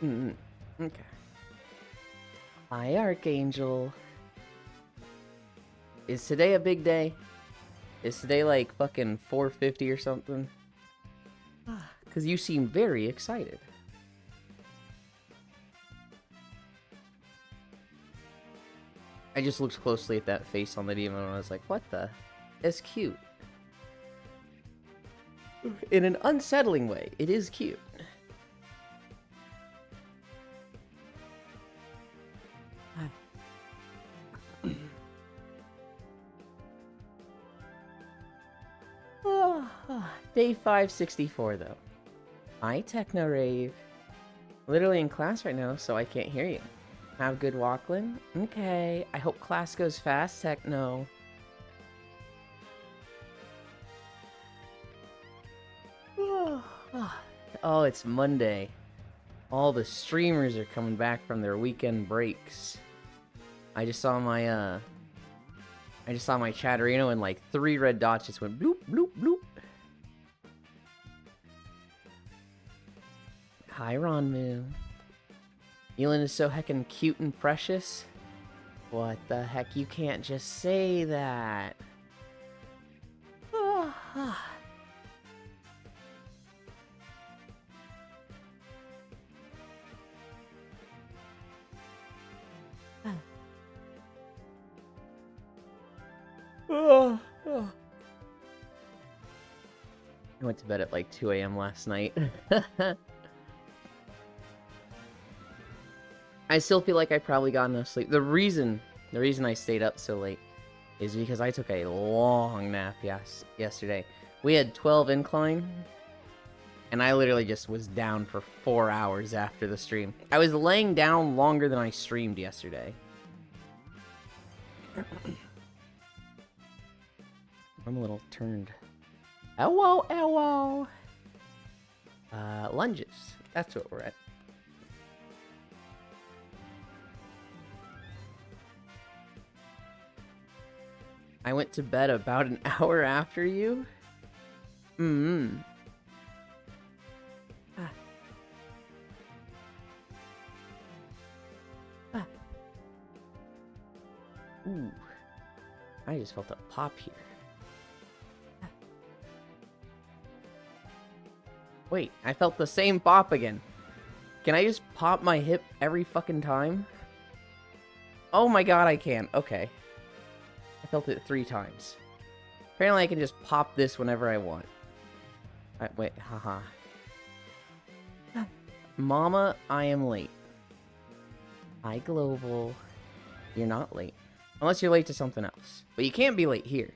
Mm, okay. Hi, Archangel. Is today a big day? Is today like fucking 450 or something? Because you seem very excited. I just looked closely at that face on the demon and I was like, what the? It's cute. In an unsettling way, it is cute. Day 564, though. Hi, Techno Rave. Literally in class right now, so I can't hear you. Have good Walkland? Okay. I hope class goes fast, Techno. Oh, it's Monday. All the streamers are coming back from their weekend breaks. I just saw my Chatterino and like 3 red dots just went bloop, bloop, bloop. Hi, Ronmu. Elin is so heckin' cute and precious. What the heck? You can't just say that. I went to bed at like 2 a.m. last night. I still feel like I probably got enough sleep. The reason I stayed up so late is because I took a long nap yesterday. We had 12 incline, and I literally just was down for 4 hours after the stream. I was laying down longer than I streamed yesterday. I'm a little turned. Hello, hello. Lunges. That's what we're at. I went to bed about an hour after you? Ooh. I just felt a pop here. Wait, I felt the same pop again. Can I just pop my hip every fucking time? Oh my god, I can. Okay. I felt it 3 times. Apparently I can just pop this whenever I want. Wait, haha. Mama, I am late. Hi, Global. You're not late. Unless you're late to something else. But you can't be late here.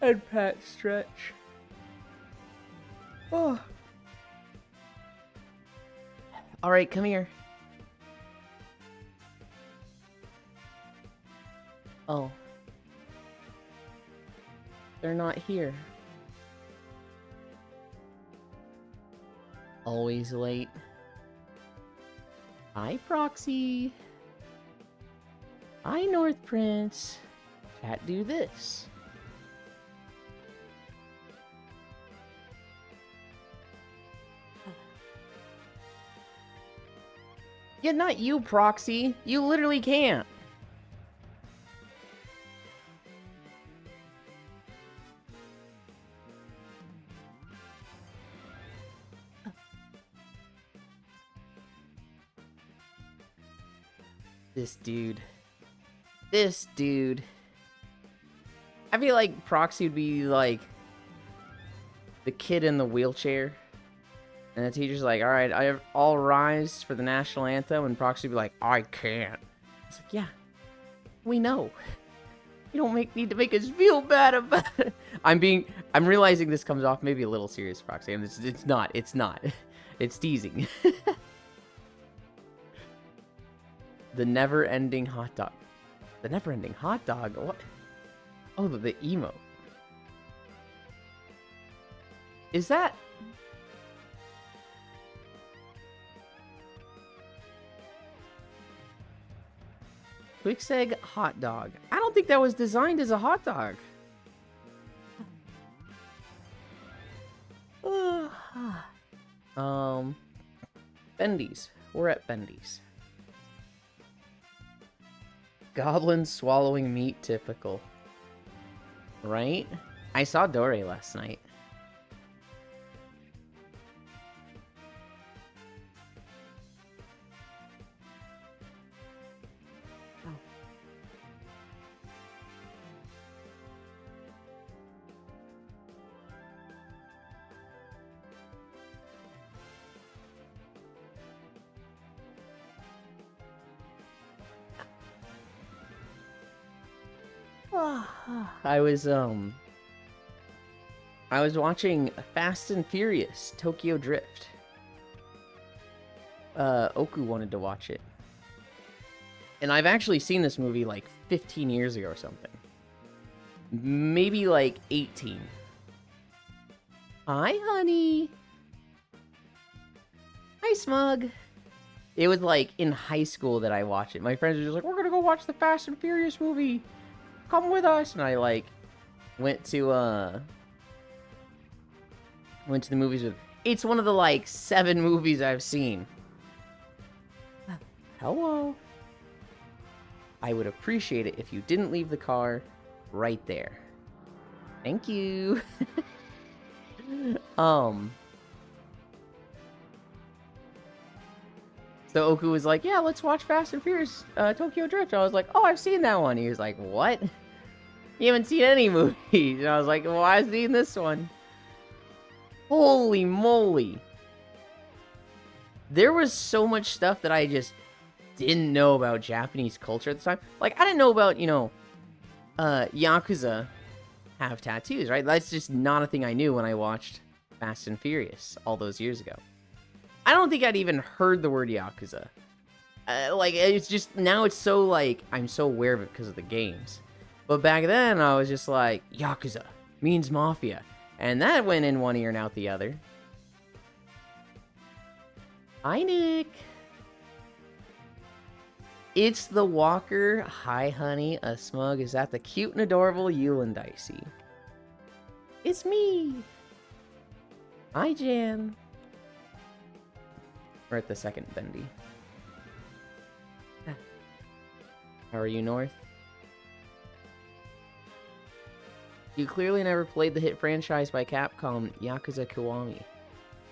And Pat stretch. Oh. Alright, come here. Oh. They're not here. Always late. Hi, Proxy. Hi, North Prince. Chat, do this. Yeah, not you, Proxy. You literally can't. This dude. This dude. I feel like Proxy would be like the kid in the wheelchair. And the teacher's like, alright, all rise for the national anthem. And Proxy would be like, I can't. It's like, yeah, we know. You don't need to make us feel bad about it. I'm realizing this comes off maybe a little serious, Proxy. And it's not. It's teasing. The never-ending hot dog. The never-ending hot dog? What? Oh, the emo. Is that... Twix egg hot dog. I don't think that was designed as a hot dog. Bendy's. We're at Bendy's. Goblins swallowing meat, typical. Right? I saw Dore last night. I was watching Fast and Furious Tokyo Drift. Oku wanted to watch it. And I've actually seen this movie like 15 years ago or something. Maybe like 18. Hi, honey. Hi, Smug. It was like in high school that I watched it. My friends were just like, we're gonna go watch the Fast and Furious movie. Come with us. And I like went to the movies with. It's one of the like 7 movies I've seen. Hello. I would appreciate it if you didn't leave the car right there. Thank you. So Oku was like, yeah, let's watch Fast and Furious Tokyo Drift. I was like, oh, I've seen that one. He was like, what? You haven't seen any movies. And I was like, well, I've seen this one. Holy moly. There was so much stuff that I just didn't know about Japanese culture at the time. Like, I didn't know about, Yakuza have tattoos, right? That's just not a thing I knew when I watched Fast and Furious all those years ago. I don't think I'd even heard the word Yakuza. It's just, now it's so, like, I'm so aware of it because of the games. But back then, I was just like, Yakuza means mafia. And that went in one ear and out the other. Hi, Nick. It's the Walker. Hi, honey. A Smug. Is that the cute and adorable Yulin Dicey? It's me. Hi, Jan. We're at the second Bendy. How are you, North? You clearly never played the hit franchise by Capcom, Yakuza Kiwami.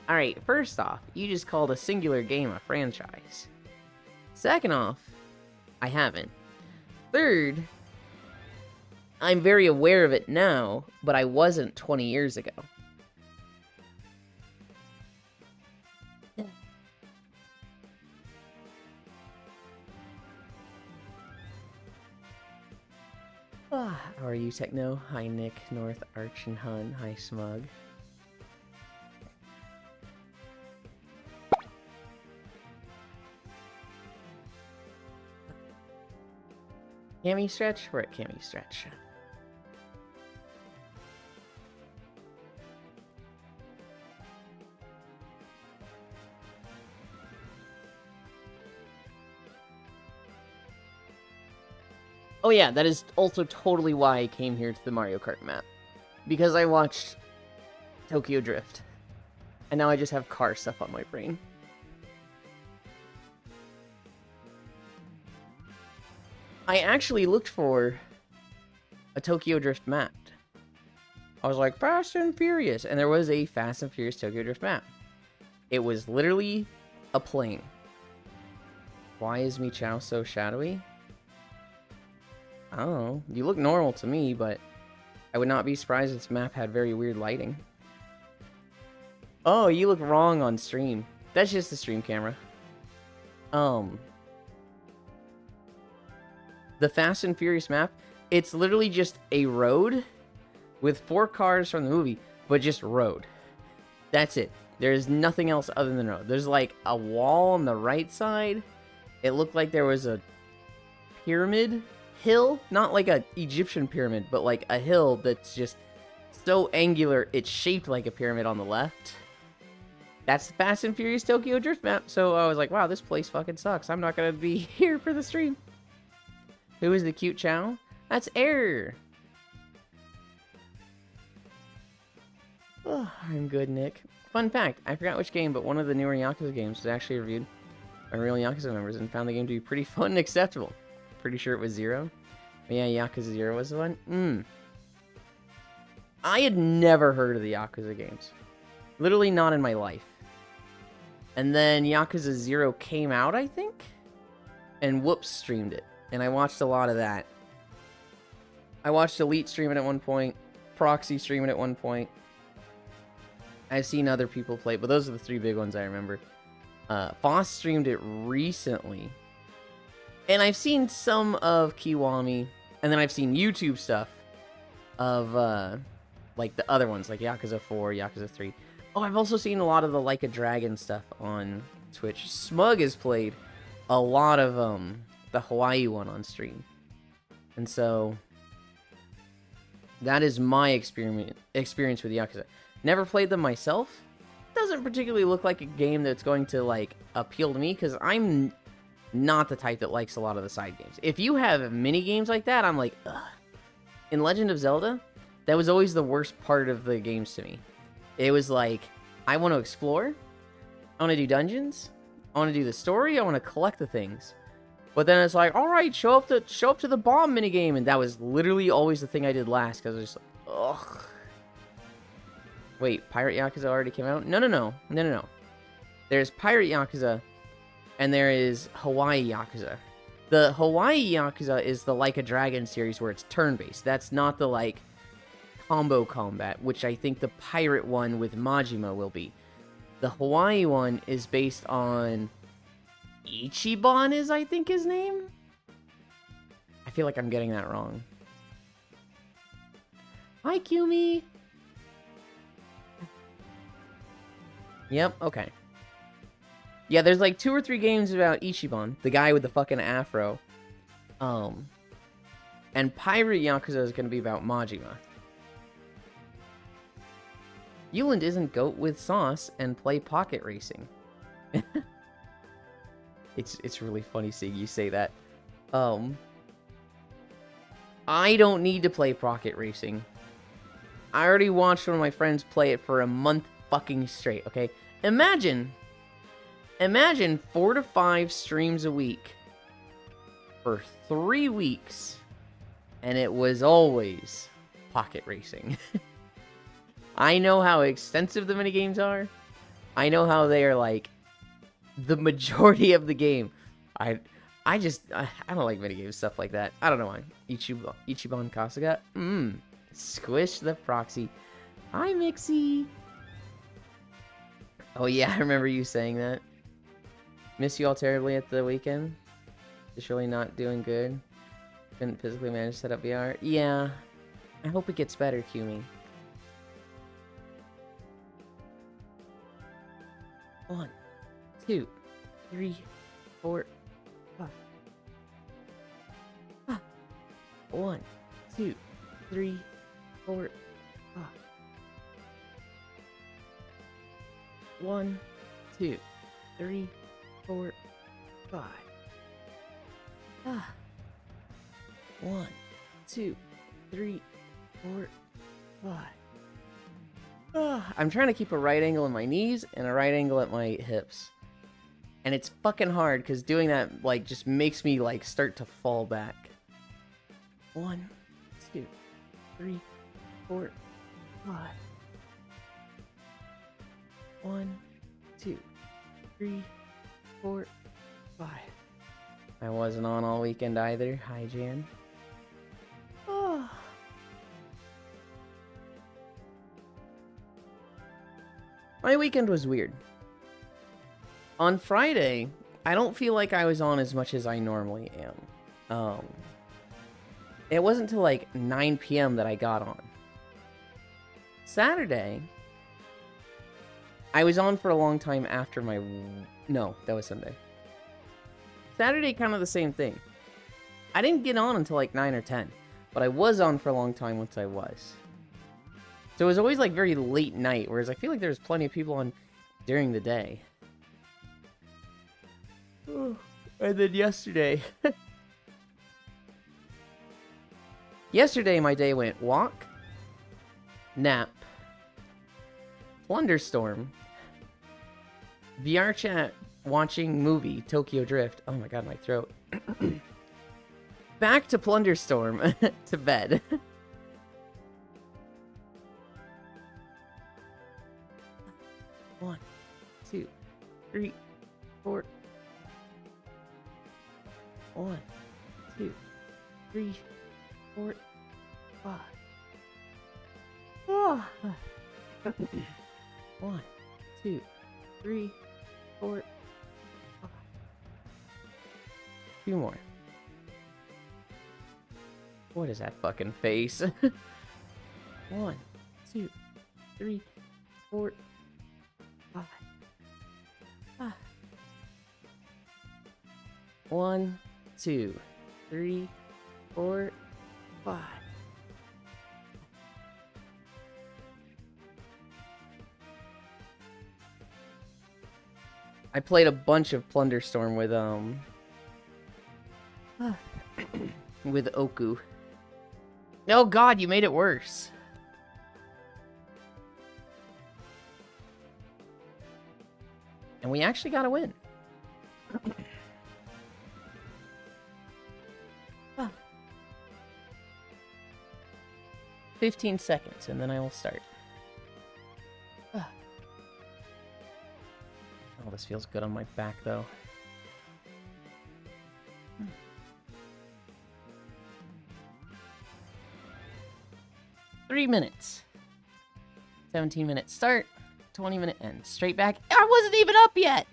Alright, first off, you just called a singular game a franchise. Second off, I haven't. Third, I'm very aware of it now, but I wasn't 20 years ago. How are you, Techno? Hi, Nick, North, Arch, and Hun. Hi, Smug. Cammy Stretch? We're at Cammy Stretch. Oh yeah, that is also totally why I came here to the Mario Kart map. Because I watched Tokyo Drift. And now I just have car stuff on my brain. I actually looked for a Tokyo Drift map. I was like, Fast and Furious. And there was a Fast and Furious Tokyo Drift map. It was literally a plane. Why is Michao so shadowy? I don't know. You look normal to me, but I would not be surprised if this map had very weird lighting. Oh, you look wrong on stream. That's just the stream camera. The Fast and Furious map, it's literally just a road with 4 cars from the movie, but just road. That's it. There's nothing else other than road. There's like a wall on the right side. It looked like there was a pyramid hill, not like a Egyptian pyramid, but like a hill that's just so angular it's shaped like a pyramid on the left. That's the Fast and Furious Tokyo Drift map. So I was like, wow, this place fucking sucks. I'm not gonna be here for the stream. Who is the cute Chow? That's Error. Oh, I'm good, Nick. Fun fact, I forgot which game, but one of the newer Yakuza games was actually reviewed by real Yakuza members and found the game to be pretty fun and acceptable. Pretty sure it was Zero. But yeah, Yakuza 0 was the one. I had never heard of the Yakuza games. Literally not in my life. And then Yakuza 0 came out, I think? And Whoops streamed it. And I watched a lot of that. I watched Elite stream it at one point. Proxy stream it at one point. I've seen other people play it, but those are the three big ones I remember. Foss streamed it recently. And I've seen some of Kiwami. And then I've seen YouTube stuff of, like, the other ones, like Yakuza 4, Yakuza 3. Oh, I've also seen a lot of the Like a Dragon stuff on Twitch. Smug has played a lot of, the Hawaii one on stream. And so, that is my experience with Yakuza. Never played them myself. Doesn't particularly look like a game that's going to, like, appeal to me, because I'm not the type that likes a lot of the side games. If you have mini games like that, I'm like, ugh. In Legend of Zelda, that was always the worst part of the games to me. It was like, I want to explore, I want to do dungeons, I want to do the story, I want to collect the things. But then it's like, all right, show up to the bomb minigame, and that was literally always the thing I did last, because I was just like, ugh. Wait, Pirate Yakuza already came out? No. There's Pirate Yakuza, and there is Hawaii Yakuza. The Hawaii Yakuza is the Like a Dragon series where it's turn-based. That's not the, like, combo combat, which I think the pirate one with Majima will be. The Hawaii one is based on Ichiban is, I think, his name? I feel like I'm getting that wrong. Hi, Kumi! Yep, okay. Yeah, there's like 2 or 3 games about Ichiban, the guy with the fucking afro. And Pirate Yakuza is gonna be about Majima. Yuland isn't goat with sauce and play pocket racing. It's really funny seeing you say that. I don't need to play pocket racing. I already watched one of my friends play it for a month fucking straight, okay? Imagine 4 to 5 streams a week for 3 weeks, and it was always pocket racing. I know how extensive the minigames are. I know how they are, like, the majority of the game. I don't like minigames, stuff like that. I don't know why. Ichiban Kasuga. Squish the proxy. Hi, Mixie. Oh, yeah, I remember you saying that. Miss you all terribly at the weekend. Just really not doing good. Couldn't physically manage to set up VR. Yeah. I hope it gets better, Kumi. 1, 2, 3, 4, 5. 1, 2, 3, 4, 5. 1, 2, 3, 4, 5. 1, 2, 3, 4, 5. I'm trying to keep a right angle in my knees and a right angle at my hips. And it's fucking hard because doing that, like, just makes me, like, start to fall back. 1, 2, 3, 4, 5. 1, 2, 3, 4, 5. I wasn't on all weekend either. Hi, Jan. Oh. My weekend was weird. On Friday, I don't feel like I was on as much as I normally am. It wasn't till like 9 p.m. that I got on. Saturday, I was on for a long time after my... No, that was Sunday. Saturday, kind of the same thing. I didn't get on until like 9 or 10, but I was on for a long time once I was. So it was always like very late night, whereas I feel like there was plenty of people on during the day. And then yesterday... Yesterday, my day went walk, nap, Plunderstorm. VR chat watching movie Tokyo Drift. Oh my god, my throat. Back to Plunderstorm. To bed. One, two, three, four. 1, 2, 3, 4, 5. Oh. 1, 2, 3, 4, 5. 2 more. What is that fucking face? 1, 2, 3, 4, 5. 1, 2, 3, 4, 5. I played a bunch of Plunderstorm with with Oku. Oh god, you made it worse. And we actually got a win. 15 seconds, and then I will start. Oh, this feels good on my back, though. 3 minutes. 17-minute start, 20-minute end. Straight back. I wasn't even up yet!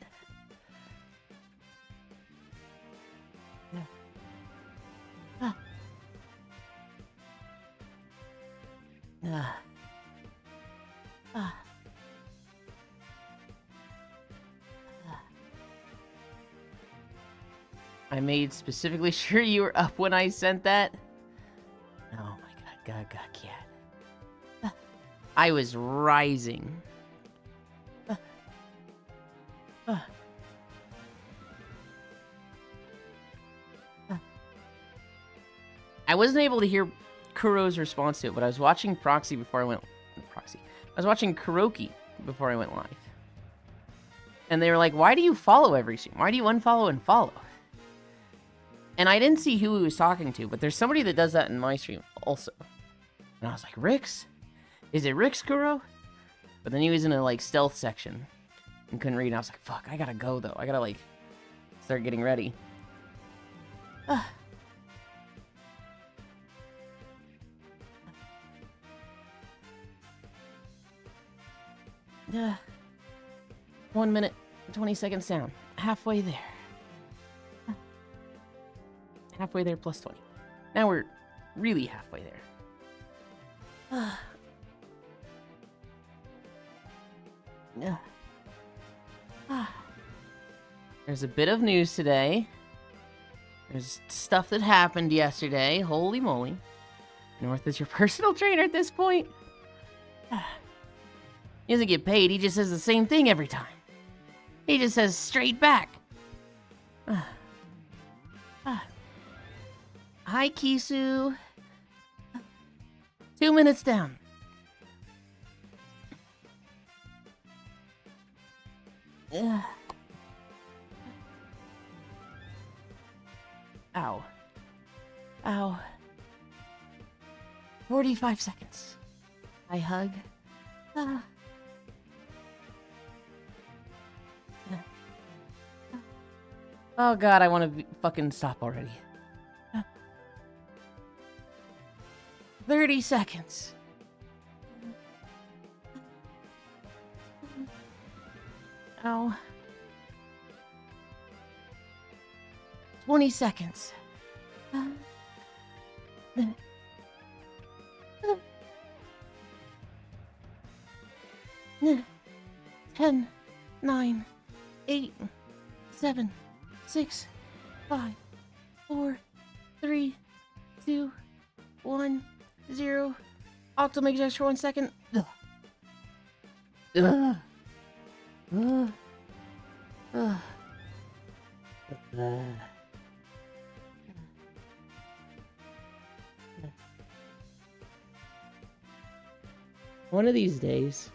I made specifically sure you were up when I sent that. Oh my god, cat. I was rising. I wasn't able to hear Kuro's response to it, but I was watching Proxy before I went... I was watching Kuroki before I went live. And they were like, why do you follow every stream? Why do you unfollow and follow? And I didn't see who he was talking to, but there's somebody that does that in my stream also. And I was like, Rix? Is it Rix, Kuro? But then he was in a, like, stealth section and couldn't read. And I was like, fuck, I gotta go, though. I gotta, like, start getting ready. 1 minute, 20 seconds down. Halfway there. Halfway there plus 20. Now we're really halfway there. There's a bit of news today. There's stuff that happened yesterday. Holy moly. North is your personal trainer at this point. He doesn't get paid, he just says the same thing every time. He just says straight back. Hi, Kisu. 2 minutes down. Ow. Ow. 45 seconds. I hug. Oh god, I want to fucking stop already. 30 seconds. Ow. 20 seconds. 10, 9, 8, 7, 6, 5, 4, 3, 2, 1, 0. Octo make just for 1 second. One of these days,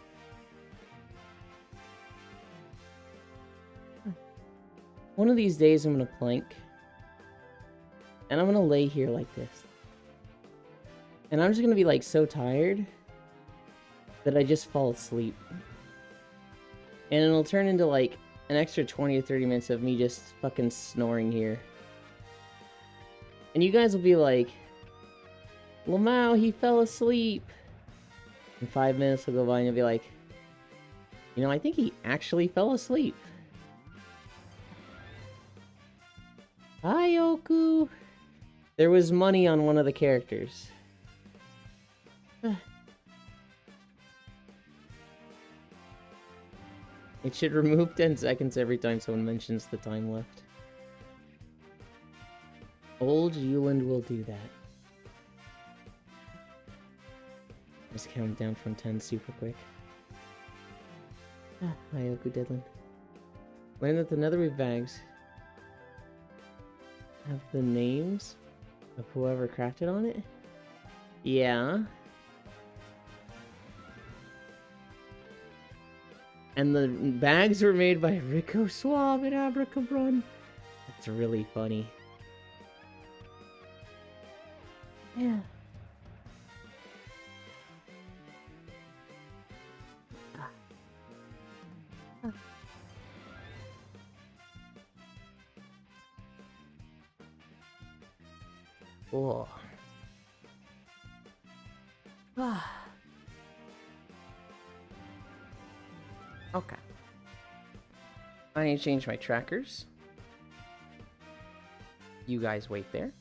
One of these days I'm gonna plank. And I'm gonna lay here like this. And I'm just gonna be like so tired that I just fall asleep. And it'll turn into like an extra 20 or 30 minutes of me just fucking snoring here. And you guys will be like, Lamau, he fell asleep. And 5 minutes will go by and you'll be like, you know, I think he actually fell asleep. Hi, Oku. There was money on one of the characters. It should remove 10 seconds every time someone mentions the time left. Old Yuland will do that. Just count down from 10 super quick. Hi, Oku Deadland. Learn that the Netherweave bags have the names of whoever crafted on it? Yeah. And the bags were made by Rico Suave and Abracabron. That's really funny. Yeah. Cool. Okay. I need to change my trackers. You guys wait there.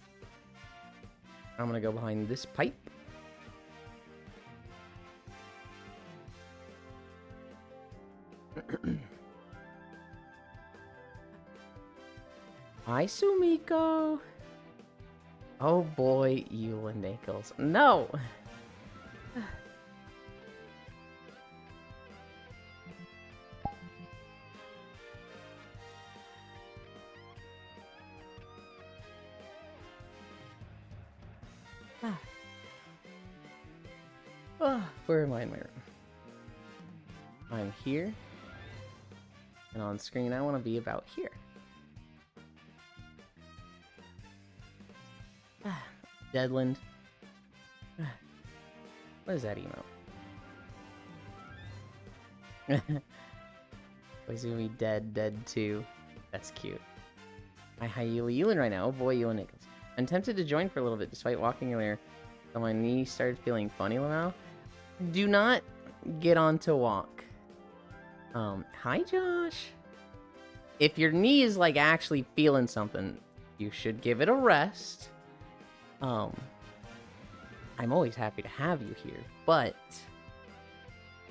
I'm gonna go behind this pipe. Hi, Sumiko. Oh boy, Yuland ankles. No! Where am I in my room? I'm here. And on screen, I want to be about here. Deadland. What is that emote? Koizumi dead 2. That's cute. Hi, Yuland right now. Oh boy, Yuland Nichols. I'm tempted to join for a little bit despite walking earlier. So my knee started feeling funny now. Do not get on to walk. Hi Josh. If your knee is like actually feeling something, you should give it a rest. I'm always happy to have you here, but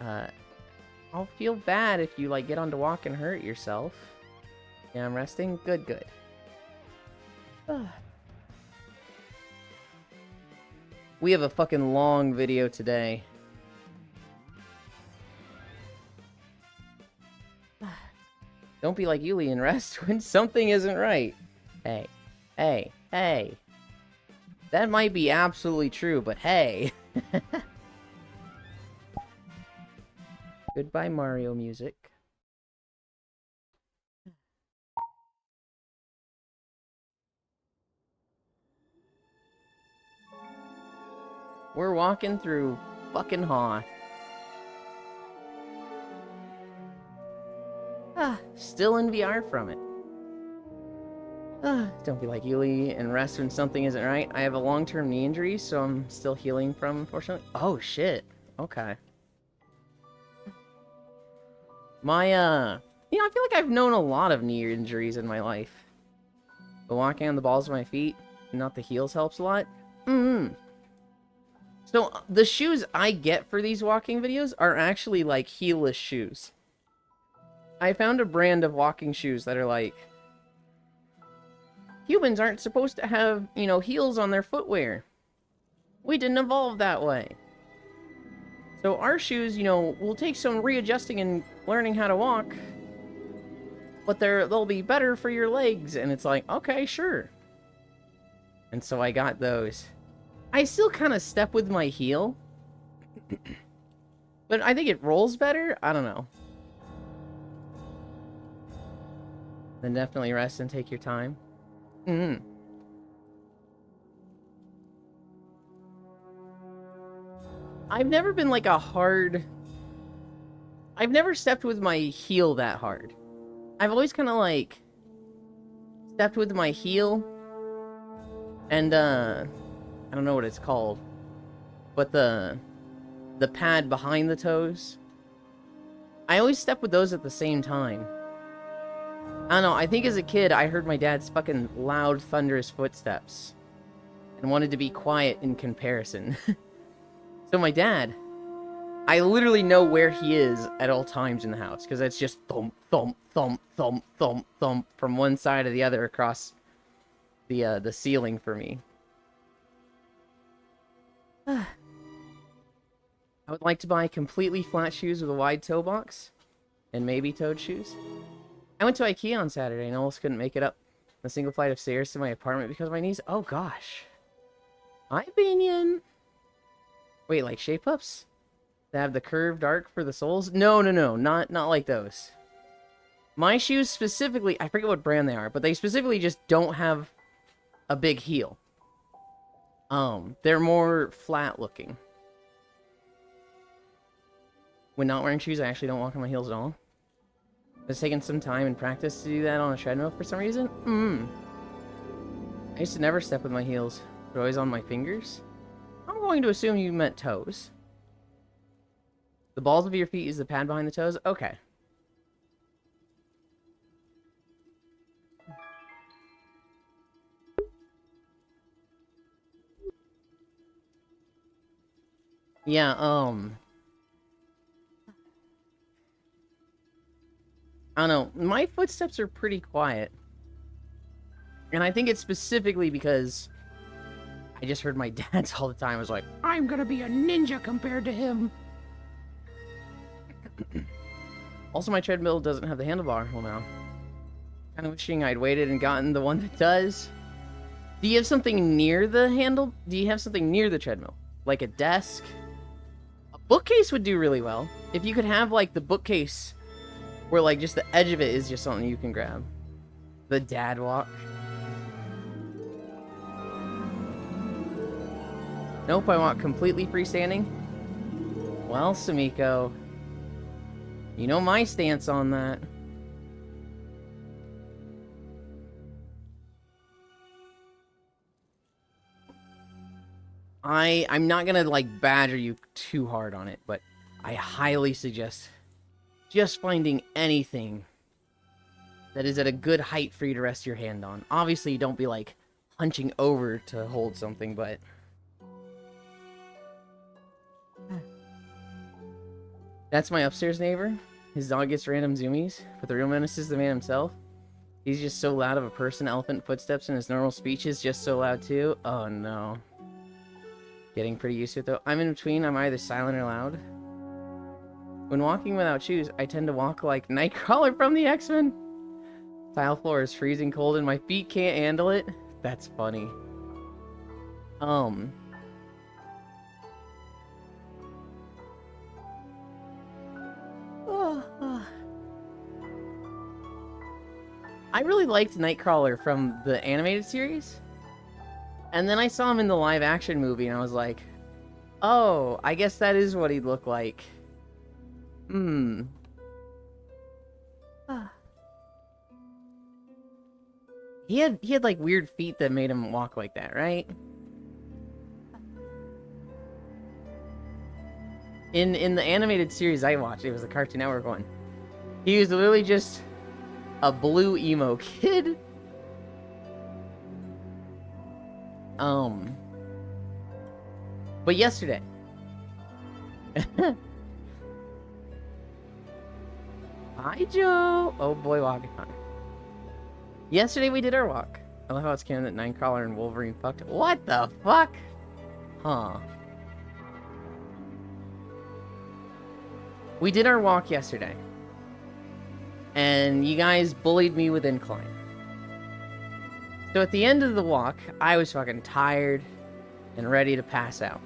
I'll feel bad if you like get on to walk and hurt yourself. Yeah, I'm resting. Good. We have a fucking long video today. Don't be like Yuli and rest when something isn't right. Hey. That might be absolutely true, but hey. Goodbye, Mario music. We're walking through fucking Hoth. Still in VR from it. Don't be like Yuli and rest when something isn't right. I have a long-term knee injury, so I'm still healing from, unfortunately. Oh, shit. Okay. My, I feel like I've known a lot of knee injuries in my life. But walking on the balls of my feet, not the heels, helps a lot. So, the shoes I get for these walking videos are actually, like, heelless shoes. I found a brand of walking shoes that are, like... Humans aren't supposed to have, heels on their footwear. We didn't evolve that way. So our shoes, will take some readjusting and learning how to walk. But they'll be better for your legs. And it's like, okay, sure. And so I got those. I still kind of step with my heel. But I think it rolls better. I don't know. Then definitely rest and take your time. Mm-hmm. I've never been like a hard... I've never stepped with my heel that hard. I've always kind of like... stepped with my heel. And, I don't know what it's called. But the pad behind the toes. I always step with those at the same time. I don't know, I think as a kid, I heard my dad's fucking loud, thunderous footsteps. And wanted to be quiet in comparison. So my dad, I literally know where he is at all times in the house. Because it's just thump, thump, thump, thump, thump, thump. From one side to the other across the ceiling for me. I would like to buy completely flat shoes with a wide toe box. And maybe toed shoes. I went to IKEA on Saturday and almost couldn't make it up a single flight of stairs to my apartment because of my knees. Oh gosh. Hi, Binion. Wait, like shape-ups? That have the curved arc for the soles? No, not like those. My shoes specifically, I forget what brand they are, but they specifically just don't have a big heel. They're more flat looking. When not wearing shoes, I actually don't walk on my heels at all. It's taken some time and practice to do that on a treadmill for some reason. I used to never step with my heels, but always on my fingers. I'm going to assume you meant toes. The balls of your feet is the pad behind the toes? Okay. Yeah, I don't know. My footsteps are pretty quiet. And I think it's specifically because I just heard my dad's all the time. I was like, I'm gonna be a ninja compared to him. Also, my treadmill doesn't have the handlebar. Well, now. Kind of wishing I'd waited and gotten the one that does. Do you have something near the handle? Do you have something near the treadmill? Like a desk? A bookcase would do really well. If you could have, like, the bookcase where, like, just the edge of it is just something you can grab. The dad walk. Nope, I want completely freestanding. Well, Samiko, you know my stance on that. I'm not gonna, like, badger you too hard on it, but I highly suggest just finding anything that is at a good height for you to rest your hand on. Obviously, you don't be, like, hunching over to hold something, but... That's my upstairs neighbor. His dog gets random zoomies, but the real menace is the man himself. He's just so loud of a person. Elephant footsteps and his normal speech is just so loud too. Oh no. Getting pretty used to it though. I'm in between. I'm either silent or loud. When walking without shoes, I tend to walk like Nightcrawler from the X-Men. Tile floor is freezing cold and my feet can't handle it. That's funny. I really liked Nightcrawler from the animated series. And then I saw him in the live action movie and I was like, oh, I guess that is what he'd look like. He had like weird feet that made him walk like that, right? In the animated series I watched, it was the Cartoon Network one. He was literally just a blue emo kid. But yesterday. Hi, Joe. Oh boy, walking on. Yesterday we did our walk. I love how it's canon that Nightcrawler and Wolverine fucked. What the fuck? Huh. We did our walk yesterday. And you guys bullied me with incline. So at the end of the walk, I was fucking tired and ready to pass out.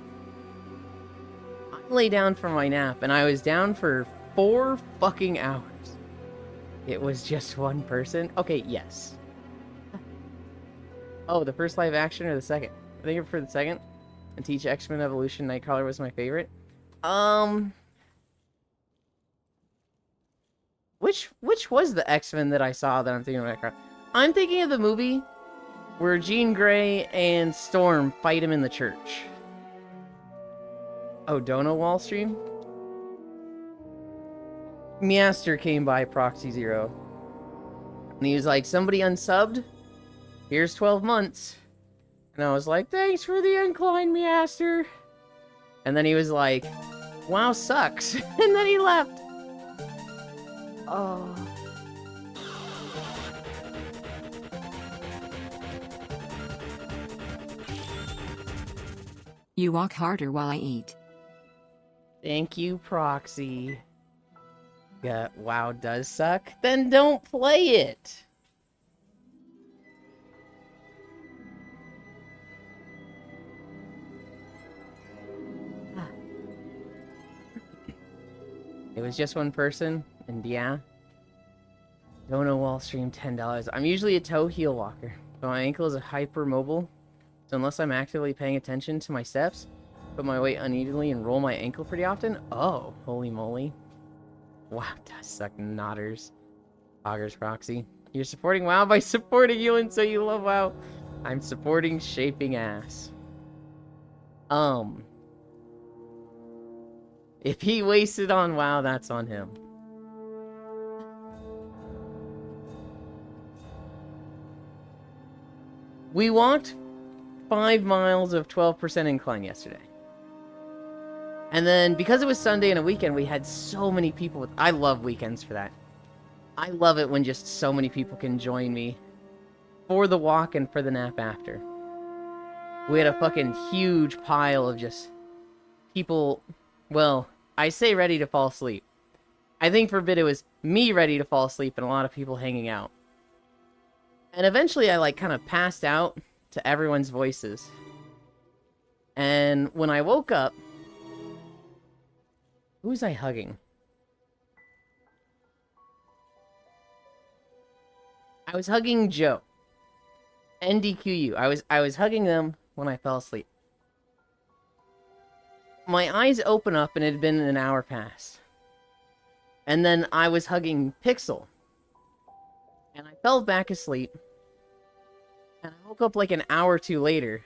I lay down for my nap, and I was down for 4 fucking hours. It was just one person? Okay, yes. Oh, the first live action or the second? I think I prefer the second. And Teach X-Men Evolution Nightcrawler was my favorite. Which was the X-Men that I saw that I'm thinking of Nightcrawler? I'm thinking of the movie where Jean Grey and Storm fight him in the church. Oh, Dono Wall stream? Measter came by Proxy Zero. And he was like, somebody unsubbed? Here's 12 months. And I was like, thanks for the incline, Measter. And then he was like, wow, sucks. And then he left. Oh. You walk harder while I eat. Thank you, Proxy. Yeah, WoW does suck? Then don't play it! It was just one person, and yeah. Dono Wall stream $10. I'm usually a toe heel walker, but my ankle is a hypermobile, so unless I'm actively paying attention to my steps, put my weight unevenly and roll my ankle pretty often. Oh, holy moly. WoW does suck, nodders. Augers Proxy. You're supporting WoW by supporting you, and so you love WoW. I'm supporting shaping ass. If he wasted on WoW, that's on him. We walked 5 miles of 12% incline yesterday. And then, because it was Sunday and a weekend, we had so many people. I love weekends for that. I love it when just so many people can join me for the walk and for the nap after. We had a fucking huge pile of just people, well, I say ready to fall asleep. I think for a bit it was me ready to fall asleep and a lot of people hanging out. And eventually I like kind of passed out to everyone's voices. And when I woke up, who was I hugging? I was hugging Joe. NDQU. I was hugging them when I fell asleep. My eyes open up and it had been an hour past. And then I was hugging Pixel. And I fell back asleep. And I woke up like an hour or two later.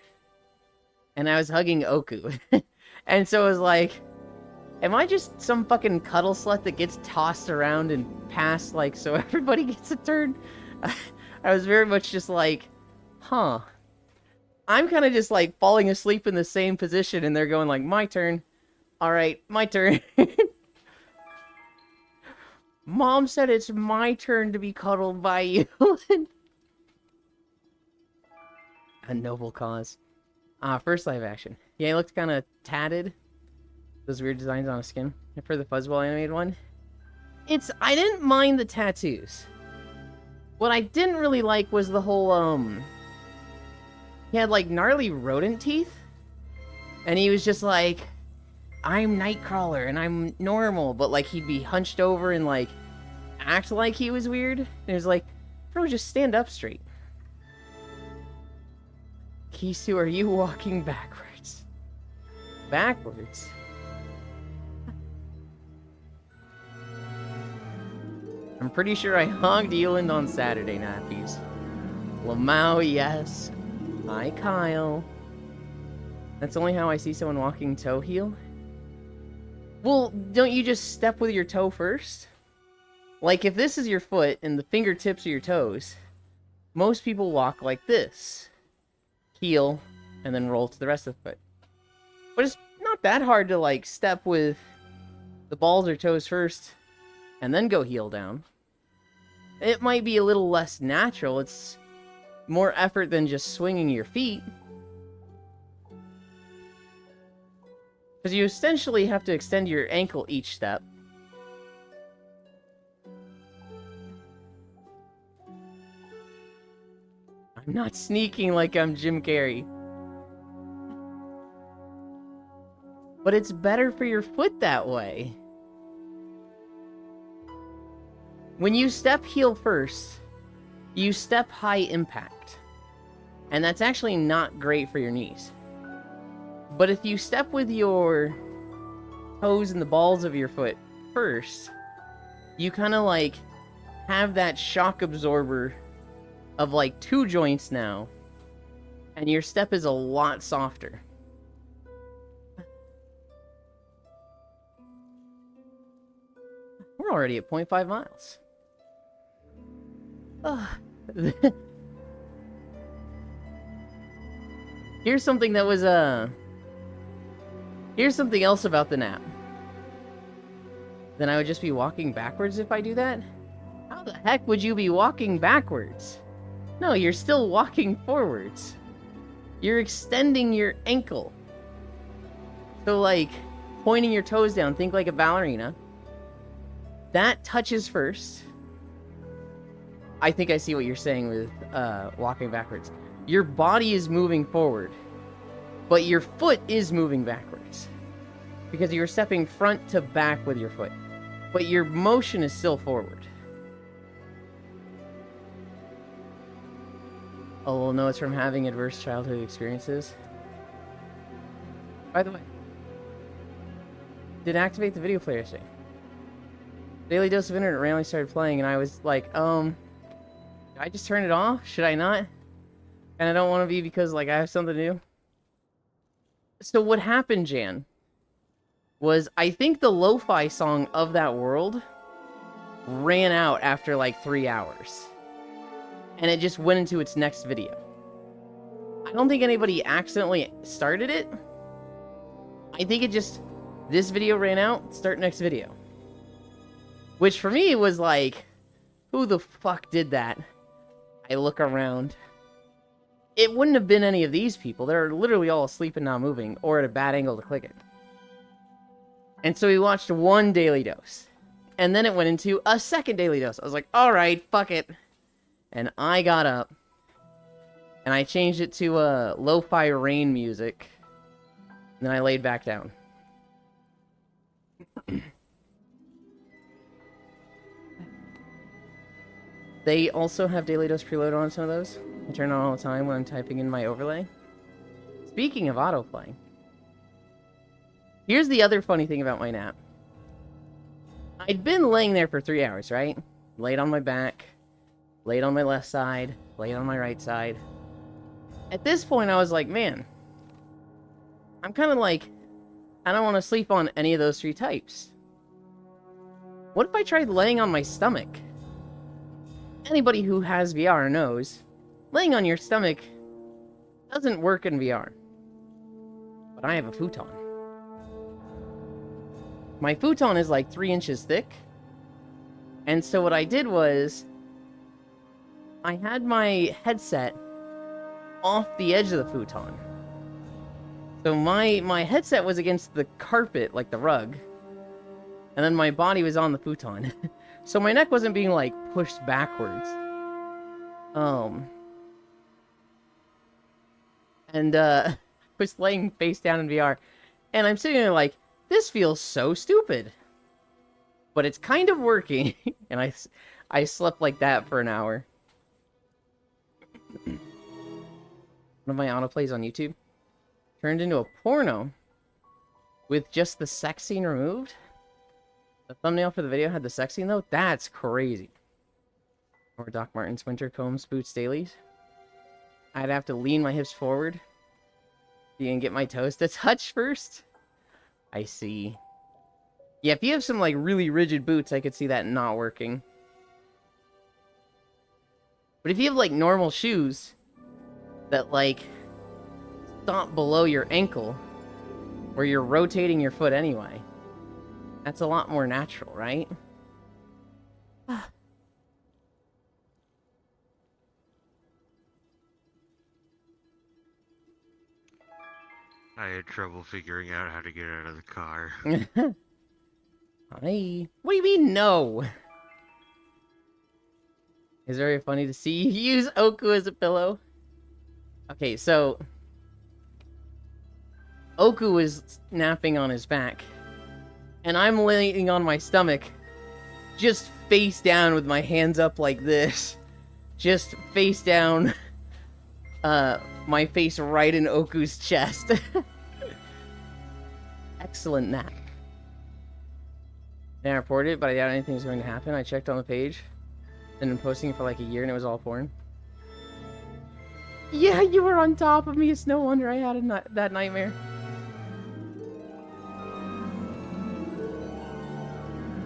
And I was hugging Oku. And so it was like, am I just some fucking cuddle slut that gets tossed around and passed like so everybody gets a turn? I was very much just like, huh. I'm kind of just like falling asleep in the same position and they're going like, my turn. Alright, my turn. Mom said it's my turn to be cuddled by you. A noble cause. First live action. Yeah, he looked kind of tatted. Those weird designs on his skin. For the Fuzzball animated one. I didn't mind the tattoos. What I didn't really like was the whole, he had, like, gnarly rodent teeth. And he was just like, I'm Nightcrawler, and I'm normal. But, like, he'd be hunched over and, like, act like he was weird. And he was like, bro, just stand up straight. Kisu, are you walking backwards? Backwards? I'm pretty sure I hogged Eland on Saturday, nappies. Lamau, yes. Hi, Kyle. That's only how I see someone walking toe heel? Well, don't you just step with your toe first? Like, if this is your foot and the fingertips are your toes, most people walk like this. Heel, and then roll to the rest of the foot. But it's not that hard to, like, step with the balls or toes first, and then go heel down. It might be a little less natural. It's more effort than just swinging your feet. Because you essentially have to extend your ankle each step. I'm not sneaking like I'm Jim Carrey. But it's better for your foot that way. When you step heel first, you step high impact. And that's actually not great for your knees. But if you step with your toes and the balls of your foot first, you kind of like have that shock absorber of like 2 joints now, and your step is a lot softer. We're already at 0.5 miles. Here's something that was here's something else about the nap. Then I would just be walking backwards if I do that? How the heck would you be walking backwards? No, you're still walking forwards. You're extending your ankle. So like, pointing your toes down, think like a ballerina. That touches first. I think I see what you're saying with walking backwards. Your body is moving forward, but your foot is moving backwards. Because you're stepping front to back with your foot. But your motion is still forward. Oh, well, no, it's from having adverse childhood experiences. By the way, did activate the video player yesterday. Daily Dose of Internet randomly started playing, and I was like, did I just turn it off? Should I not? And I don't want to be because, like, I have something to do. So what happened, Jan, was I think the lo-fi song of that world ran out after, like, 3 hours. And it just went into its next video. I don't think anybody accidentally started it. I think it just, this video ran out, start next video. Which for me was like, who the fuck did that? I look around. It wouldn't have been any of these people. They're literally all asleep and not moving, or at a bad angle to click it. And so we watched one Daily Dose. And then it went into a second Daily Dose. I was like, alright, fuck it. And I got up, and I changed it to lo-fi rain music, and then I laid back down. They also have Daily Dose preload on some of those. I turn it on all the time when I'm typing in my overlay. Speaking of autoplay, here's the other funny thing about my nap. I'd been laying there for 3 hours, right? Laid on my back. Laid on my left side, laid on my right side. At this point, I was like, man, I'm kind of like, I don't want to sleep on any of those 3 types. What if I tried laying on my stomach? Anybody who has VR knows, laying on your stomach doesn't work in VR. But I have a futon. My futon is like 3 inches thick. And so what I did was, I had my headset off the edge of the futon. So my headset was against the carpet, like the rug. And then my body was on the futon. So my neck wasn't being, like, pushed backwards. And, I was laying face down in VR. And I'm sitting there like, this feels so stupid. But it's kind of working. And I slept like that for an hour. One of my autoplays on YouTube turned into a porno with just the sex scene removed. The thumbnail for the video had the sex scene though. That's crazy. Or Doc Martens Winter Combs Boots Dailies. I'd have to lean my hips forward. You can get my toes to touch first. I see. Yeah, if you have some like really rigid boots, I could see that not working. But if you have like normal shoes that like stop below your ankle, where you're rotating your foot anyway, that's a lot more natural, right? I had trouble figuring out how to get out of the car. Hi. What do you mean, no? It's very funny to see you use Oku as a pillow. Okay, so Oku is napping on his back, and I'm laying on my stomach, just face down with my hands up like this. Just face down. My face right in Oku's chest. Excellent nap. I reported it, but I doubt anything's going to happen. I checked on the page. And been posting it for like a year and it was all porn. Yeah, you were on top of me. It's no wonder I had that nightmare.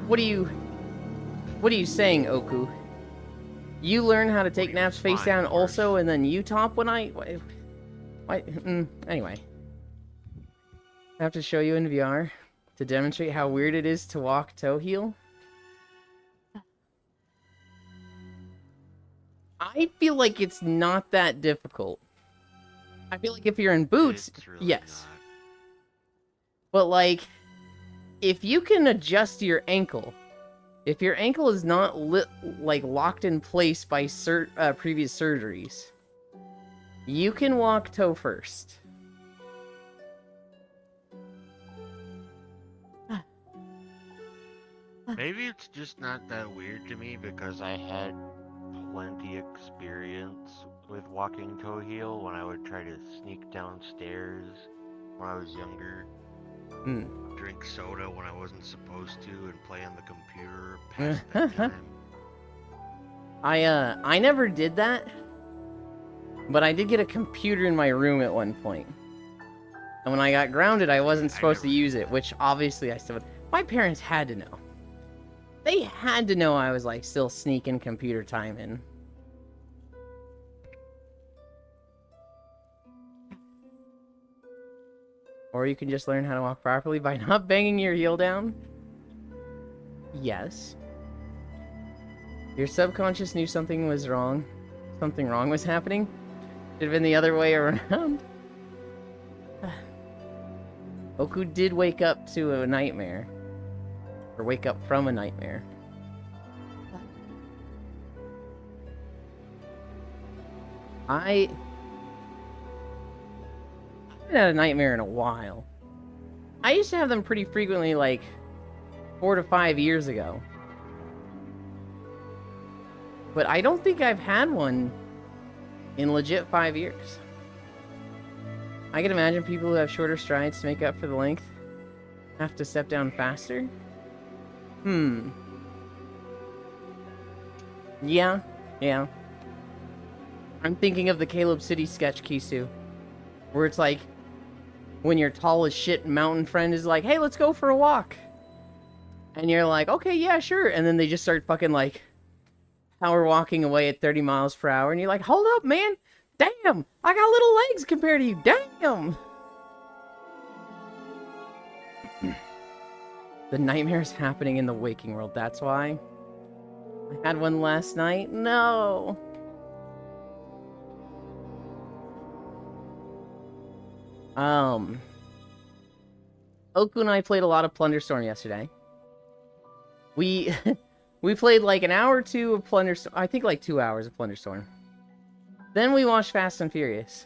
What are you saying, Oku? You learn how to take naps face down also, and then you top when I... Why? Anyway. I have to show you in VR to demonstrate how weird it is to walk toe heel. I feel like it's not that difficult. I feel like if you're in boots, Really yes. not. But like, if you can adjust your ankle, if your ankle is not locked in place by previous surgeries, you can walk toe first. Maybe it's just not that weird to me because I had plenty experience with walking toe heel when I would try to sneak downstairs when I was younger. Drink soda when I wasn't supposed to and play on the computer past that time. I never did that, but I did get a computer in my room at one point. And when I got grounded, I wasn't supposed to use it, which obviously I still would. My parents had to know. They had to know I was like still sneaking computer time in. Or you can just learn how to walk properly by not banging your heel down. Yes. Your subconscious knew something was wrong. Something wrong was happening. Should have been the other way around. Oku did wake up to a nightmare. Or wake up from a nightmare. I haven't had a nightmare in a while. I used to have them pretty frequently, like 4 to 5 years ago. But I don't think I've had one in legit 5 years. I can imagine people who have shorter strides to make up for the length have to step down faster. Yeah. I'm thinking of the Caleb City sketch, Kisu. Where it's like, when your tall as shit mountain friend is like, hey, let's go for a walk. And you're like, okay, yeah, sure. And then they just start fucking like, power walking away at 30 miles per hour. And you're like, hold up, man. Damn, I got little legs compared to you. Damn. The nightmare's happening in the waking world. That's why. I had one last night. No. Oku and I played a lot of Plunderstorm yesterday. We played like an hour or two of Plunderstorm. I think like 2 hours of Plunderstorm. Then we watched Fast and Furious.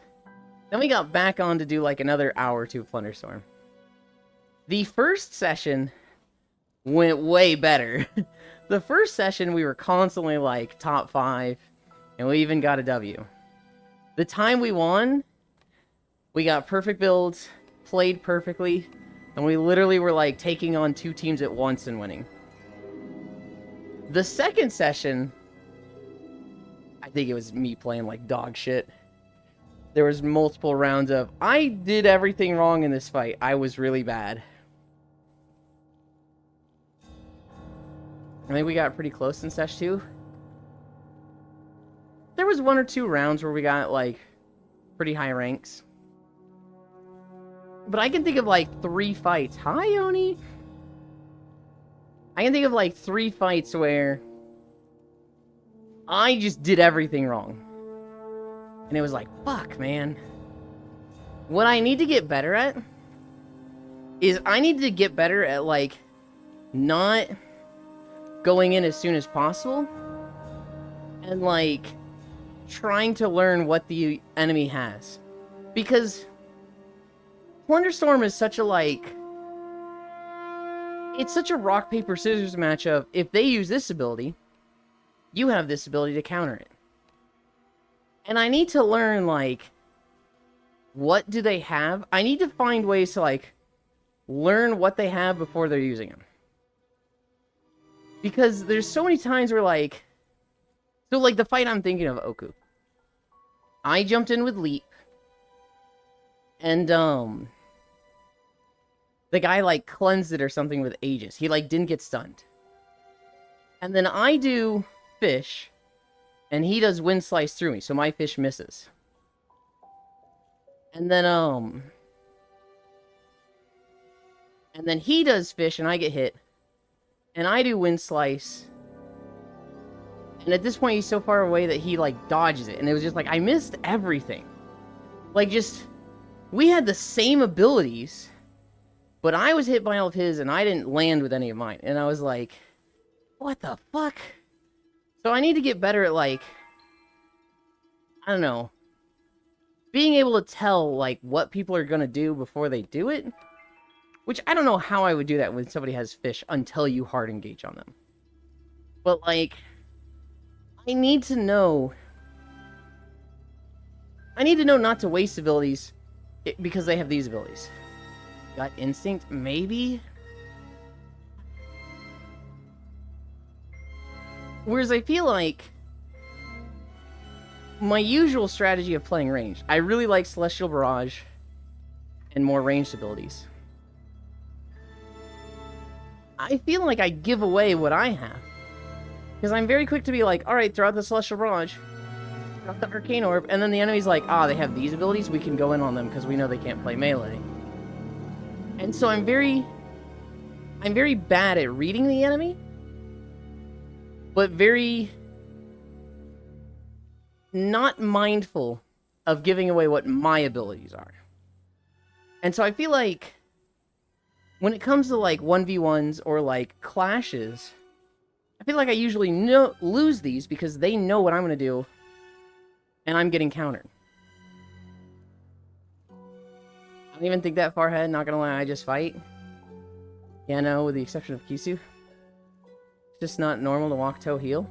Then we got back on to do like another hour or two of Plunderstorm. The first session went way better. The first session we were constantly like top 5, and we even got a W. The time we won, we got perfect builds, played perfectly, and we literally were like taking on 2 teams at once and winning. The second session, I think it was me playing like dog shit. There was multiple rounds of, I did everything wrong in this fight. I was really bad. I think we got pretty close in Sesh 2. There was 1 or 2 rounds where we got like pretty high ranks. But I can think of like 3 fights. Hi, Oni. I can think of like 3 fights where I just did everything wrong. And it was like, fuck, man. What I need to get better at is I need to get better at like not going in as soon as possible and like trying to learn what the enemy has. Because Plunderstorm is such a like it's such a rock, paper, scissors match of, if they use this ability, you have this ability to counter it. And I need to learn, like, what do they have? I need to find ways to, like, learn what they have before they're using them. Because there's so many times where, like... So, like, the fight I'm thinking of, Oku. I jumped in with Leap. And, the guy, like, cleansed it or something with Aegis. He, like, didn't get stunned. And then I do Fish. And he does Wind Slice through me, so my Fish misses. And then, And then he does Fish, and I get hit. And I do Wind Slice. And at this point, he's so far away that he, like, dodges it. And it was just like, I missed everything. Like, just... We had the same abilities, but I was hit by all of his, and I didn't land with any of mine. And I was like, what the fuck? So I need to get better at, like... I don't know. Being able to tell, like, what people are gonna do before they do it. Which, I don't know how I would do that when somebody has Fish until you hard engage on them. But, like... I need to know not to waste abilities because they have these abilities. Gut Instinct? Maybe? Whereas I feel like my usual strategy of playing ranged, I really like Celestial Barrage and more ranged abilities. I feel like I give away what I have. Because I'm very quick to be like, alright, throw out the Celestial Barrage, throw out the Arcane Orb, and then the enemy's like, they have these abilities, we can go in on them because we know they can't play melee. And so I'm very bad at reading the enemy, but very not mindful of giving away what my abilities are. And so I feel like when it comes to like 1v1s or like clashes, I feel like I usually lose these because they know what I'm going to do, and I'm getting countered. I don't even think that far ahead, not going to lie, I just fight. Yeah, no, with the exception of Kisu. It's just not normal to walk toe heel.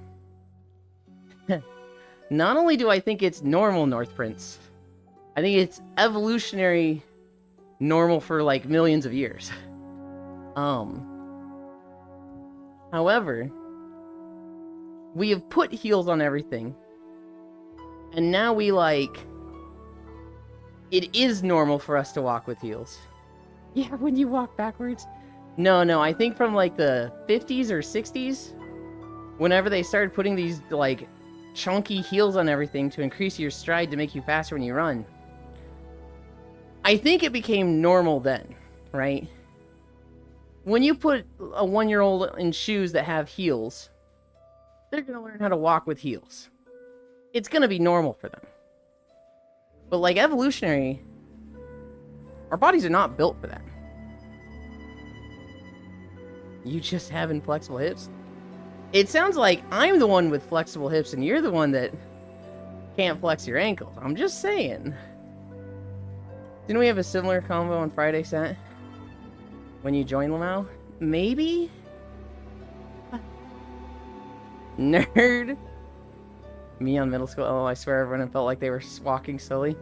Not only do I think it's normal, North Prince, I think it's evolutionary normal for like millions of years. However, we have put heals on everything. And now we, like... It is normal for us to walk with heals. Yeah, when you walk backwards. No, I think from, like, the 50s or 60s, whenever they started putting these, like, chunky heals on everything to increase your stride to make you faster when you run. I think it became normal then, right? When you put a 1-year-old in shoes that have heels, they're going to learn how to walk with heels. It's going to be normal for them. But like evolutionary, our bodies are not built for that. You just have inflexible hips? It sounds like I'm the one with flexible hips and you're the one that can't flex your ankles. I'm just saying. Didn't we have a similar combo on Friday, Sat? When you joined Lamau? Maybe? Nerd. Me on middle school. Oh, I swear everyone felt like they were walking slowly.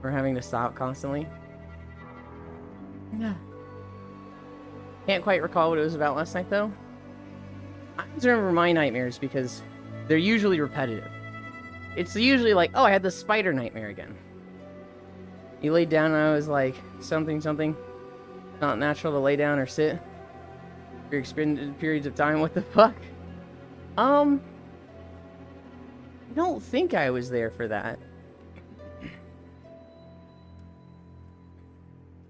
We're having to stop constantly. Yeah. Can't quite recall what it was about last night, though. I always remember my nightmares because they're usually repetitive. It's usually like, oh, I had the spider nightmare again. You laid down and I was like, something. Not natural to lay down or sit for extended periods of time. What the fuck? I don't think I was there for that.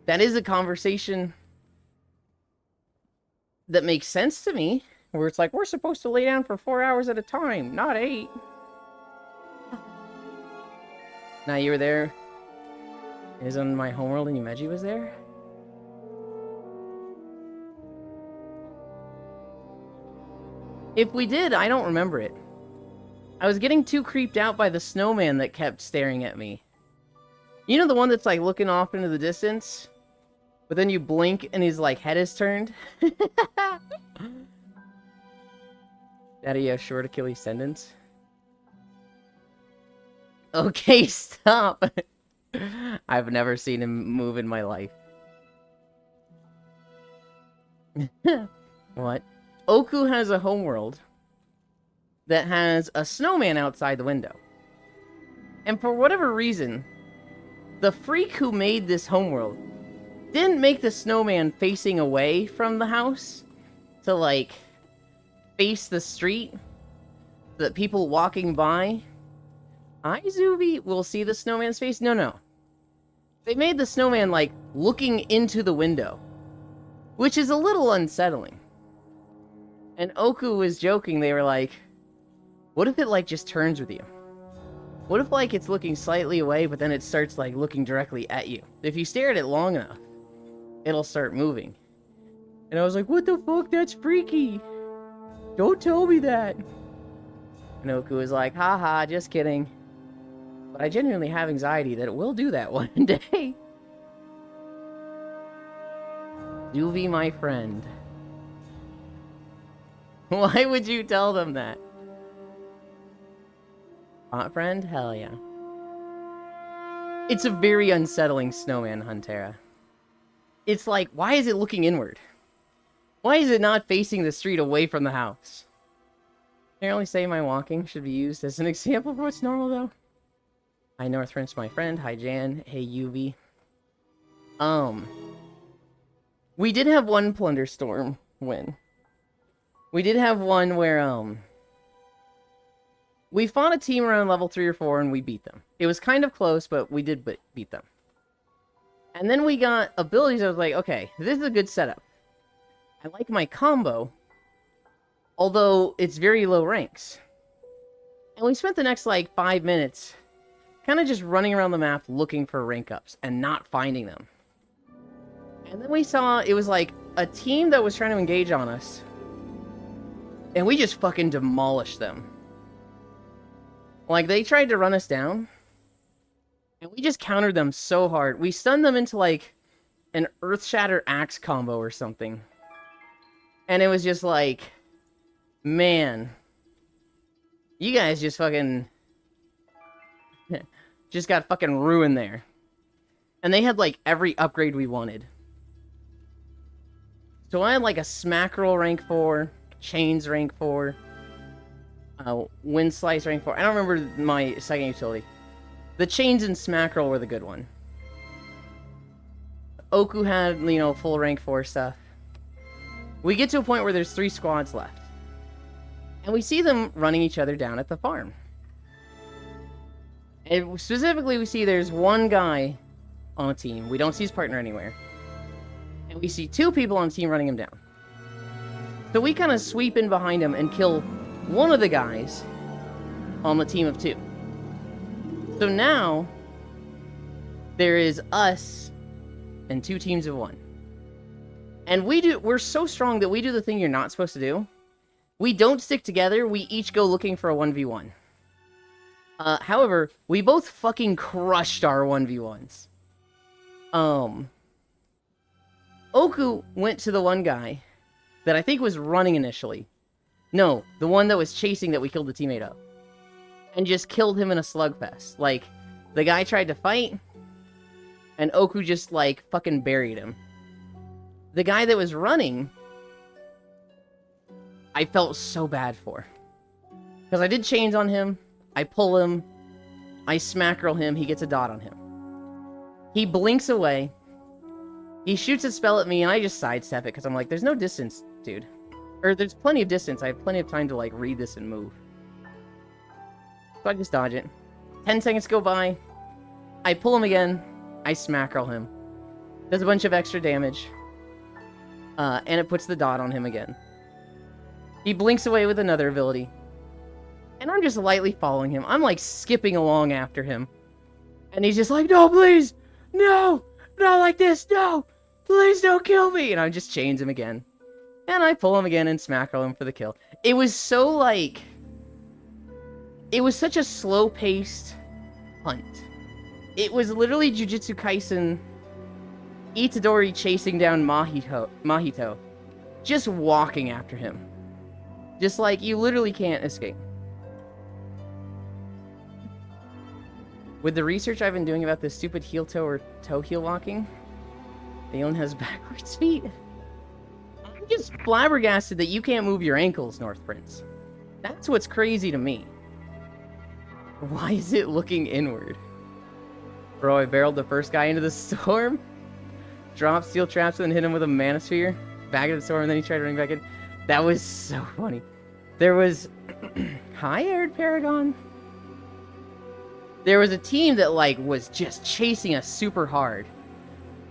That is a conversation that makes sense to me, where it's like, we're supposed to lay down for 4 hours at a time, not 8. Now you were there. It was on my homeworld and Yumeji was there? If we did, I don't remember it. I was getting too creeped out by the snowman that kept staring at me. You know the one that's like looking off into the distance? But then you blink and his, like, head is turned. Daddy, sure to kill his sentence. Okay, stop. I've never seen him move in my life. What? Oku has a homeworld that has a snowman outside the window. And for whatever reason, the freak who made this homeworld didn't make the snowman facing away from the house to, like, face the street so that people walking by, Zuby, will see the snowman's face. No. They made the snowman, like, looking into the window, which is a little unsettling. And Oku was joking. They were like, what if it, like, just turns with you? What if, like, it's looking slightly away, but then it starts, like, looking directly at you? If you stare at it long enough, it'll start moving. And I was like, what the fuck? That's freaky. Don't tell me that. And Oku was like, haha, just kidding. But I genuinely have anxiety that it will do that one day. Do be my friend. Why would you tell them that? Hot friend? Hell yeah. It's a very unsettling snowman, Huntera. It's like, why is it looking inward? Why is it not facing the street away from the house? Apparently say my walking should be used as an example for what's normal, though. Hi, Northrince, my friend. Hi, Jan. Hey, UV. We did have one Plunderstorm win. We did have one where, we fought a team around level 3 or 4 and we beat them. It was kind of close, but we did beat them. And then we got abilities. I was like, okay, this is a good setup. I like my combo, although it's very low ranks. And we spent the next, like, 5 minutes kind of just running around the map looking for rank ups and not finding them. And then we saw it was like a team that was trying to engage on us. And we just fucking demolished them. Like, they tried to run us down. And we just countered them so hard. We stunned them into, like, an Earthshatter Axe combo or something. And it was just like, man. You guys just fucking... just got fucking ruined there. And they had, like, every upgrade we wanted. So I had, like, a Smackerel rank 4, Chains rank 4, Wind Slice rank 4. I don't remember my second utility. The Chains and Smackerel were the good one. Oku had, you know, full rank 4 stuff. We get to a point where there's 3 squads left. And we see them running each other down at the farm. And specifically, we see there's one guy on a team. We don't see his partner anywhere. And we see 2 people on a team running him down. So we kind of sweep in behind him and kill one of the guys on the team of 2. So now, there is us and 2 teams of 1. And we're so strong that we do the thing you're not supposed to do. We don't stick together, we each go looking for a 1v1. However, we both fucking crushed our 1v1s. Oku went to the one guy that I think was running initially. No, the one that was chasing that we killed the teammate of. And just killed him in a slugfest. Like, the guy tried to fight, and Oku just, like, fucking buried him. The guy that was running, I felt so bad for. Because I did chains on him, I pull him, I Smackerel him, he gets a dot on him. He blinks away, he shoots a spell at me, and I just sidestep it, because I'm like, there's no distance, dude. Or there's plenty of distance, I have plenty of time to, like, read this and move. So I just dodge it. 10 seconds go by, I pull him again, I Smackerel him. Does a bunch of extra damage. And it puts the dot on him again. He blinks away with another ability. And I'm just lightly following him. I'm like skipping along after him. And he's just like, no, please! No! Not like this! No! Please don't kill me! And I just chains him again. And I pull him again and Smackerel him for the kill. It was so like... It was such a slow-paced hunt. It was literally Jujutsu Kaisen Itadori chasing down Mahito. Just walking after him. Just like, you literally can't escape. With the research I've been doing about this stupid heel toe or toe heel walking, Leon has backwards feet. I'm just flabbergasted that you can't move your ankles, North Prince. That's what's crazy to me. Why is it looking inward? Bro, I barreled the first guy into the storm. Dropped steel traps and hit him with a manosphere. Back at the storm and then he tried running back in. That was so funny. There was... Hi, Arid Paragon. There was a team that, like, was just chasing us super hard.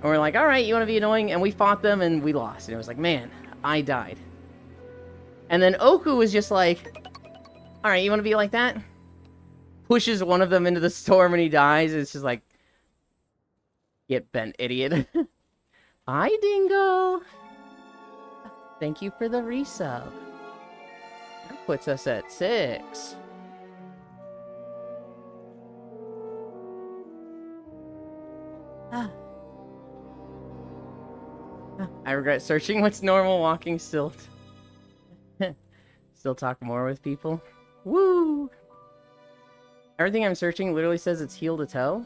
And we're like, alright, you want to be annoying? And we fought them and we lost. And it was like, man, I died. And then Oku was just like, alright, you want to be like that? Pushes one of them into the storm and he dies. It's just like, get bent, idiot. Hi, Dingo. Thank you for the resub. That puts us at 6. I regret searching what's normal walking still. Still talk more with people. Woo! Everything I'm searching literally says it's heel to toe.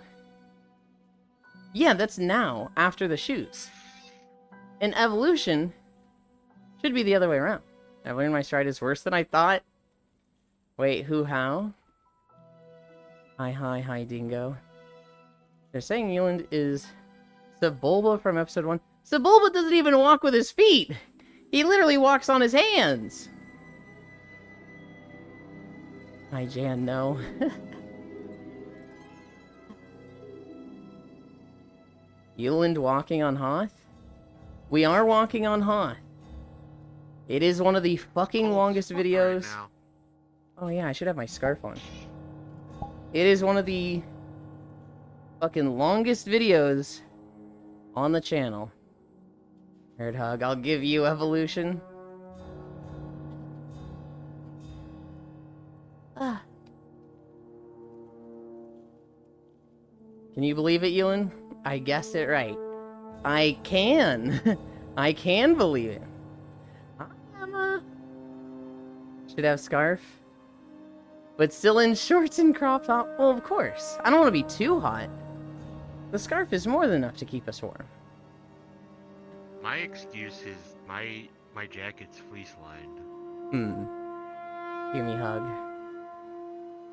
Yeah, that's now, after the shoes. In evolution, should be the other way around. I've learned my stride is worse than I thought. Wait, who, how? Hi, Dingo. They're saying Eland is Sebulba from episode 1. Sebulba doesn't even walk with his feet! He literally walks on his hands! Hi, Jan, no. Eland walking on Hoth? We are walking on Hoth. It is one of the fucking longest videos. Right now. Oh yeah, I should have my scarf on. It is one of the fucking longest videos on the channel. Nerd hug, I'll give you evolution. Ah. Can you believe it, Ewan? I guessed it right. I can. I can believe it. Hi, Emma. Should have scarf. But still in shorts and crop top? Well, of course. I don't want to be too hot. The scarf is more than enough to keep us warm. My excuse is my jacket's fleece lined. Give me a hug.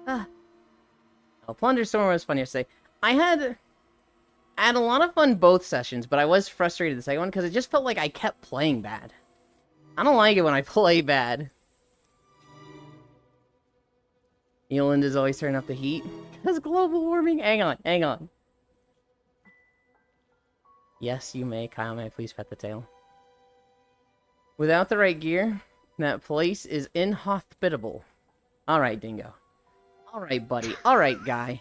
Ah. Oh, Plunderstorm was fun yesterday. I had a lot of fun both sessions, but I was frustrated the second one because it just felt like I kept playing bad. I don't like it when I play bad. Eland is always turning up the heat. Because global warming. Hang on. Yes, you may. Kyle, may I please pet the tail? Without the right gear, that place is inhospitable. Alright, Dingo. Alright, buddy. Alright, guy.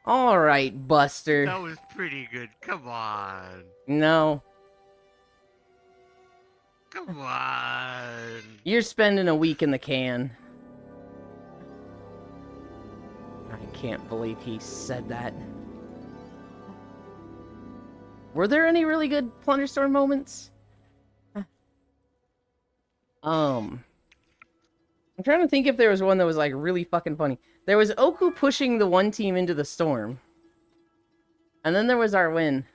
Alright, Buster. That was pretty good. Come on. No. Come on. You're spending a week in the can. I can't believe he said that. Were there any really good Plunderstorm moments? I'm trying to think if there was one that was like really fucking funny. There was Oku pushing the one team into the storm. And then there was our win.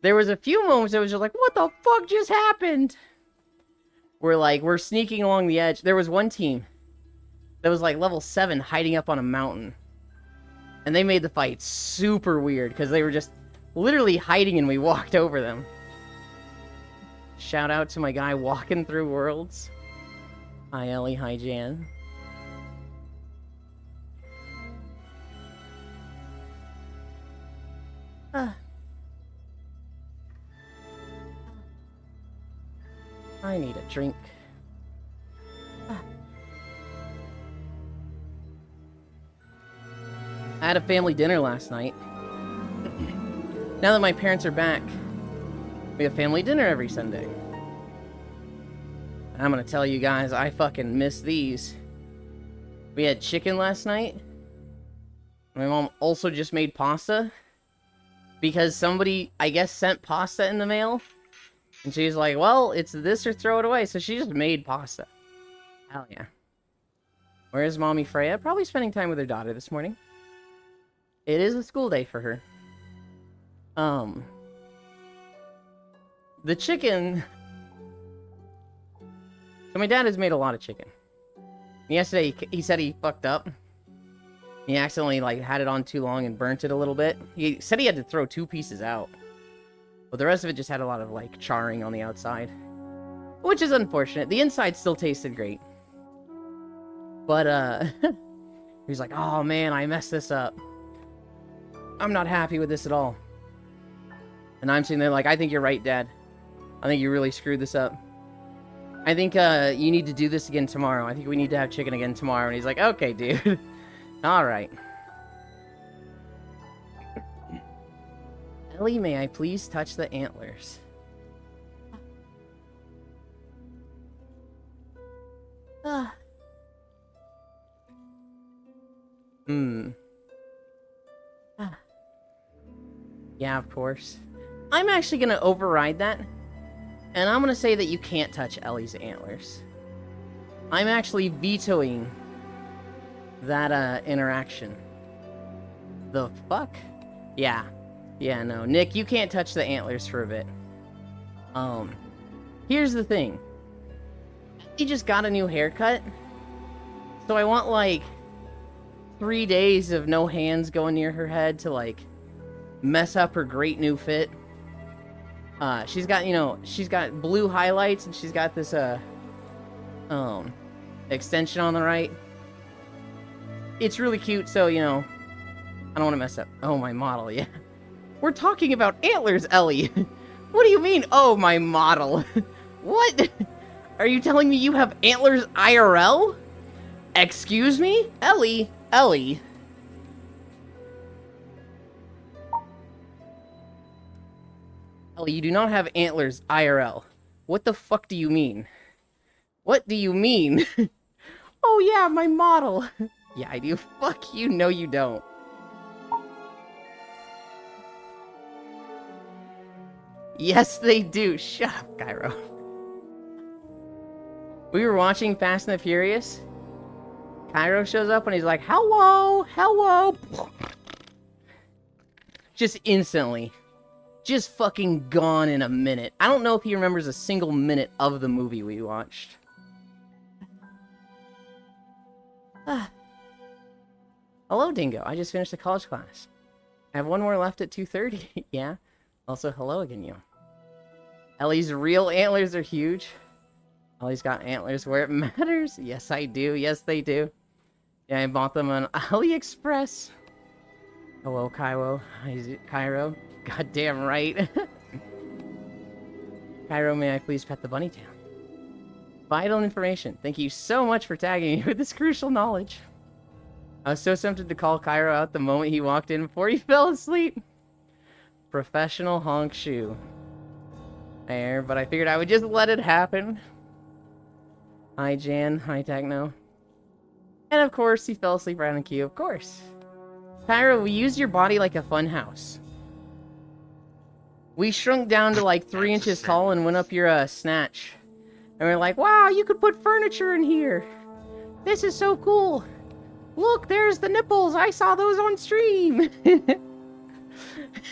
There was a few moments that was just like, what the fuck just happened? We're sneaking along the edge. There was one team that was like level 7 hiding up on a mountain. And they made the fight super weird because they were just literally hiding and we walked over them. Shout out to my guy walking through worlds. Hi Ellie, hi Jan. I need a drink. I had a family dinner last night. Now that my parents are back, we have family dinner every Sunday. I'm gonna tell you guys, I fucking miss these. We had chicken last night. My mom also just made pasta because somebody, I guess, sent pasta in the mail. And she's like, well, it's this or throw it away. So she just made pasta. Hell yeah. Where's Mommy Freya? Probably spending time with her daughter this morning. It is a school day for her. The chicken... So my dad has made a lot of chicken. Yesterday, he said he fucked up. He accidentally, like, had it on too long and burnt it a little bit. He said he had to throw 2 pieces out. But the rest of it just had a lot of, like, charring on the outside. Which is unfortunate. The inside still tasted great. But, he's like, oh, man, I messed this up. I'm not happy with this at all. And I'm sitting there like, I think you're right, Dad. I think you really screwed this up. I think, you need to do this again tomorrow. I think we need to have chicken again tomorrow. And he's like, okay, dude. Alright. Ellie, may I please touch the antlers? Ah. Ah. Yeah, of course. I'm actually gonna override that. And I'm gonna say that you can't touch Ellie's antlers. I'm actually vetoing that, interaction. The fuck? Yeah. Yeah, no. Nick, you can't touch the antlers for a bit. Here's the thing. He just got a new haircut. So I want, like, 3 days of no hands going near her head to, like, mess up her great new fit. She's got, you know, she's got blue highlights and she's got this, extension on the right. It's really cute, so, you know, I don't want to mess up. Oh, my model, yeah. We're talking about antlers, Ellie. What do you mean, oh, my model? What? Are you telling me you have antlers IRL? Excuse me? Ellie. Ellie, you do not have antlers IRL. What the fuck do you mean? What do you mean? Oh yeah, my model. Yeah, I do. Fuck you, no you don't. Yes, they do. Shut up, Cairo. We were watching Fast and the Furious. Cairo shows up and he's like, hello, hello. Just instantly. Just fucking gone in a minute. I don't know if he remembers a single minute of the movie we watched. Hello, Dingo. I just finished a college class. I have one more left at 2:30. Yeah. Also, hello again, you. Ellie's real antlers are huge. Ellie's got antlers where it matters. Yes, I do. Yes, they do. Yeah, I bought them on AliExpress. Hello, Cairo. Goddamn right. Cairo, may I please pet the bunny tail? Vital information. Thank you so much for tagging me with this crucial knowledge. I was so tempted to call Cairo out the moment he walked in before he fell asleep. Professional honk shoe. There, but I figured I would just let it happen. Hi, Jan. Hi, Techno. And of course, he fell asleep right on cue. Of course. Cairo, we used your body like a fun house. We shrunk down to like 3 inches tall and went up your snatch. And we're like, wow, you could put furniture in here. This is so cool. Look, there's the nipples. I saw those on stream.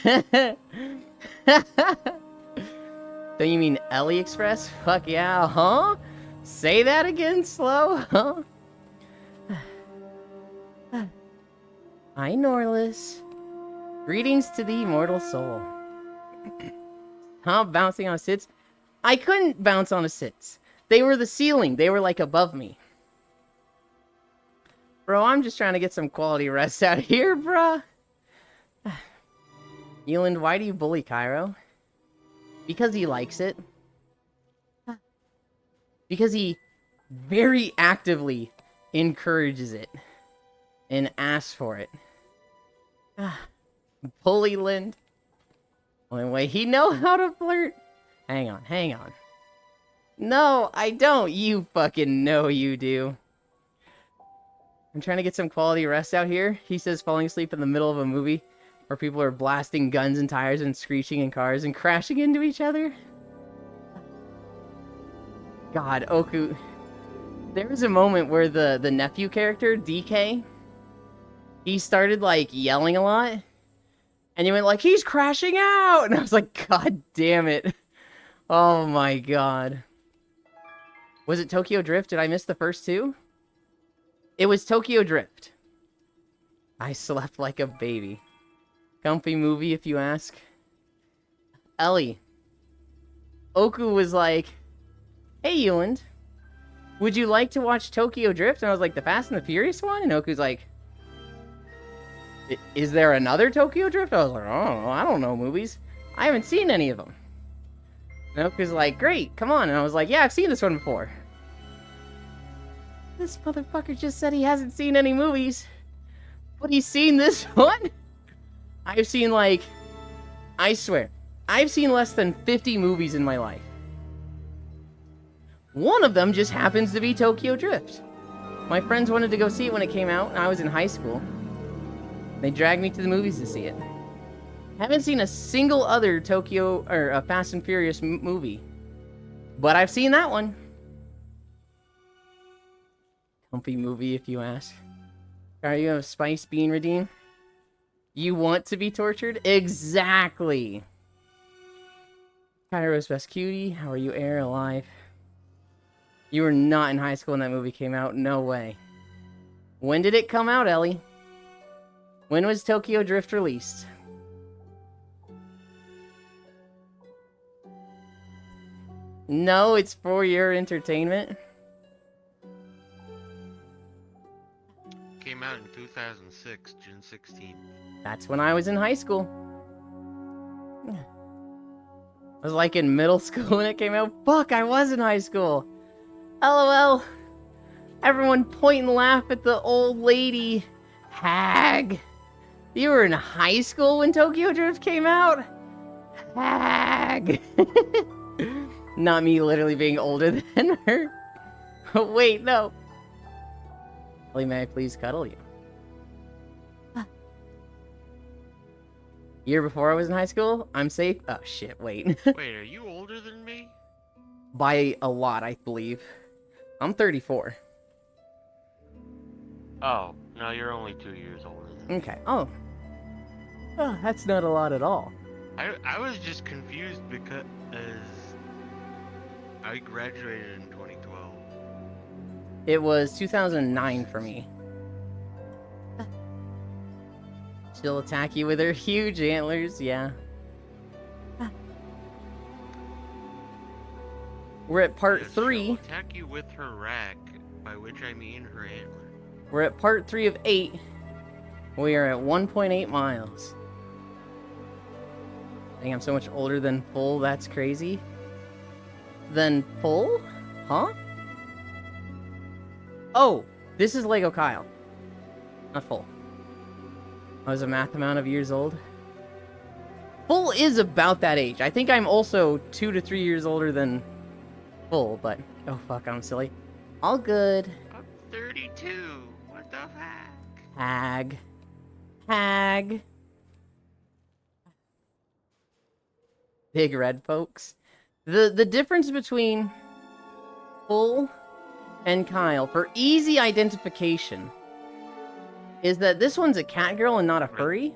Don't you mean AliExpress? Fuck yeah, huh? Say that again slow, huh? Hi, Norlis. Greetings to the immortal soul. Huh? Bouncing on sits? I couldn't bounce on the sits. They were the ceiling. They were, like, above me. Bro, I'm just trying to get some quality rest out here, bruh. Eland, why do you bully Cairo? Because he likes it. Because he very actively encourages it. And asks for it. Bully Lind. Only way he know how to flirt. Hang on, hang on. No, I don't. You fucking know you do. I'm trying to get some quality rest out here. He says falling asleep in the middle of a movie where people are blasting guns and tires and screeching in cars and crashing into each other. God, Oku. There was a moment where the nephew character, DK, he started, like, yelling a lot. And he went like, he's crashing out! And I was like, God damn it. Oh my god. Was it Tokyo Drift? Did I miss the first two? It was Tokyo Drift. I slept like a baby. Comfy movie, if you ask. Ellie. Oku was like, hey, Euland, would you like to watch Tokyo Drift? And I was like, the Fast and the Furious one? And Oku's like, is there another Tokyo Drift? I was like, oh, I don't know movies. I haven't seen any of them. And Oku's like, great, come on. And I was like, yeah, I've seen this one before. This motherfucker just said he hasn't seen any movies. But he's seen this one? I've seen, like, I swear, I've seen less than 50 movies in my life. One of them just happens to be Tokyo Drift. My friends wanted to go see it when it came out, and I was in high school. They dragged me to the movies to see it. Haven't seen a single other Tokyo, or a Fast and Furious movie. But I've seen that one. Comfy movie, if you ask. Are you a spice bean redeem? You want to be tortured? Exactly. Kairo's best cutie. How are you, Air? Alive? You were not in high school when that movie came out. No way. When did it come out, Ellie? When was Tokyo Drift released? No, it's for your entertainment. Came out in 2006, June 16th. That's when I was in high school. I was like in middle school when it came out. Fuck, I was in high school. LOL. Everyone point and laugh at the old lady. Hag. You were in high school when Tokyo Drift came out? Hag. Not me literally being older than her. Wait, no. Ellie, may I please cuddle you? Year before I was in high school? I'm safe? Oh, shit, wait. Wait, are you older than me? By a lot, I believe. I'm 34. Oh, no, you're only 2 years older than me. Okay. Oh. Oh, that's not a lot at all. I was just confused because I graduated in 2012. It was 2009 for me. She'll attack you with her huge antlers, yeah. We're at part Yes, 3. she'll attack you with her rack, by which I mean her antler. We're at part 3 of 8. We are at 1.8 miles. Dang, I'm so much older than Full, that's crazy. Than Full? Huh? Oh, this is Lego Kyle. Not Full. I was a math amount of years old. Full is about that age. I think I'm also 2 to 3 years older than Full, but... Oh, fuck, I'm silly. All good. I'm 32. What the heck? Hag. Hag. Big red folks. The difference between Full and Kyle, for easy identification, is that this one's a cat girl and not a furry,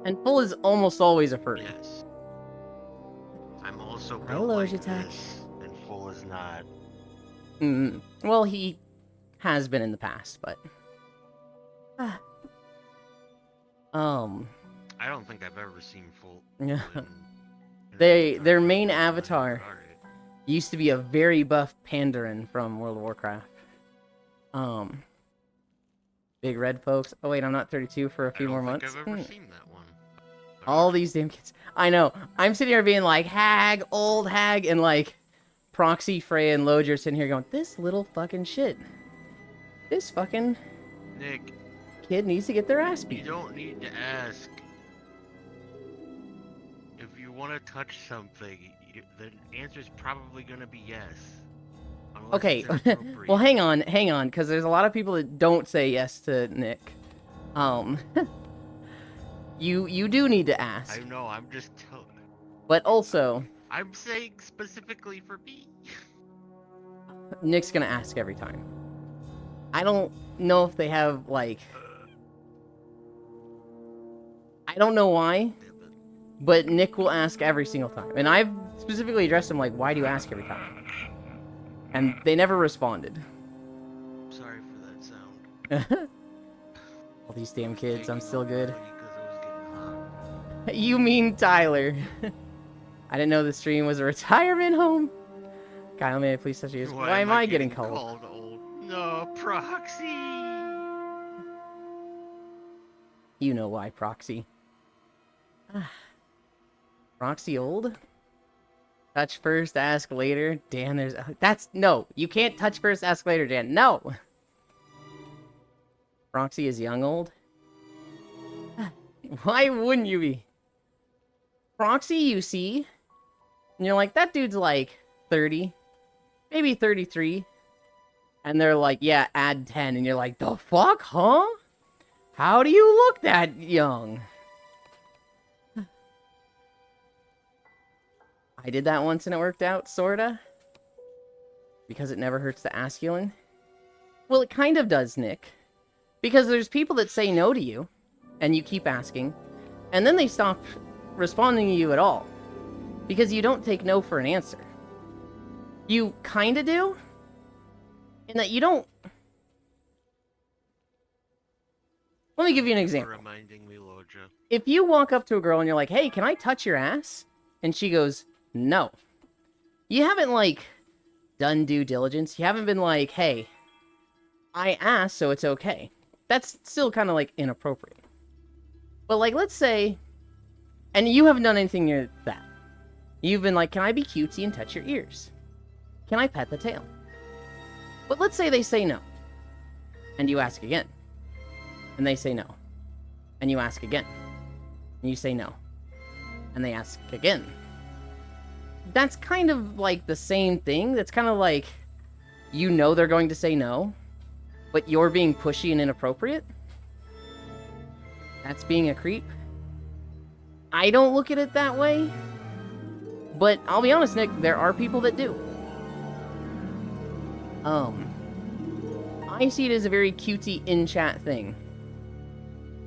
and Full is almost always a furry. Yes. I'm also built Hello, like Jitak. this, and Full is not. Well, he has been in the past, but... I don't think I've ever seen Full. Yeah. in Their main avatar Alright. used to be a very buff Pandaren from World of Warcraft. Big red folks. Oh wait, I'm not 32 for a few more months. I've ever seen that one. All these damn kids. I know. I'm sitting here being like, hag, old hag, and like, Proxy, Freya, and Loge are sitting here going, this little fucking shit. This fucking Nick, kid needs to get their ass you beat. don't need to ask. If you want to touch something, the answer's probably gonna be yes. Unless Okay, it's well, inappropriate. hang on, because there's a lot of people that don't say yes to Nick. Um, you do need to I ask, know, I'm just telling. but also I'm saying specifically for me. Nick's gonna ask every time. I don't know if they have like, I don't know why, Damn it. but Nick will ask every single time, and I've specifically addressed him like, why do you ask every time? And they never responded. Sorry for that sound. All these damn I was kids, I'm taking still off the good. hoodie 'cause it was getting hot. You mean Tyler? I didn't know the stream was a retirement home. Kyle, may I please touch you? Why am I getting cold? called old? No, Proxy! You know why, Proxy. Proxy old? Touch first, ask later. Dan, there's... That's... No! You can't touch first, ask later, Dan. No! Proxy is young old? Why wouldn't you be? Proxy, you see? And you're like, that dude's like 30. Maybe 33. And they're like, yeah, add 10. And you're like, the fuck, huh? How do you look that young? I did that once and it worked out, sorta. Because it never hurts to ask you. Well, it kind of does, Nick. Because there's people that say no to you, and you keep asking, and then they stop responding to you at all. Because you don't take no for an answer. You kinda do, in that you don't... Let me give you an example. Reminding me, Loja. If you walk up to a girl and you're like, hey, can I touch your ass? And she goes, no. You haven't, like, done due diligence. You haven't been like, hey, I asked, so it's okay. That's still kind of, like, inappropriate. But, like, let's say... And you haven't done anything near that. You've been like, can I be cutesy and touch your ears? Can I pet the tail? But let's say they say no. And you ask again. And they say no. And you ask again. And you say no. And they ask again. That's kind of like the same thing. That's kind of like, you know they're going to say no, but you're being pushy and inappropriate. That's being a creep. I don't look at it that way. But I'll be honest, Nick, there are people that do. I see it as a very cutesy in-chat thing.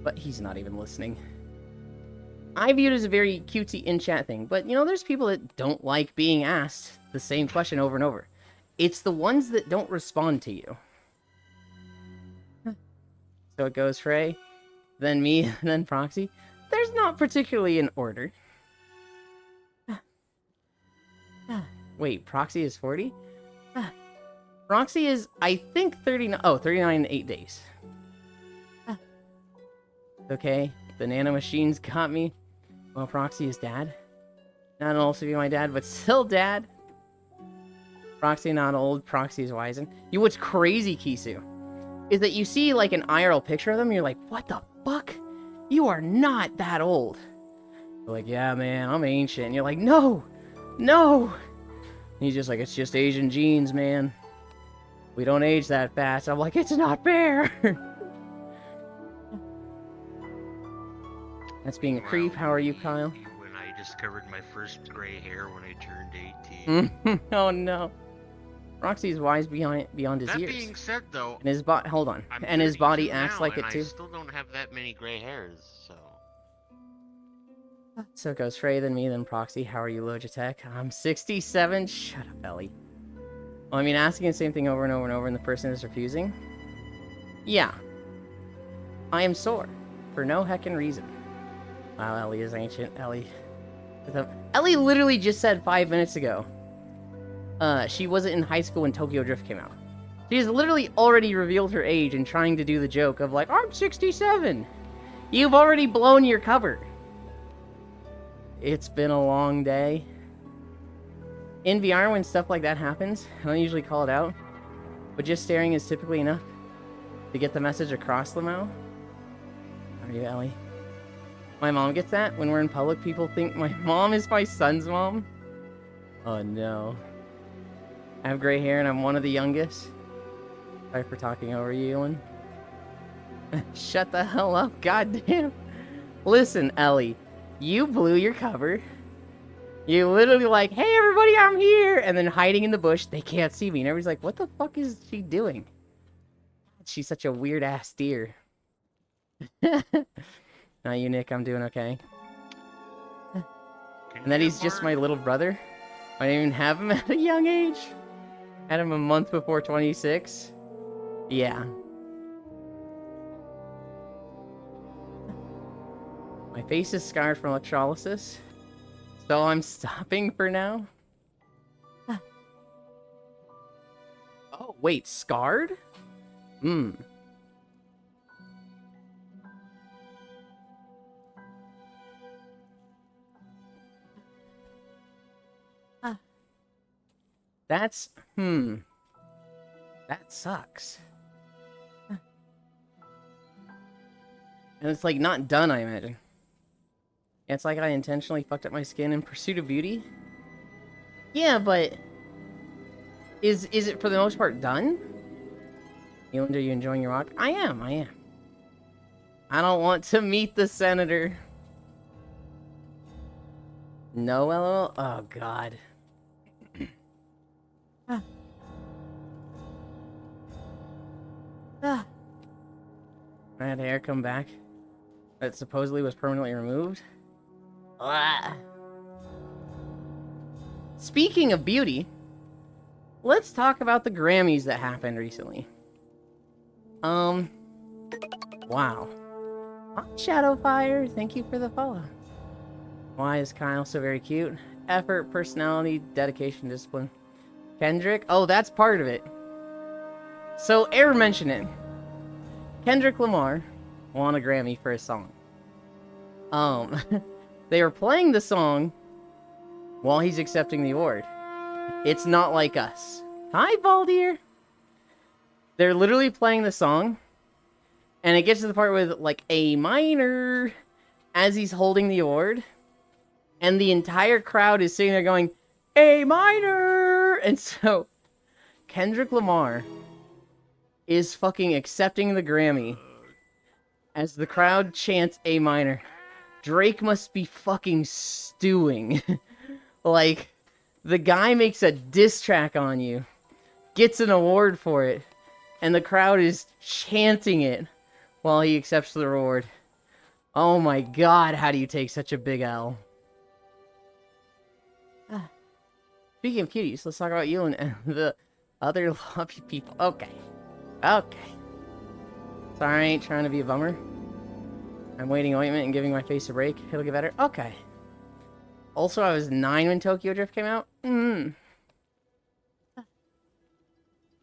But he's not even listening. I view it as a very cutesy in-chat thing. But, you know, there's people that don't like being asked the same question over and over. It's the ones that don't respond to you. So it goes Frey, then me, then Proxy. There's not particularly an order. Wait, Proxy is 40? Proxy is, I think, 39. Oh, 39 in 8 days. Okay, the nano machines got me. Well, Proxy is dad. Not also be my dad, but still dad. Proxy not old, Proxy is wizened. You, what's crazy, Kisu, is that you see like an IRL picture of them, and you're like, what the fuck? You are not that old. They're like, yeah, man, I'm ancient. And you're like, no, no. And he's just like, it's just Asian genes, man. We don't age that fast. I'm like, it's not fair. That's being a creep. How are you, Kyle? When I discovered my first gray hair when I turned 18. Oh no. Roxy's wise beyond his That years. being said, though, And his body, hold on. I'm And his body 32 acts now, like and it too. I still don't have that many gray hairs, so. So it goes Frey, then me, then Proxy. How are you, Logitech? I'm 67. Shut up, Ellie. Well, I mean, asking the same thing over and over and over and the person is refusing? Yeah. I am sore. For no heckin' reason. Wow, Ellie is ancient. Ellie literally just said 5 minutes ago. She wasn't in high school when Tokyo Drift came out. She has literally already revealed her age and trying to do the joke of like, I'm 67. You've already blown your cover. It's been a long day. In VR, when stuff like that happens, I don't usually call it out, but just staring is typically enough to get the message across, Lamau. How are you, Ellie? My mom gets that. When we're in public, people think my mom is my son's mom. Oh, no. I have gray hair and I'm one of the youngest. Sorry for talking over you, Ewan. Shut the hell up, goddamn. Listen, Ellie, you blew your cover. You literally like, hey everybody, I'm here, and then hiding in the bush, they can't see me, and everybody's like, what the fuck is she doing? She's such a weird ass deer. Not you, Nick, I'm doing okay. And then he's just my little brother. I didn't even have him at a young age. Had him a month before 26. Yeah. My face is scarred from electrolysis, so I'm stopping for now. Oh, wait, scarred? Hmm. That's, that sucks. And it's like not done, I imagine. It's like I intentionally fucked up my skin in pursuit of beauty. Yeah, but is it for the most part done? Eland, are you enjoying your walk? I am. I don't want to meet the senator. No, LOL? Oh, God. I had hair come back that supposedly was permanently removed. Speaking of beauty, let's talk about the Grammys that happened recently. Wow. Hi, Shadowfire, thank you for the follow. Why is Kyle so very cute? Effort, personality, dedication, discipline. Kendrick? Oh, that's part of it. So, Air mentioned it. Kendrick Lamar won a Grammy for his song. They were playing the song while he's accepting the award. It's Not Like Us. Hi, Baldier! They're literally playing the song, and it gets to the part with, like, A minor as he's holding the award, and the entire crowd is sitting there going, A minor! And so, Kendrick Lamar is fucking accepting the Grammy as the crowd chants A minor. Drake must be fucking stewing. Like, the guy makes a diss track on you, gets an award for it, and the crowd is chanting it while he accepts the reward. Oh my god, how do you take such a big L? Speaking of cuties, let's talk about you and the other lovely people. Okay. Sorry, I ain't trying to be a bummer. I'm waiting ointment and giving my face a break. It'll get better. Okay. Also, I was 9 when Tokyo Drift came out.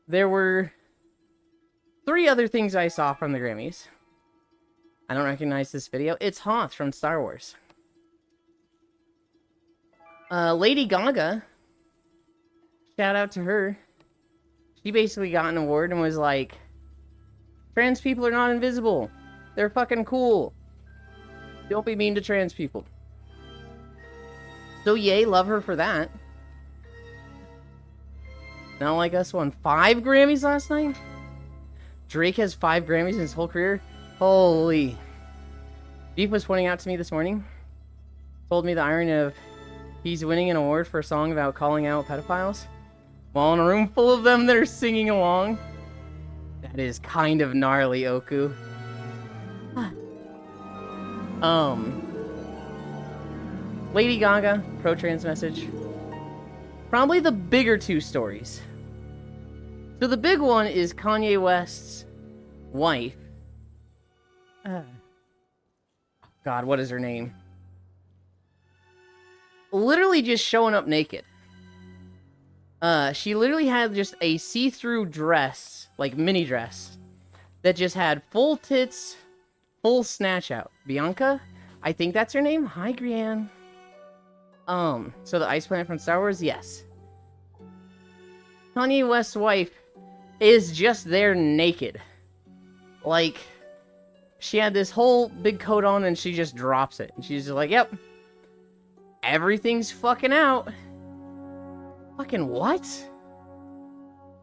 There were 3 other things I saw from the Grammys. I don't recognize this video. It's Hoth from Star Wars. Lady Gaga. Shout out to her. She basically got an award and was like, trans people are not invisible. They're fucking cool. Don't be mean to trans people. So yay, love her for that. Not Like Us won 5 Grammys last night? Drake has 5 Grammys in his whole career? Holy. Beef was pointing out to me this morning. Told me the irony of he's winning an award for a song about calling out pedophiles, while in a room full of them that are singing along. That is kind of gnarly, Oku. Lady Gaga, pro-trans message. Probably the bigger 2 stories. So the big one is Kanye West's wife. God, what is her name? Literally just showing up naked. She literally had just a see-through dress, like mini dress, that just had full tits, full snatch out. Bianca? I think that's her name. Hi, Grianne. So the Ice Planet from Star Wars? Yes. Kanye West's wife is just there naked. Like, she had this whole big coat on and she just drops it. And she's just like, yep. Everything's fucking out. Fucking what?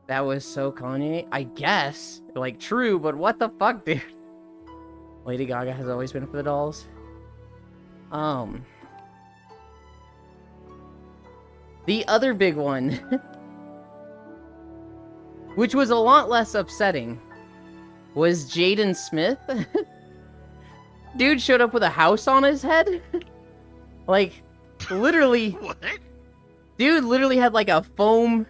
That was so Kanye. I guess. Like, true, but what the fuck, dude? Lady Gaga has always been for the dolls. The other big one, which was a lot less upsetting, was Jaden Smith. Dude showed up with a house on his head. Like, literally. What? Dude literally had like a foam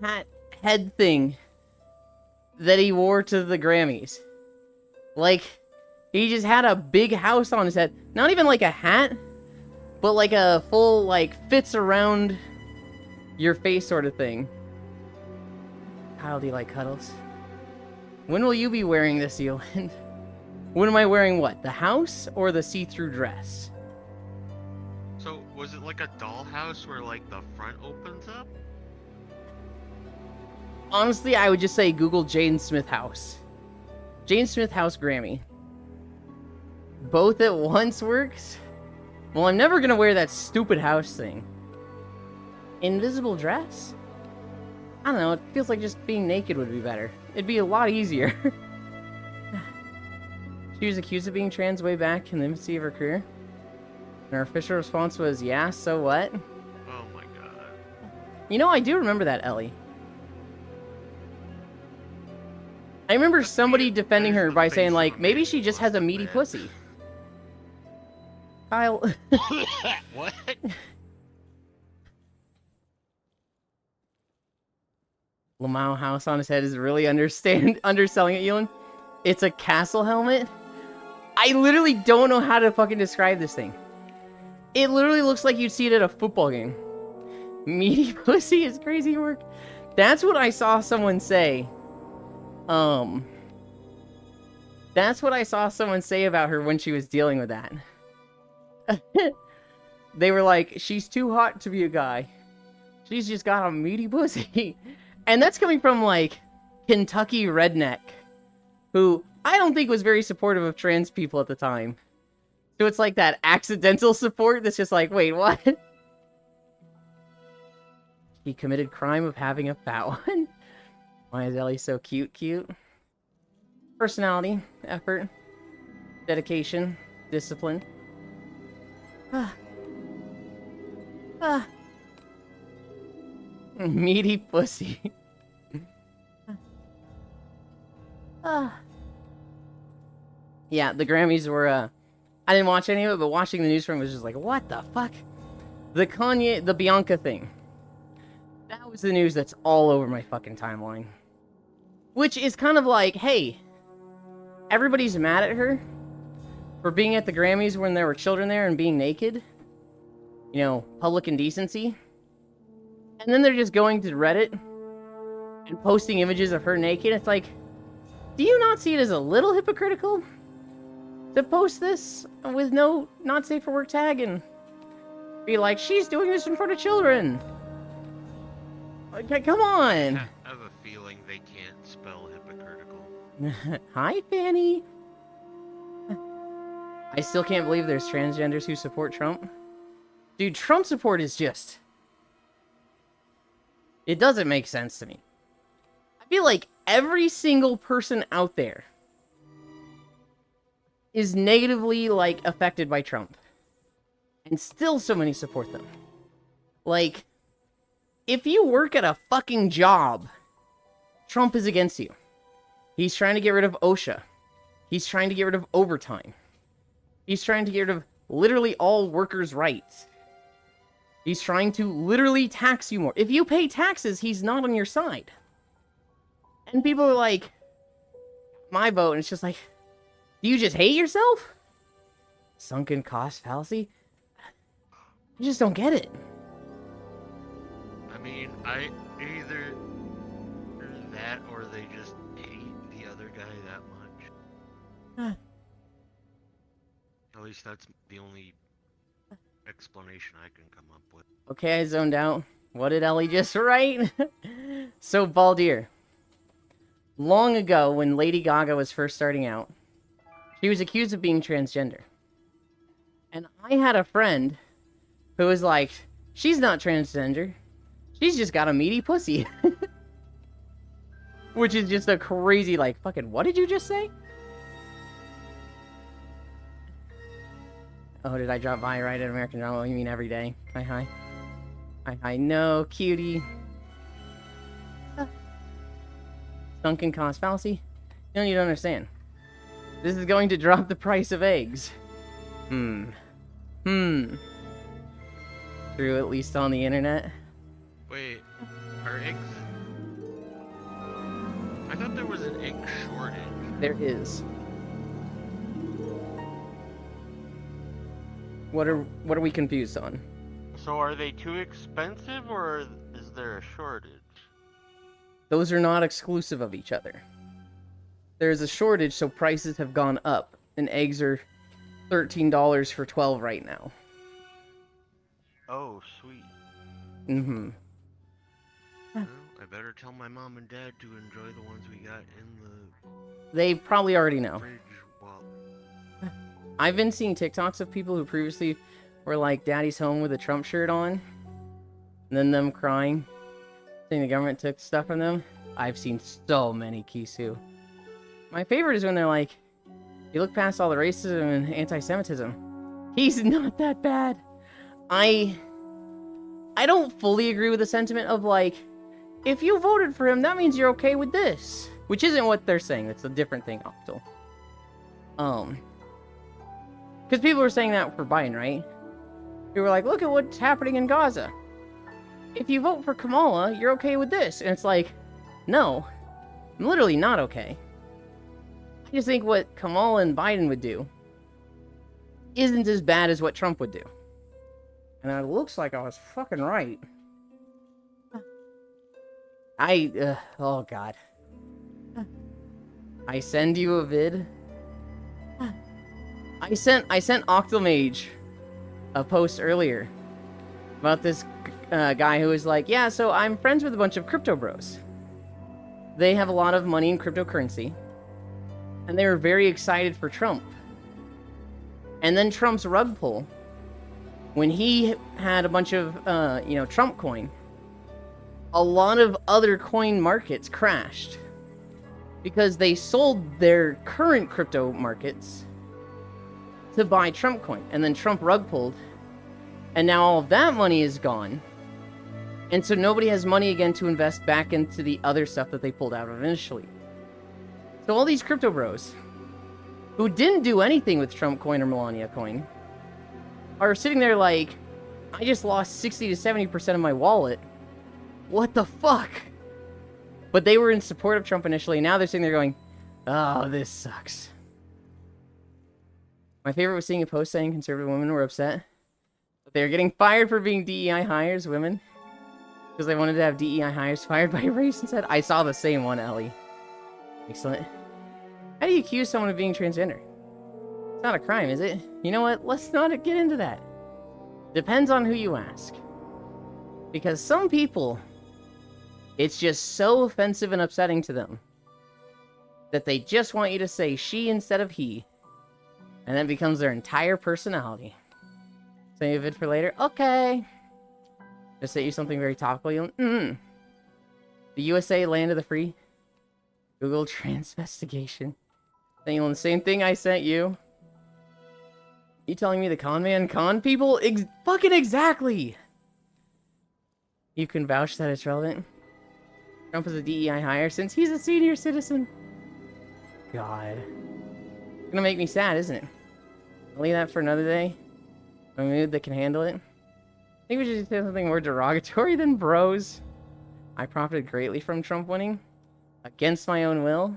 hat head thing that he wore to the Grammys. Like, he just had a big house on his head. Not even like a hat, but like a full, like, fits around your face sort of thing. Kyle, do you like cuddles? When will you be wearing this, Eland? When am I wearing what? The house or the see-through dress? So, was it like a dollhouse where, like, the front opens up? Honestly, I would just say Google Jaden Smith house. Jaden Smith house Grammy. Both at once works? Well, I'm never gonna wear that stupid house thing. Invisible dress? I don't know, it feels like just being naked would be better. It'd be a lot easier. She was accused of being trans way back in the infancy of her career. And her official response was, yeah, so what? Oh my god. You know, I do remember that, Ellie. I remember somebody defending her by saying, like, maybe she just has a meaty pussy. Kyle. What? Lamau house on his head is really underselling it, Ewan. It's a castle helmet. I literally don't know how to fucking describe this thing. It literally looks like you'd see it at a football game. Meaty pussy is crazy work. That's what I saw someone say. That's what I saw someone say about her when she was dealing with that. They were like, she's too hot to be a guy. She's just got a meaty pussy. And that's coming from, like, Kentucky redneck, who I don't think was very supportive of trans people at the time. So it's like that accidental support that's just like, wait, what? He committed crime of having a fat one. Why is Ellie so cute? Personality, effort, dedication, discipline. Meaty pussy. Yeah, the Grammys were, I didn't watch any of it, but watching the news from it was just like, what the fuck? The Bianca thing. That was the news that's all over my fucking timeline. Which is kind of like, hey, everybody's mad at her for being at the Grammys when there were children there and being naked. You know, public indecency. And then they're just going to Reddit and posting images of her naked. It's like, do you not see it as a little hypocritical to post this with no not safe for work tag and be like, she's doing this in front of children? Okay, come on. I have a feeling they can't spell hypocritical. Hi, Fanny. I still can't believe there's transgenders who support Trump. Dude, Trump support is just... It doesn't make sense to me. I feel like every single person out there is negatively, like, affected by Trump. And still so many support them. Like, if you work at a fucking job, Trump is against you. He's trying to get rid of OSHA. He's trying to get rid of overtime. He's trying to get rid of literally all workers' rights. He's trying to literally tax you more. If you pay taxes, he's not on your side. And people are like, my vote, and it's just like, do you just hate yourself? Sunken cost fallacy? I just don't get it. I mean, I either that or they just hate the other guy that much. At least that's the only explanation I can come up with. Okay, I zoned out. What did Ellie just write? So, Baldir. Long ago, when Lady Gaga was first starting out, she was accused of being transgender. And I had a friend who was like, she's not transgender. She's just got a meaty pussy. Which is just a crazy, like, fucking, what did you just say? Oh, did I drop by right at American Drama? You mean every day? Hi, hi. Hi, hi. No, cutie. Sunken cost fallacy? You don't need to understand. This is going to drop the price of eggs. True, at least on the internet. Wait, are eggs... I thought there was an egg shortage. There is. What are we confused on? So are they too expensive, or is there a shortage? Those are not exclusive of each other. There is a shortage, so prices have gone up, and eggs are $13 for 12 right now. Oh, sweet. Mm-hmm. Well, I better tell my mom and dad to enjoy the ones we got in the They probably already know. fridge. Well, I've been seeing TikToks of people who previously were like, Daddy's home with a Trump shirt on, and then them crying, saying the government took stuff from them. I've seen so many Kisu. My favorite is when they're like, you look past all the racism and anti-Semitism. He's not that bad. I don't fully agree with the sentiment of like, if you voted for him, that means you're okay with this. Which isn't what they're saying. That's a different thing, Octal. Because people were saying that for Biden, right? They were like, look at what's happening in Gaza. If you vote for Kamala, you're okay with this. And it's like, no, I'm literally not okay. I just think what Kamala and Biden would do isn't as bad as what Trump would do. And it looks like I was fucking right. Oh god. I send you a vid. I sent Octomage a post earlier about this guy who was like, yeah, so I'm friends with a bunch of crypto bros. They have a lot of money in cryptocurrency, and they were very excited for Trump. And then Trump's rug pull, when he had a bunch of, Trump coin, a lot of other coin markets crashed because they sold their current crypto markets to buy Trump coin, and then Trump rug pulled, and now all of that money is gone, and so nobody has money again to invest back into the other stuff that they pulled out of initially. So all these crypto bros who didn't do anything with Trump coin or Melania coin are sitting there like, I just lost 60 to 70% of my wallet. What the fuck? But they were in support of Trump initially, and now they're sitting there going, oh, this sucks. My favorite was seeing a post saying conservative women were upset that they were getting fired for being DEI hires, women, because they wanted to have DEI hires fired by race instead. I saw the same one, Ellie. Excellent. How do you accuse someone of being transgender? It's not a crime, is it? You know what? Let's not get into that. Depends on who you ask. Because some people, it's just so offensive and upsetting to them that they just want you to say she instead of he. And that becomes their entire personality. Save it for later? Okay. Just say you something very topical. The USA land of the free. Google Transvestigation. Saying the same thing I sent you. You telling me the con man con people? Fucking exactly! You can vouch that it's relevant. Trump is a DEI hire since he's a senior citizen. God. It's gonna make me sad, isn't it? I'll leave that for another day. A mood that can handle it. I think we should say something more derogatory than bros. I profited greatly from Trump winning. Against my own will.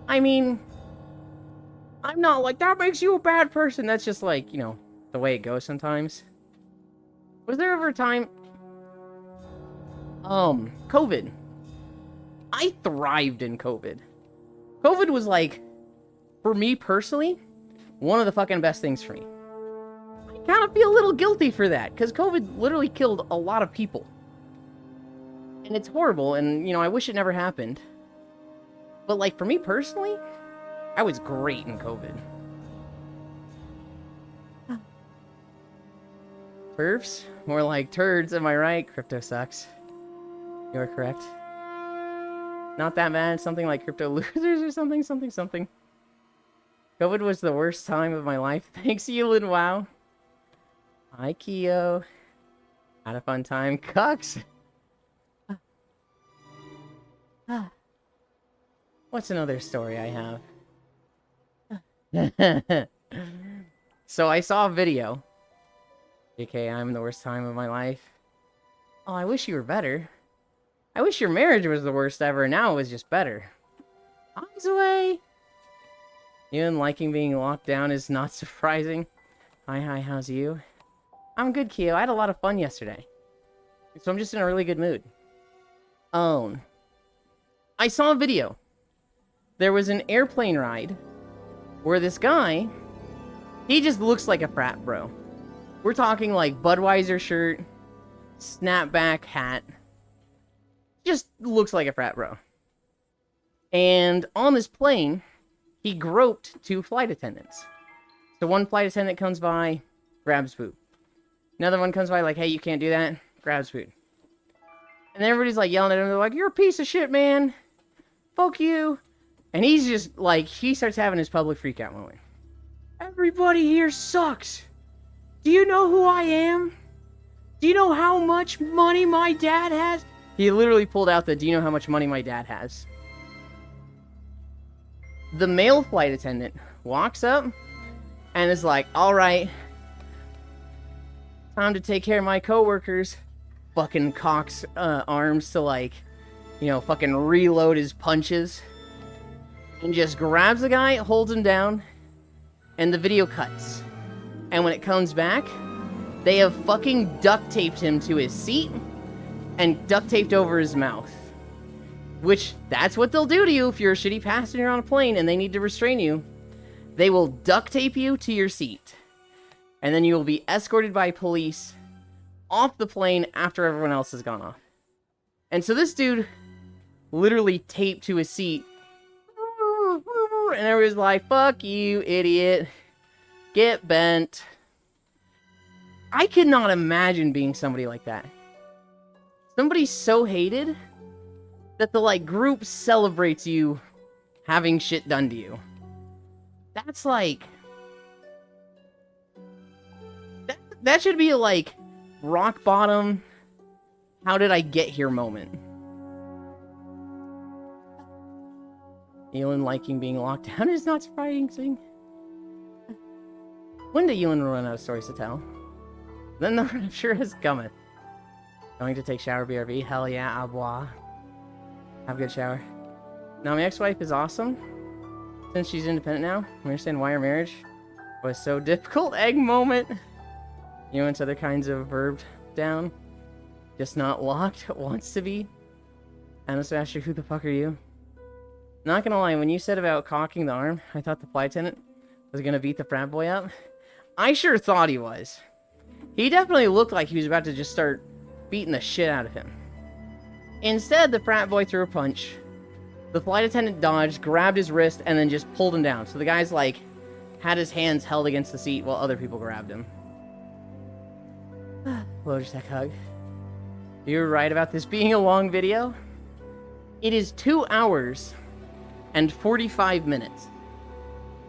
I mean, I'm not like, that makes you a bad person. That's just like, the way it goes sometimes. Was there ever a time... COVID. I thrived in COVID. COVID was like, for me personally, one of the fucking best things for me. I kind of feel a little guilty for that, because COVID literally killed a lot of people. And it's horrible, and, I wish it never happened. But, like, for me personally, I was great in COVID. Pervs? More like turds, am I right? Crypto sucks. You're correct. Not that bad. Something like crypto losers or something, something, something. COVID was the worst time of my life. Thanks, Yulin. Wow. Hi, Keo. Had a fun time. Cucks. What's another story I have? So I saw a video. JK, I'm the worst time of my life. Oh, I wish you were better. I wish your marriage was the worst ever, and now it was just better. Eyes away! Even liking being locked down is not surprising. Hi, how's you? I'm good, Keo. I had a lot of fun yesterday. So I'm just in a really good mood. I saw a video. There was an airplane ride where this guy, he just looks like a frat bro. We're talking like Budweiser shirt, snapback hat. Just looks like a frat bro. And on this plane, he groped two flight attendants. So one flight attendant comes by, grabs food. Another one comes by like, hey, you can't do that. Grabs food. And everybody's like yelling at him. They're like, you're a piece of shit, man. Fuck you. And he's just like, he starts having his public freak out moment. Everybody here sucks. Do you know who I am? Do you know how much money my dad has? He literally pulled out the, do you know how much money my dad has? The male flight attendant walks up and is like, all right, time to take care of my coworkers. Fucking cocks arms to like, you know, fucking reload his punches. And just grabs the guy, holds him down, and the video cuts. And when it comes back, they have fucking duct taped him to his seat and duct taped over his mouth. Which, that's what they'll do to you if you're a shitty passenger on a plane and they need to restrain you. They will duct tape you to your seat. And then you will be escorted by police off the plane after everyone else has gone off. And so this dude literally taped to his seat. And everybody's like, fuck you, idiot. Get bent. I could not imagine being somebody like that. Somebody so hated that the, like, group celebrates you having shit done to you. That's like... That should be, like, rock bottom, how did I get here moment. Elon liking being locked down is not surprising. When did Elon run out of stories to tell? Then the rapture is coming. Going to take shower, BRB? Hell yeah, au revoir. Have a good shower. Now, my ex-wife is awesome. Since she's independent now, I understand why her marriage was so difficult. Egg moment. You went other kinds of verbed down. Just not locked. Wants to be. Anastasia, who the fuck are you? Not gonna lie, when you said about cocking the arm, I thought the flight attendant was gonna beat the frat boy up. I sure thought he was. He definitely looked like he was about to just start beating the shit out of him. Instead, the frat boy threw a punch. The flight attendant dodged, grabbed his wrist, and then just pulled him down. So the guy's like, had his hands held against the seat while other people grabbed him. Logitech hug. You're right about this being a long video. It is 2 hours and 45 minutes.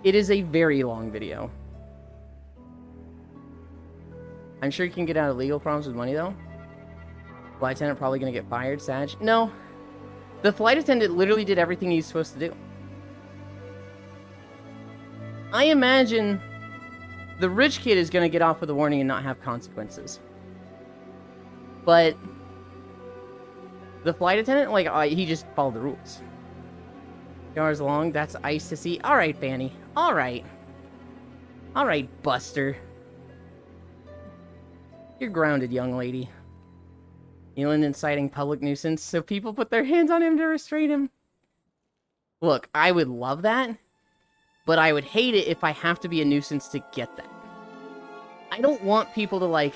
It is a very long video. I'm sure you can get out of legal problems with money, though. Flight attendant probably gonna get fired, Sag. No. The flight attendant literally did everything he's supposed to do. I imagine the rich kid is gonna get off with a warning and not have consequences. But the flight attendant, like, he just followed the rules. 2 hours long, that's ice to see. Alright, Fanny. Alright. Alright, Buster. You're grounded, young lady. Elon inciting public nuisance, so people put their hands on him to restrain him. Look, I would love that, but I would hate it if I have to be a nuisance to get that. I don't want people to, like,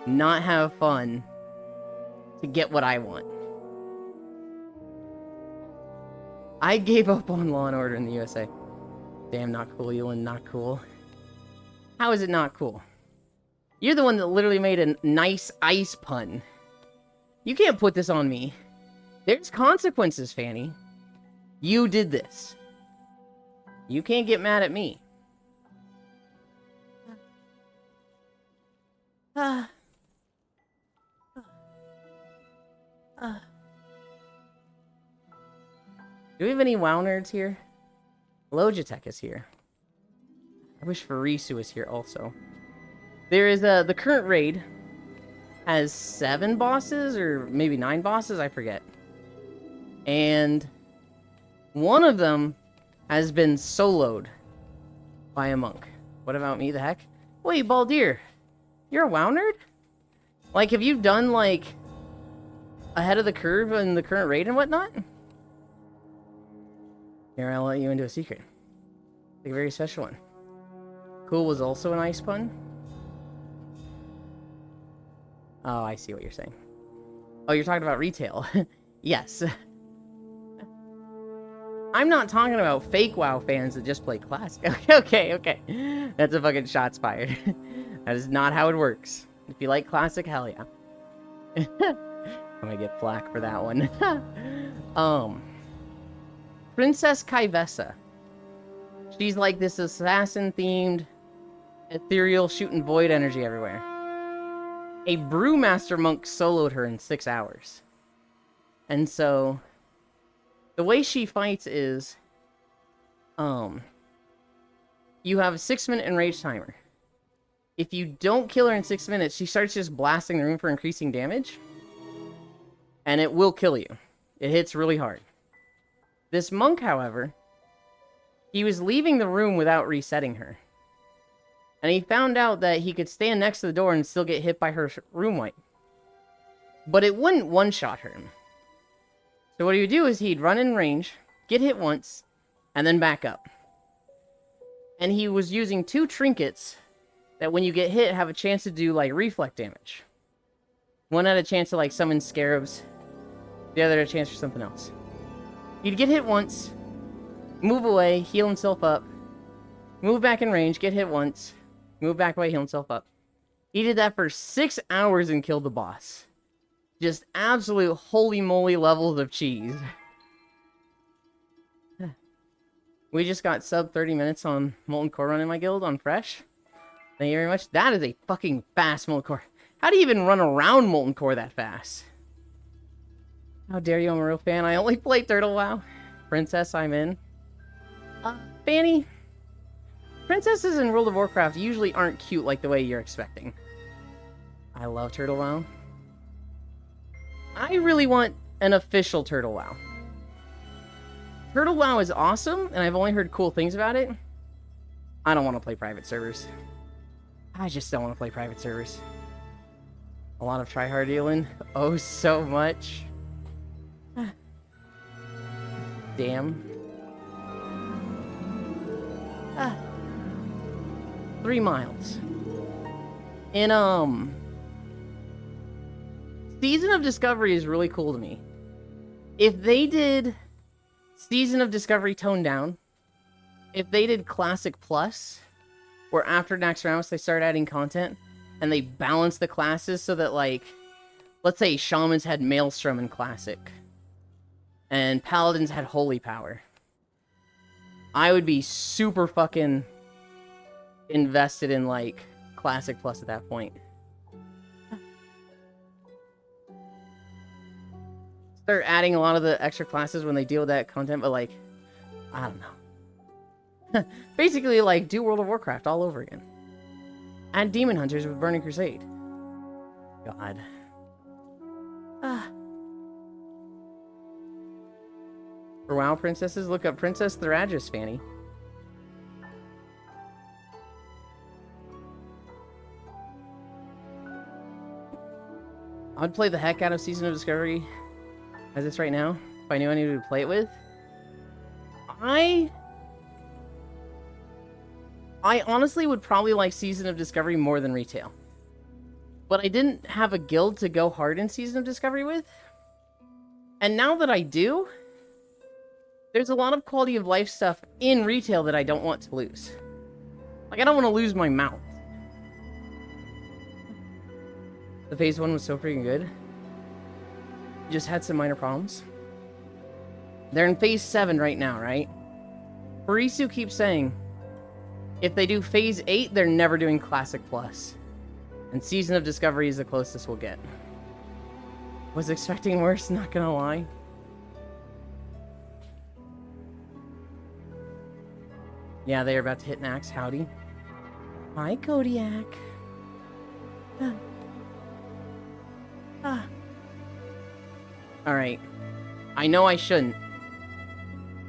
not have fun to get what I want. I gave up on Law & Order in the USA. Damn, not cool, Elon, not cool. How is it not cool? You're the one that literally made a nice ice pun. You can't put this on me. There's consequences, Fanny. You did this. You can't get mad at me. Do we have any WoW nerds here? Logitech is here. I wish Farisu was here also. There is the current raid has 7 bosses, or maybe 9 bosses, I forget. And one of them has been soloed by a monk. What about me, the heck? Wait, Baldir, you're a WoW nerd? Like, have you done, like, ahead of the curve in the current raid and whatnot? Here, I'll let you into a secret. Like a very special one. Cool was also an ice pun? Oh, I see what you're saying. Oh, you're talking about retail. Yes. I'm not talking about fake WoW fans that just play classic. Okay. That's a fucking shots fired. That is not how it works. If you like classic, hell yeah. I'm gonna get flack for that one. Princess Kaivessa. She's like this assassin-themed, ethereal shooting void energy everywhere. A brewmaster monk soloed her in 6 hours. And so, the way she fights is, you have a 6-minute enrage timer. If you don't kill her in 6 minutes, she starts just blasting the room for increasing damage. And it will kill you. It hits really hard. This monk, however, he was leaving the room without resetting her. And he found out that he could stand next to the door and still get hit by her room wipe. But it wouldn't one-shot her. So what he would do is he'd run in range, get hit once, and then back up. And he was using 2 trinkets that when you get hit have a chance to do, like, reflect damage. One had a chance to, like, summon scarabs. The other had a chance for something else. He'd get hit once, move away, heal himself up, move back in range, get hit once, move back away, heal himself up. He did that for 6 hours and killed the boss. Just absolute holy moly levels of cheese. We just got sub 30 minutes on Molten Core run in my guild on Fresh. Thank you very much. That is a fucking fast Molten Core. How do you even run around Molten Core that fast? How dare you, I'm a real fan. I only play Turtle WoW. Princess, I'm in. Fanny, princesses in World of Warcraft usually aren't cute like the way you're expecting. I love Turtle WoW. I really want an official Turtle WoW. Turtle WoW is awesome, and I've only heard cool things about it. I don't want to play private servers. I just don't want to play private servers. A lot of tryhard dealing. Oh, so much. Damn. 3 miles. In, Season of Discovery is really cool to me. If they did Season of Discovery toned down, if they did Classic Plus, where after Naxxramas they start adding content, and they balance the classes so that, like, let's say Shamans had Maelstrom in Classic, and Paladins had Holy Power, I would be super fucking invested in, like, Classic Plus at that point. Start adding a lot of the extra classes when they deal with that content, but, like, I don't know. Basically, like, do World of Warcraft all over again. Add Demon Hunters with Burning Crusade. God. For WoW princesses, look up Princess Tharagis, Fanny. I'd play the heck out of Season of Discovery as it's right now, if I knew anyone to play it with. I honestly would probably like Season of Discovery more than Retail. But I didn't have a guild to go hard in Season of Discovery with. And now that I do, there's a lot of quality of life stuff in Retail that I don't want to lose. Like, I don't want to lose my mount. The phase 1 was so freaking good. Just had some minor problems. They're in Phase 7 right now, right? Furisu keeps saying, if they do Phase 8, they're never doing Classic Plus. And Season of Discovery is the closest we'll get. Was expecting worse, not gonna lie. Yeah, they're about to hit Nax. Howdy. Hi, Kodiak. Alright. I know I shouldn't.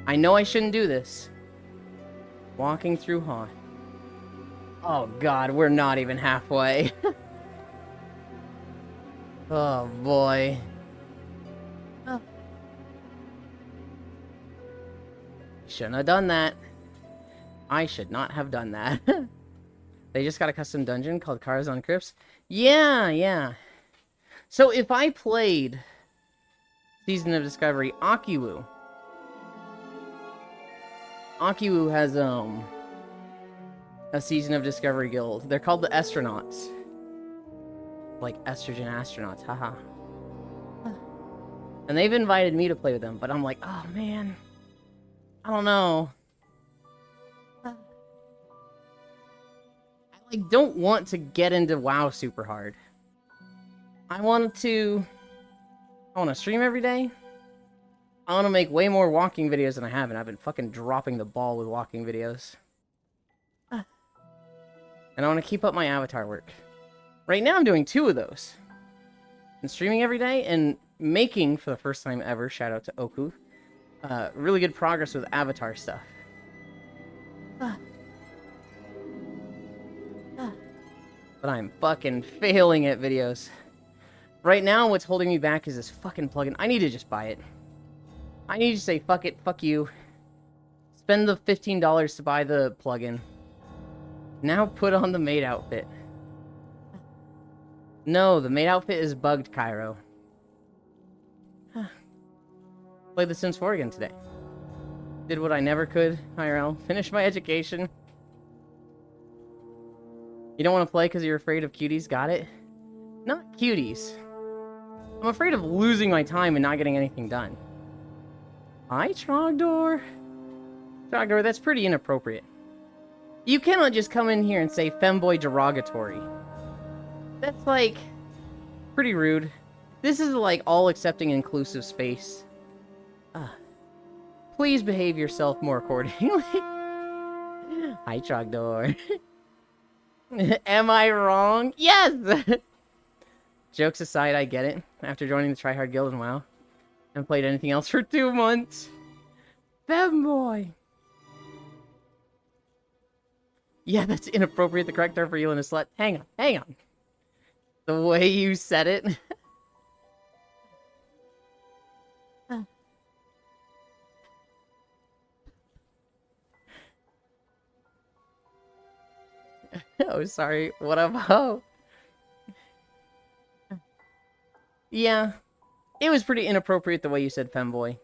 I know I shouldn't do this. Walking through Haunt. Oh god, we're not even halfway. Oh boy. Oh. Shouldn't have done that. I should not have done that. They just got a custom dungeon called Karazhan Crypts. Yeah. So if I played Season of Discovery, Akiwu has a Season of Discovery guild. They're called the Astronauts. Like estrogen astronauts, haha. And they've invited me to play with them, but I'm like, oh man, I don't know. I like don't want to get into WoW super hard. I want to stream every day. I want to make way more walking videos than I have, and I've been fucking dropping the ball with walking videos. And I want to keep up my avatar work. Right now I'm doing 2 of those. And streaming every day and making, for the first time ever, shout out to Oku, really good progress with avatar stuff. But I'm fucking failing at videos. Right now, what's holding me back is this fucking plugin. I need to just buy it. I need to say, fuck it, fuck you. Spend the $15 to buy the plugin. Now put on the maid outfit. No, the maid outfit is bugged, Cairo. Played The Sims 4 again today. Did what I never could, IRL. Finished my education. You don't want to play because you're afraid of cuties? Got it? Not cuties. I'm afraid of losing my time and not getting anything done. Hi, Trogdor. Trogdor, that's pretty inappropriate. You cannot just come in here and say femboy derogatory. That's, like, pretty rude. This is, like, all-accepting, inclusive space. Please behave yourself more accordingly. Hi, Trogdor. Am I wrong? Yes! Jokes aside, I get it. After joining the Tryhard Guild and WoW, I haven't played anything else for 2 months. Femboy! Yeah, that's inappropriate. The correct term for you and a slut. Hang on. The way you said it. Oh, sorry. What about? Yeah. It was pretty inappropriate the way you said femboy.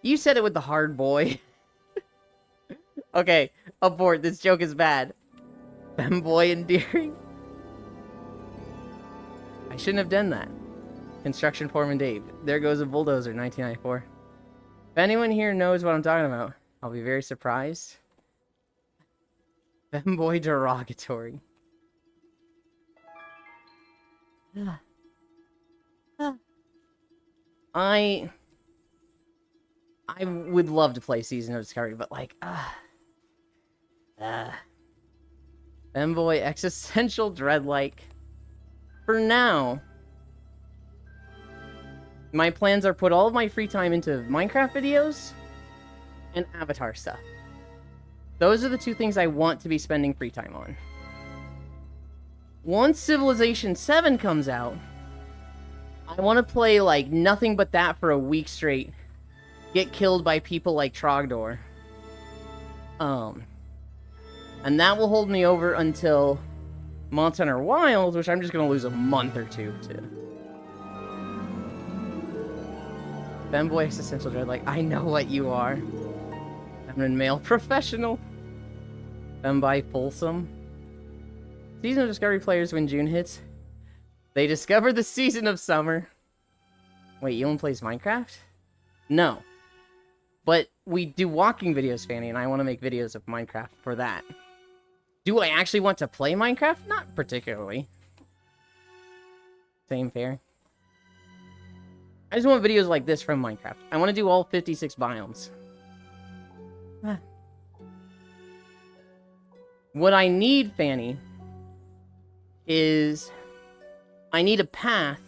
You said it with the hard boy. Okay, abort. This joke is bad. Femboy endearing. I shouldn't have done that. Construction foreman Dave. There goes a bulldozer, 1994. If anyone here knows what I'm talking about, I'll be very surprised. Femboy derogatory. I would love to play Season of Discovery, but like, Femboy existential dread-like. For now, my plans are put all of my free time into Minecraft videos and Avatar stuff. Those are the 2 things I want to be spending free time on. Once Civilization 7 comes out, I want to play, like, nothing but that for a week straight. Get killed by people like Trogdor. And that will hold me over until Monster Hunter Wilds, which I'm just going to lose a month or 2 to. Femboy existential dread, like, I know what you are. Feminine male professional. Femboy fulsome. Season of Discovery players when June hits. They discover the season of summer. Wait, Ewan plays Minecraft? No. But we do walking videos, Fanny, and I want to make videos of Minecraft for that. Do I actually want to play Minecraft? Not particularly. Same fair. I just want videos like this from Minecraft. I want to do all 56 biomes. What I need, Fanny, is I need a path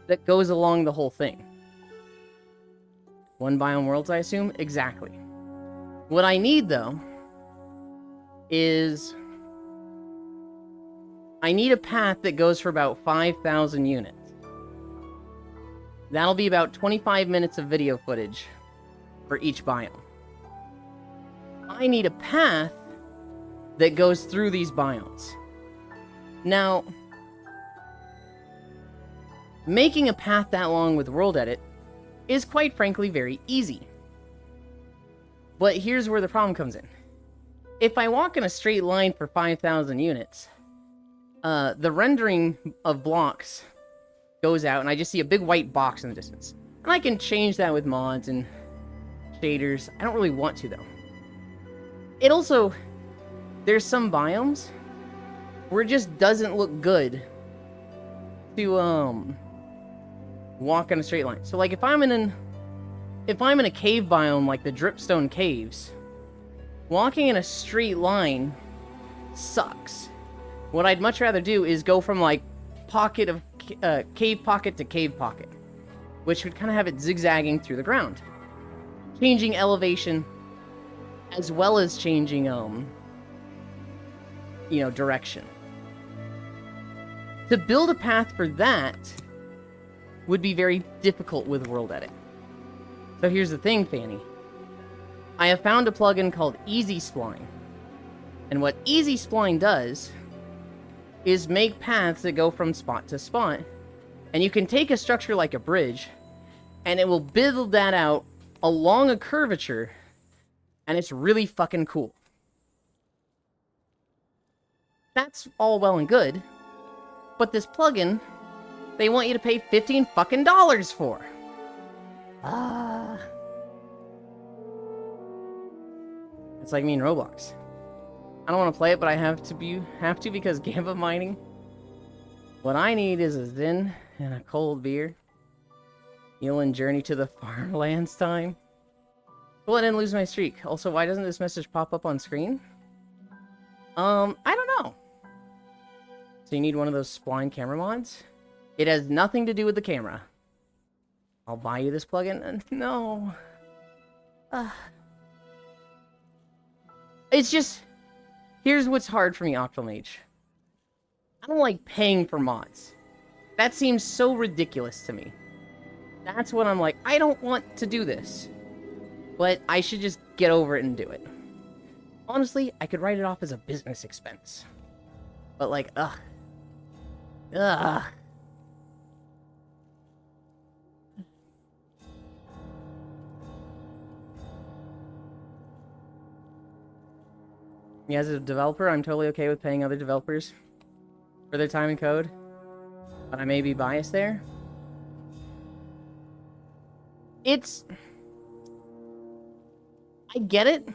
that goes along the whole thing. 1 biome worlds, I assume? Exactly. What I need, though, is I need a path that goes for about 5,000 units. That'll be about 25 minutes of video footage for each biome. I need a path that goes through these biomes. Now, making a path that long with World Edit is quite frankly very easy. But here's where the problem comes in. If I walk in a straight line for 5,000 units, the rendering of blocks goes out and I just see a big white box in the distance. And I can change that with mods and shaders. I don't really want to, though. It also, there's some biomes where it just doesn't look good to walk in a straight line. So like if I'm in a cave biome like the Dripstone Caves, walking in a straight line sucks. What I'd much rather do is go from like pocket of cave pocket to cave pocket, which would kind of have it zigzagging through the ground, changing elevation as well as changing direction. To build a path for that would be very difficult with World Edit. So here's the thing, Fanny. I have found a plugin called Easy Spline. And what Easy Spline does is make paths that go from spot to spot. And you can take a structure like a bridge, and it will build that out along a curvature, and it's really fucking cool. That's all well and good, but this plugin, they want you to pay $15 fucking for. It's like me in Roblox. I don't want to play it, but I have to because Gamba mining. What I need is a Zin and a cold beer. Healing Journey to the Farmlands time. Well, I didn't lose my streak. Also, why doesn't this message pop up on screen? I don't know. So you need one of those Spline camera mods? It has nothing to do with the camera. I'll buy you this plugin. No. It's just... Here's what's hard for me, Octomage. I don't like paying for mods. That seems so ridiculous to me. That's when I'm like, I don't want to do this. But I should just get over it and do it. Honestly, I could write it off as a business expense. But like, ugh. Yeah, as a developer, I'm totally okay with paying other developers for their time and code. But I may be biased there. I get it.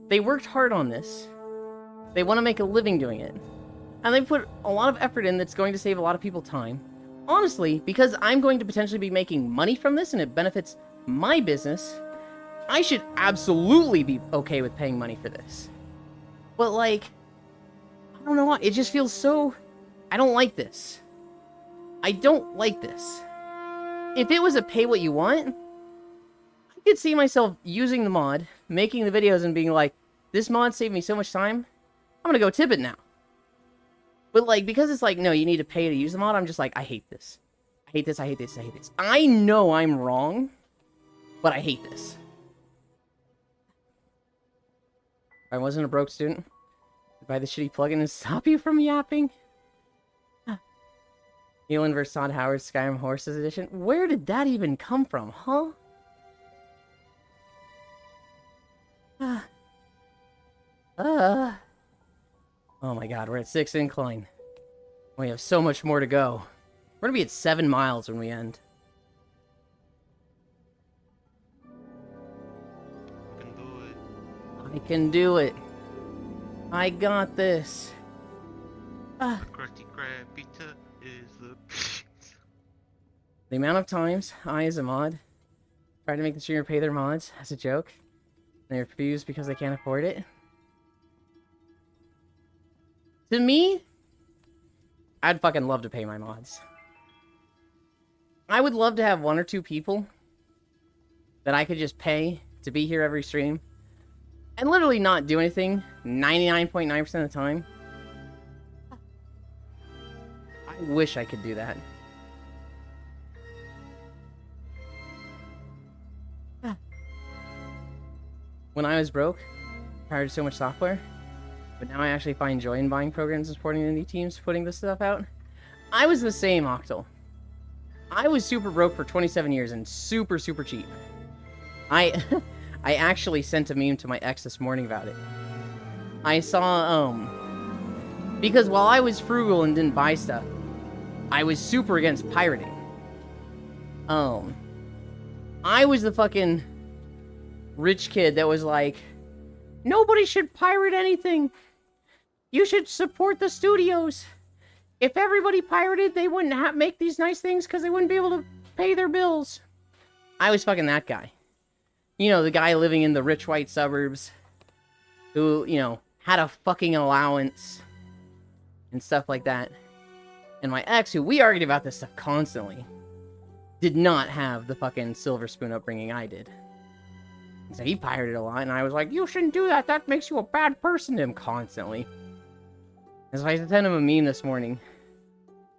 They worked hard on this. They want to make a living doing it. And they put a lot of effort in that's going to save a lot of people time. Honestly, because I'm going to potentially be making money from this and it benefits my business, I should absolutely be okay with paying money for this. But like, I don't know why. It just feels so... I don't like this. I don't like this. If it was a pay what you want, I could see myself using the mod, making the videos and being like, this mod saved me so much time, I'm gonna go tip it now. But like, because it's like, no, you need to pay to use the mod, I'm just like, I hate this. I hate this, I hate this, I hate this. I know I'm wrong, but I hate this. I wasn't a broke student. Buy the shitty plugin and stop you from yapping. Elon vs. Todd Howard Skyrim Horses Edition. Where did that even come from, huh? Oh my god, we're at 6 incline. We have so much more to go. We're gonna be at 7 miles when we end. I can do it. I got this. Ah. Krusty Krab pizza is the... The amount of times I, as a mod, try to make the streamer pay their mods as a joke, and they refuse because they can't afford it. To me, I'd fucking love to pay my mods. I would love to have 1 or 2 people that I could just pay to be here every stream and literally not do anything 99.9% of the time. I wish I could do that. When I was broke, I hired so much software, but now I actually find joy in buying programs and supporting indie teams putting this stuff out. I was the same, Octal. I was super broke for 27 years and super cheap. I actually sent a meme to my ex this morning about it. I saw, because while I was frugal and didn't buy stuff, I was super against pirating. I was the fucking rich kid that was like, nobody should pirate anything. You should support the studios. If everybody pirated, they wouldn't make these nice things because they wouldn't be able to pay their bills. I was fucking that guy. You know, the guy living in the rich white suburbs who, you know, had a fucking allowance and stuff like that. And my ex, who we argued about this stuff constantly, did not have the fucking silver spoon upbringing I did. And so he pirated a lot, and I was like, you shouldn't do that. That makes you a bad person to him constantly. And so I sent him a meme this morning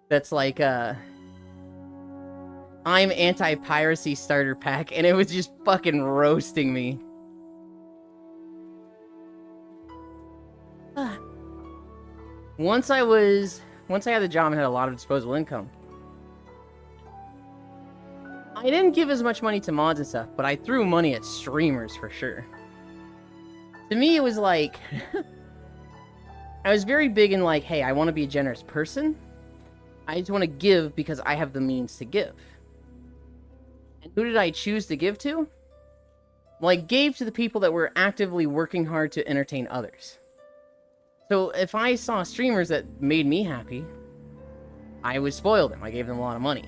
that's like, I'm anti-piracy starter pack, and it was just fucking roasting me. Once I had the job and had a lot of disposable income, I didn't give as much money to mods and stuff, but I threw money at streamers for sure. To me, it was like, I was very big in like, hey, I want to be a generous person. I just want to give because I have the means to give. And who did I choose to give to? Well, I gave to the people that were actively working hard to entertain others. So if I saw streamers that made me happy, I would spoil them. I gave them a lot of money.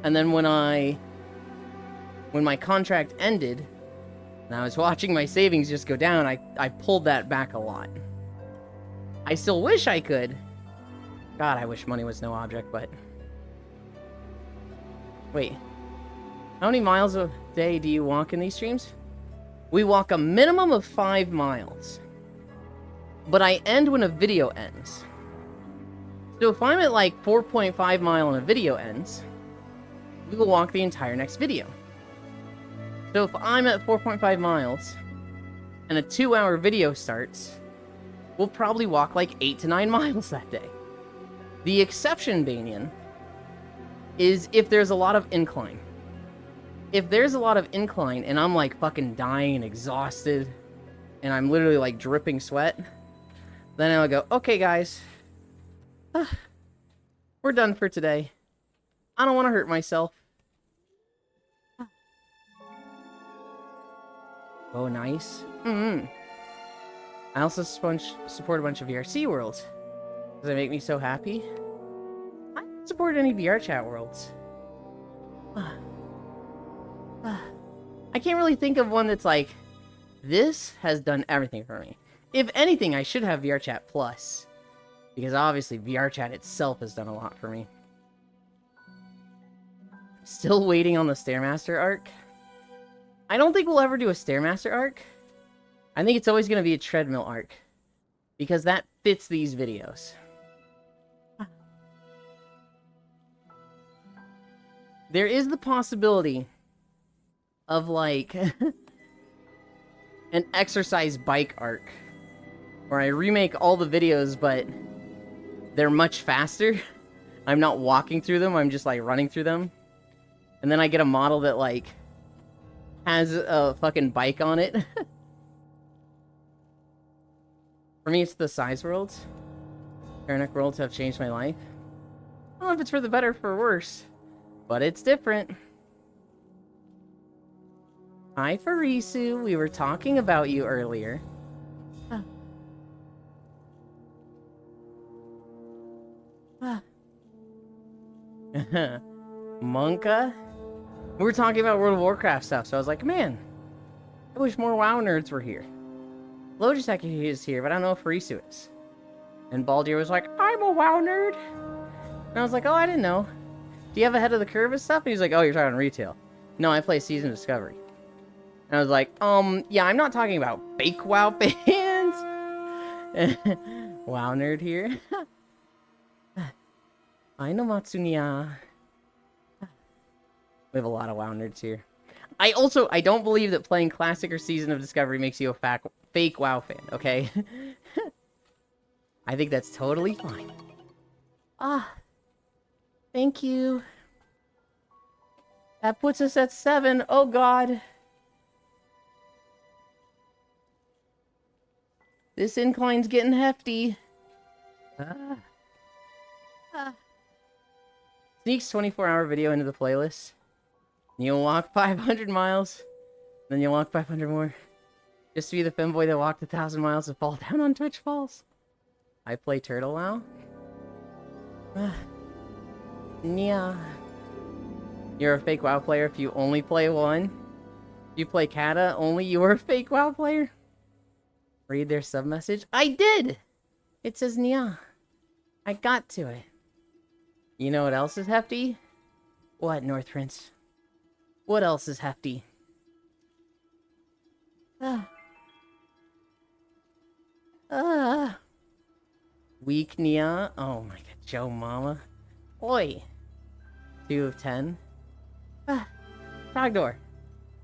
And then when my contract ended, and I was watching my savings just go down, I pulled that back a lot. I still wish I could. God, I wish money was no object, but... Wait. How many miles a day do you walk in these streams? We walk a minimum of 5 miles. But I end when a video ends. So if I'm at like 4.5 mile and a video ends, we will walk the entire next video. So if I'm at 4.5 miles and a 2-hour video starts, we'll probably walk like 8 to 9 miles that day. The exception, Banyan, is if there's a lot of incline. If there's a lot of incline and I'm like fucking dying and exhausted and I'm literally like dripping sweat, then I'll go, okay guys, we're done for today. I don't want to hurt myself. Oh, nice. I also support a bunch of VRC worlds. Does it make me so happy? I don't support any VR chat worlds. I can't really think of one that's like, this has done everything for me. If anything, I should have VRChat Plus. Because obviously VRChat itself has done a lot for me. Still waiting on the Stairmaster arc. I don't think we'll ever do a Stairmaster arc. I think it's always going to be a treadmill arc. Because that fits these videos. There is the possibility of like an exercise bike arc. Where I remake all the videos, but they're much faster. I'm not walking through them, I'm just like running through them. And then I get a model that like has a fucking bike on it. For me, it's the size worlds. Paraneck worlds have changed my life. I don't know if it's for the better or for worse, but it's different. Hi, Farisu. We were talking about you earlier. Ah. Ah. Monka? We were talking about World of Warcraft stuff, so I was like, man, I wish more WoW nerds were here. Logitech is here, but I don't know if Farisu is. And Baldir was like, I'm a WoW nerd. And I was like, oh, I didn't know. Do you have ahead of the curve and stuff? And he's like, oh, you're talking retail. No, I play Season Discovery. And I was like, yeah, I'm not talking about fake WoW fans. WoW nerd here. I know Matsunya. We have a lot of WoW nerds here. I don't believe that playing Classic or Season of Discovery makes you a fake WoW fan, okay? I think that's totally fine. Ah. Thank you. That puts us at 7. Oh, God. This incline's getting hefty. Sneaks 24-hour video into the playlist. You'll walk 500 miles. Then you'll walk 500 more. Just to be the femboy that walked 1,000 miles to fall down on Twitch Falls. I play Turtle WoW. Yeah. You're a fake WoW player if you only play one. If you play Kata, only you're a fake WoW player. Read their sub-message. I did! It says Nya. I got to it. You know what else is hefty? What, North Prince? What else is hefty? Weak Nya. Oh my god, Joe Mama. Oi. 2 of 10. Trogdor.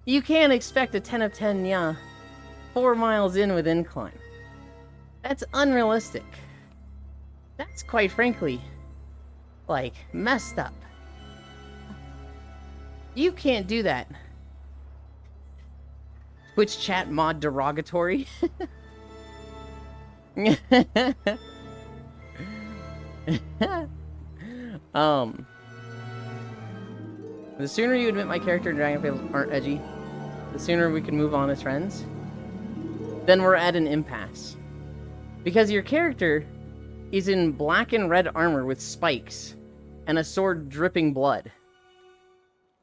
You can't expect a 10 of 10 Nya 4 miles in with incline. That's unrealistic. That's quite frankly, like, messed up. You can't do that. Twitch chat mod derogatory. The sooner you admit my character and Dragonfable aren't edgy, the sooner we can move on as friends. Then we're at an impasse. Because your character is in black and red armor with spikes and a sword dripping blood.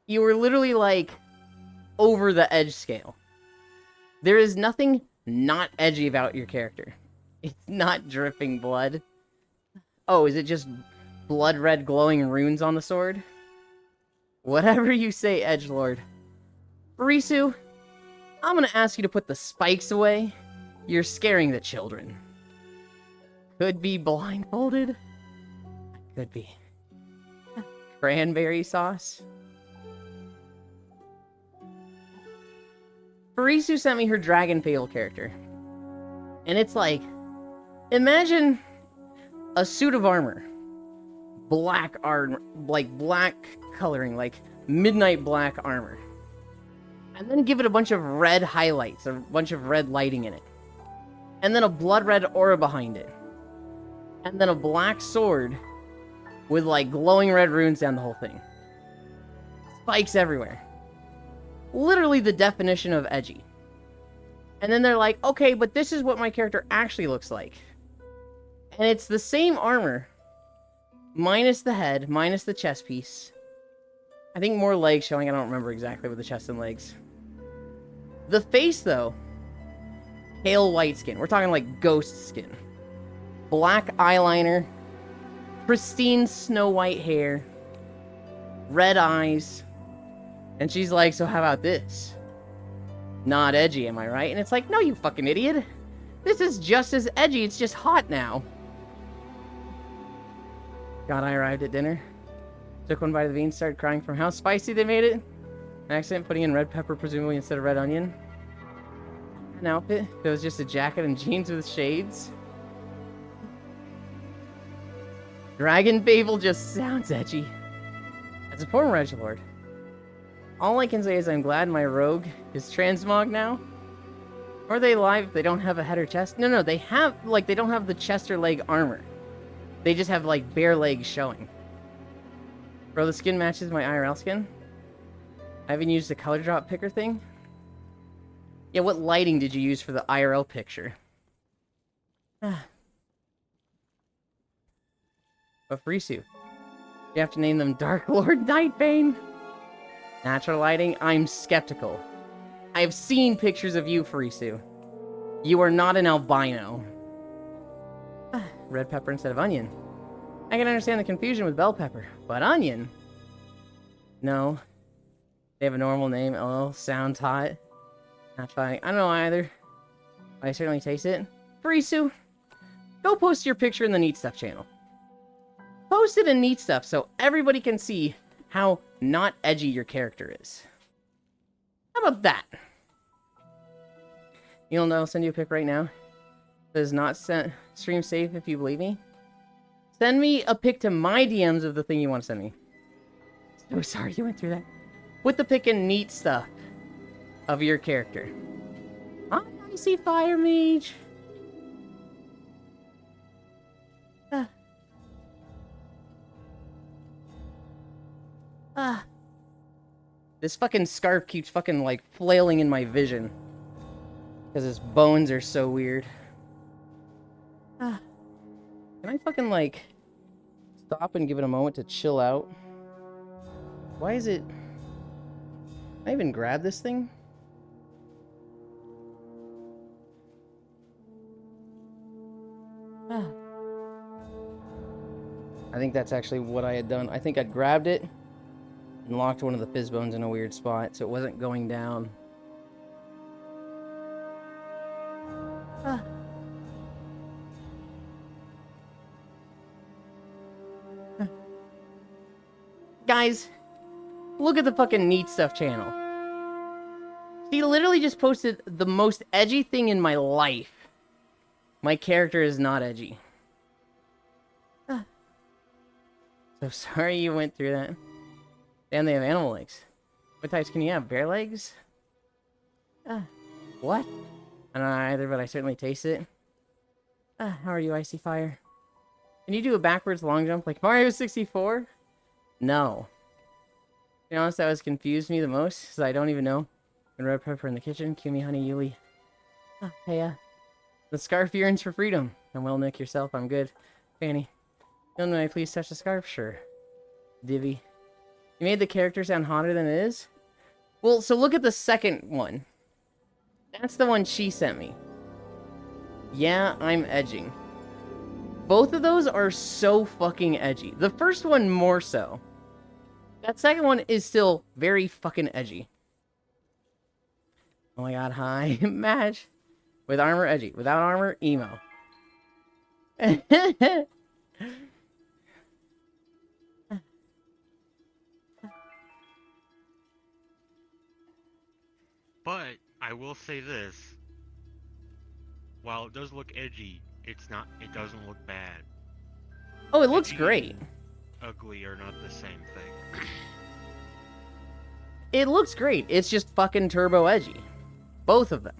You were literally like over the edge scale. There is nothing not edgy about your character. It's not dripping blood. Oh, is it just blood red glowing runes on the sword? Whatever you say, edgelord. Risu, I'm gonna ask you to put the spikes away. You're scaring the children. Could be blindfolded. Could be. Cranberry sauce. Farisu sent me her Dragonfable character. And it's like, imagine a suit of armor. Black armor, like black coloring, like midnight black armor. And then give it a bunch of red highlights, a bunch of red lighting in it. And then a blood red aura behind it. And then a black sword with like glowing red runes down the whole thing. Spikes everywhere. Literally the definition of edgy. And then they're like, okay, but this is what my character actually looks like. And it's the same armor, minus the head, minus the chest piece. I think more legs showing, I don't remember exactly with the chest and legs. The face, though, pale white skin. We're talking like ghost skin. Black eyeliner, pristine snow white hair, red eyes. And she's like, so how about this? Not edgy, am I right? And it's like, no, you fucking idiot. This is just as edgy, it's just hot now. God, I arrived at dinner. Took one bite of the beans, started crying from how spicy they made it. An accident putting in red pepper, presumably instead of red onion. An outfit that was just a jacket and jeans with shades. Dragonfable just sounds edgy. As a former edgelord, all I can say is I'm glad my rogue is transmog now. Or are they live if they don't have a head or chest? No, they have, like, they don't have the chest or leg armor. They just have, like, bare legs showing. Bro, the skin matches my IRL skin. I haven't used the color drop picker thing. Yeah, what lighting did you use for the IRL picture? But Frisu. You have to name them Dark Lord Nightbane. Natural lighting? I'm skeptical. I have seen pictures of you, Frisu. You are not an albino. Red pepper instead of onion. I can understand the confusion with bell pepper, but onion? No. They have a normal name. Oh, sounds hot. Not funny. I don't know either. I certainly taste it. Frisu, go post your picture in the Neat Stuff channel. Post it in Neat Stuff so everybody can see how not edgy your character is. How about that? You don't know, I'll send you a pic right now. It is not stream safe if you believe me. Send me a pic to my DMs of the thing you want to send me. So sorry you went through that. Put the pic in Neat Stuff of your character. I see Fire Mage. This fucking scarf keeps fucking like flailing in my vision. Because his bones are so weird. Can I fucking like stop and give it a moment to chill out? Why is it... Can I even grab this thing? I think that's actually what I had done. I think I'd grabbed it and locked one of the fizz bones in a weird spot so it wasn't going down. Guys, look at the fucking Neat Stuff channel. She literally just posted the most edgy thing in my life. My character is not edgy. So sorry you went through that. Damn, they have animal legs. What types can you have? Bear legs? What? I don't know either, but I certainly taste it. How are you, Icy Fire? Can you do a backwards long jump like Mario 64? No. To be honest, that was confused me the most, because I don't even know. And red pepper in the kitchen, Kumi, honey, Yuli. Hey, the scarf yearns for freedom. And well, Nick, yourself, I'm good. Fanny. May I please touch the scarf? Sure. Divvy. You made the character sound hotter than it is? Well, so look at the second one. That's the one she sent me. Yeah, I'm edging. Both of those are so fucking edgy. The first one more so. That second one is still very fucking edgy. Oh my god, hi. Match. With armor, edgy. Without armor, emo. But I will say this. While it does look edgy, it doesn't look bad. Oh, it looks Edgy great. and ugly are not the same thing. It looks great. It's just fucking turbo edgy. Both of them.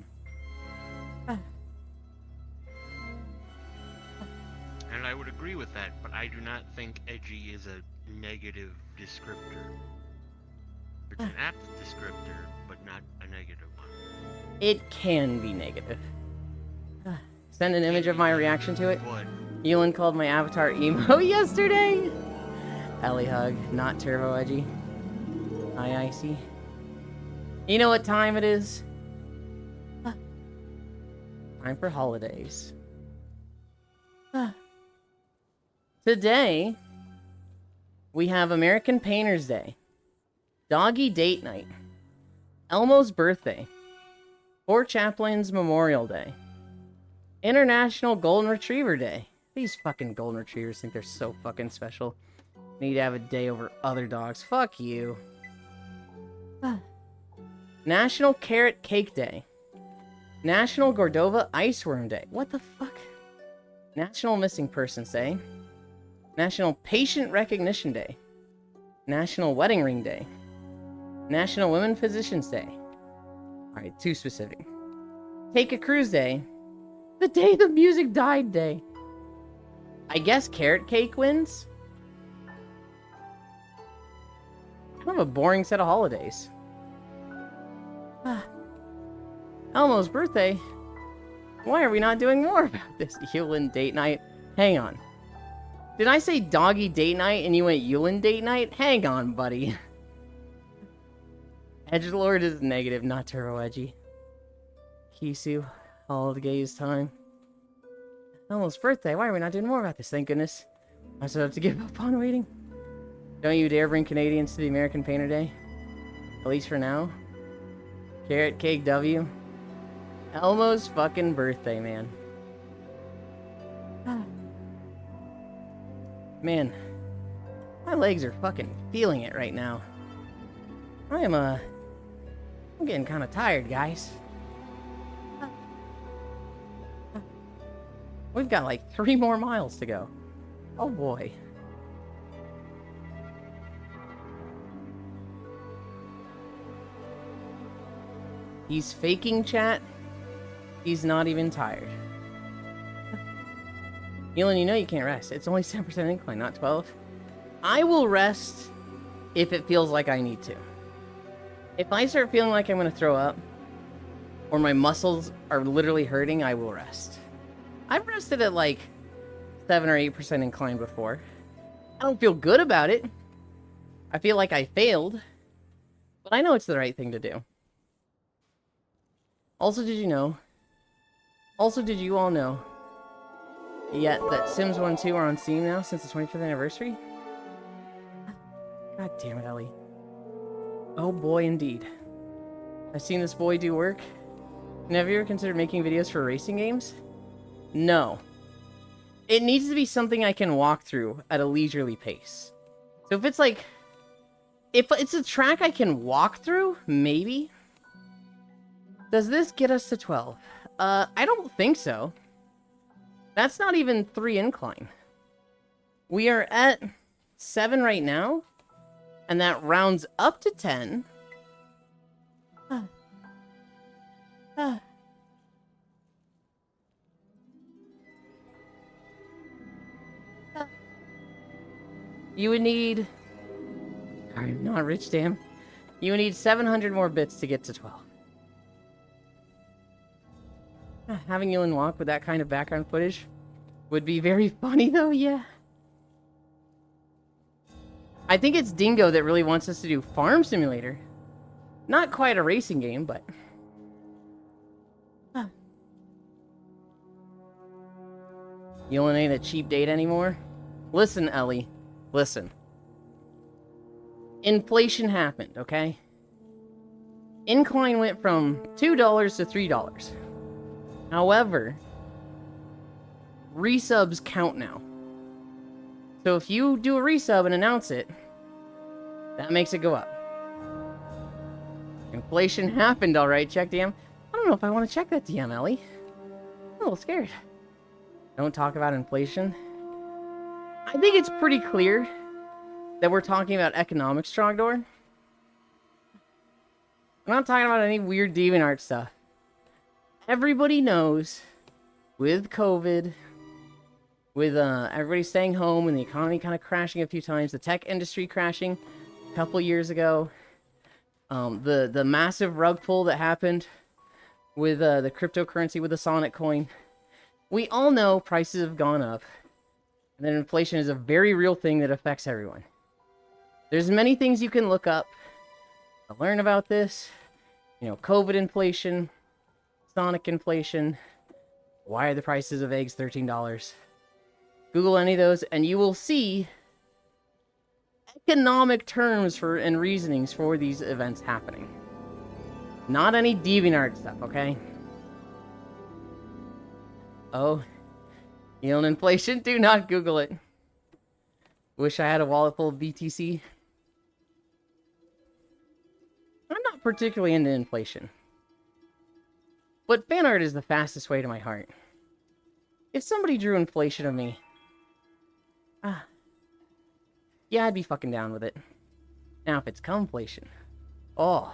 And I would agree with that, but I do not think edgy is a negative descriptor. It's an apt descriptor, but not a negative one. It can be negative. Send an image of my reaction to it. What? Elin called my avatar emo yesterday. Ellie hug, not turbo edgy. Hi, Icy. You know what time it is? Time for holidays. Today, we have American Painter's Day, Doggy Date Night, Elmo's birthday, Poor Chaplain's Memorial Day, International Golden Retriever Day. These fucking Golden Retrievers think they're so fucking special. Need to have a day over other dogs. Fuck you. National Carrot Cake Day. National Gordova Iceworm Day. What the fuck? National Missing Persons Day. National Patient Recognition Day. National Wedding Ring Day. National Women Physicians Day. Alright, too specific. Take a Cruise Day. The Day the Music Died Day. I guess Carrot Cake wins? Kind of a boring set of holidays. Elmo's birthday? Why are we not doing more about this? Yulin date night? Hang on. Did I say doggy date night and you went Yulin date night? Hang on, buddy. Edgelord is negative, not Turbo Edgy. Kisu, all the gays time. Elmo's birthday? Why are we not doing more about this? Thank goodness. I still have to give up on waiting. Don't you dare bring Canadians to the American Painter Day. At least for now. Carrot Cake W. Elmo's fucking birthday, man. Man, my legs are fucking feeling it right now. I'm getting kind of tired, guys. We've got like 3 more miles to go. Oh boy. He's faking chat. He's not even tired. Elon, you know you can't rest. It's only 7% incline, not 12. I will rest if it feels like I need to. If I start feeling like I'm going to throw up, or my muscles are literally hurting, I will rest. I've rested at like 7 or 8% incline before. I don't feel good about it. I feel like I failed, but I know it's the right thing to do. Also, did you know? Also, did you all know yet that Sims 1 and 2 are on Steam now since the 25th anniversary? God damn it, Ellie. Oh boy, indeed. I've seen this boy do work. And have you ever considered making videos for racing games? No. It needs to be something I can walk through at a leisurely pace. So if it's like... if it's a track I can walk through, maybe. Does this get us to 12? I don't think so. That's not even 3 incline. We are at 7 right now, and that rounds up to 10. You would need... I'm not rich, damn. You would need 700 more bits to get to 12. Having Yulin walk with that kind of background footage would be very funny, though, yeah. I think it's Dingo that really wants us to do Farm Simulator. Not quite a racing game, but... Yulin ain't a cheap date anymore? Listen, Ellie. Listen. Inflation happened, okay? Incline went from $2 to $3. However, resubs count now. So if you do a resub and announce it, that makes it go up. Inflation happened, alright, check DM. I don't know if I want to check that DM, Ellie. I'm a little scared. Don't talk about inflation. I think it's pretty clear that we're talking about economics, Strogdor. I'm not talking about any weird DeviantArt stuff. Everybody knows, with COVID, with everybody staying home and the economy kind of crashing a few times, the tech industry crashing a couple years ago, the massive rug pull that happened with the cryptocurrency with the Sonic coin, we all know prices have gone up, and that inflation is a very real thing that affects everyone. There's many things you can look up to learn about this. You know, COVID inflation, Sonic inflation, why are the prices of eggs $13? Google any of those, and you will see economic terms for and reasonings for these events happening. Not any DeviantArt stuff, okay? Oh, yield inflation? Do not Google it. Wish I had a wallet full of BTC. I'm not particularly into inflation. But fan art is the fastest way to my heart. If somebody drew inflation of me, yeah, I'd be fucking down with it. Now, if it's conflation, oh,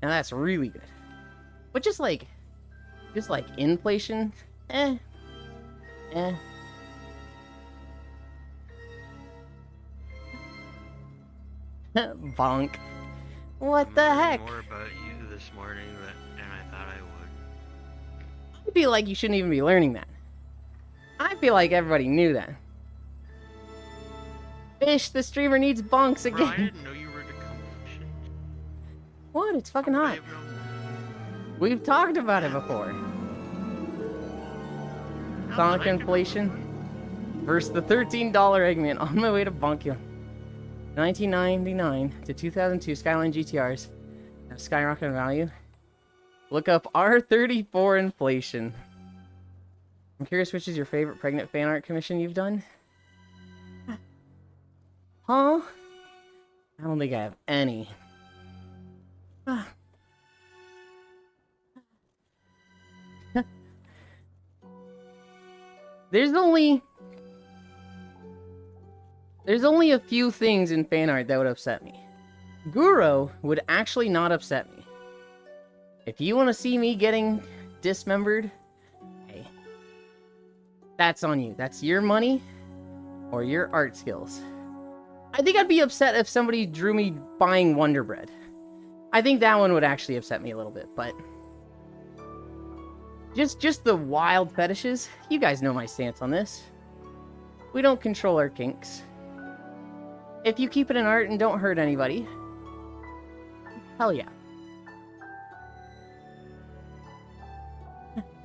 now that's really good. But just like inflation, Bonk. What the heck? More about you this morning than I thought I would. I feel like you shouldn't even be learning that. I feel like everybody knew that. Fish, the streamer needs bunks Bro, I again. didn't know you were into competition. What? It's fucking How hot. would I have known? We've talked about it before. How Sonic would I know? inflation versus the $13 Eggman on my way to bunk you. 1999 to 2002 Skyline GTRs have skyrocketed in value. Look up R34 inflation. I'm curious, which is your favorite pregnant fan art commission you've done? Huh? I don't think I have any. There's only a few things in fan art that would upset me. Guro would actually not upset me. If you want to see me getting dismembered, hey, that's on you. That's your money or your art skills. I think I'd be upset if somebody drew me buying Wonder Bread. I think that one would actually upset me a little bit, but just the wild fetishes, you guys know my stance on this. We don't control our kinks. If you keep it in art and don't hurt anybody, hell yeah.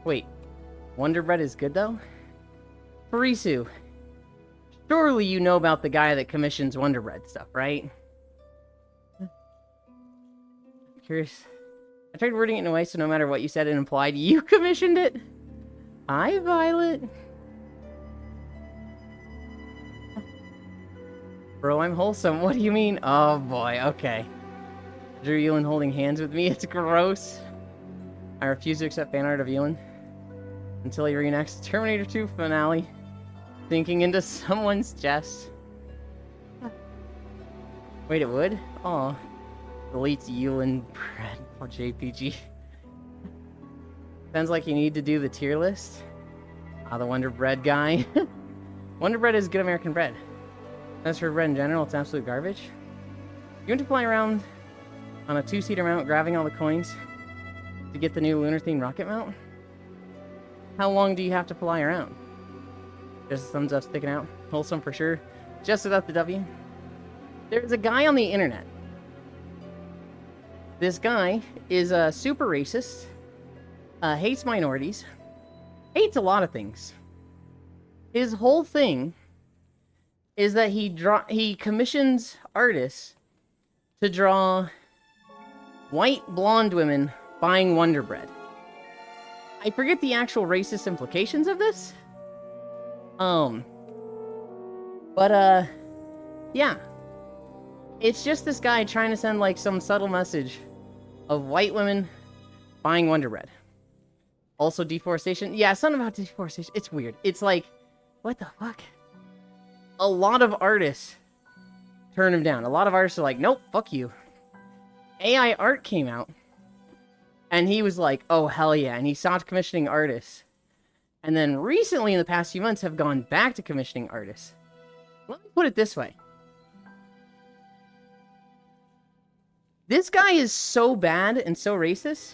Wait, Wonder Bread is good though? Farisu, surely you know about the guy that commissions Wonder Bread stuff, right? I'm curious. I tried wording it in a way so no matter what you said it implied you commissioned it. Hi, Violet. Bro, I'm wholesome. What do you mean? Oh boy, okay. Drew Ewan holding hands with me. It's gross. I refuse to accept fan art of Ewan until he reenacts the Terminator 2 finale, thinking into someone's chest. Wait, it would? Aw. Deletes Ewan Bread for JPG. Sounds like you need to do the tier list. Ah, the Wonder Bread guy. Wonder Bread is good American bread. As for bread in general, it's absolute garbage. You want to fly around on a two-seater mount, grabbing all the coins to get the new lunar themed rocket mount? How long do you have to fly around? Just a thumbs up sticking out. Wholesome for sure. Just without the W. There's a guy on the internet. This guy is a super racist, hates minorities, hates a lot of things. His whole thing is that he commissions artists to draw white blonde women buying Wonder Bread. I forget the actual racist implications of this. Yeah. It's just this guy trying to send, like, some subtle message of white women buying Wonder Bread. Also, deforestation. Yeah, something about deforestation. It's weird. It's like, what the fuck? A lot of artists turn him down. A lot of artists are like, nope, fuck you. AI art came out, and he was like, oh, hell yeah. And he stopped commissioning artists. And then recently, in the past few months, have gone back to commissioning artists. Let me put it this way. This guy is so bad and so racist.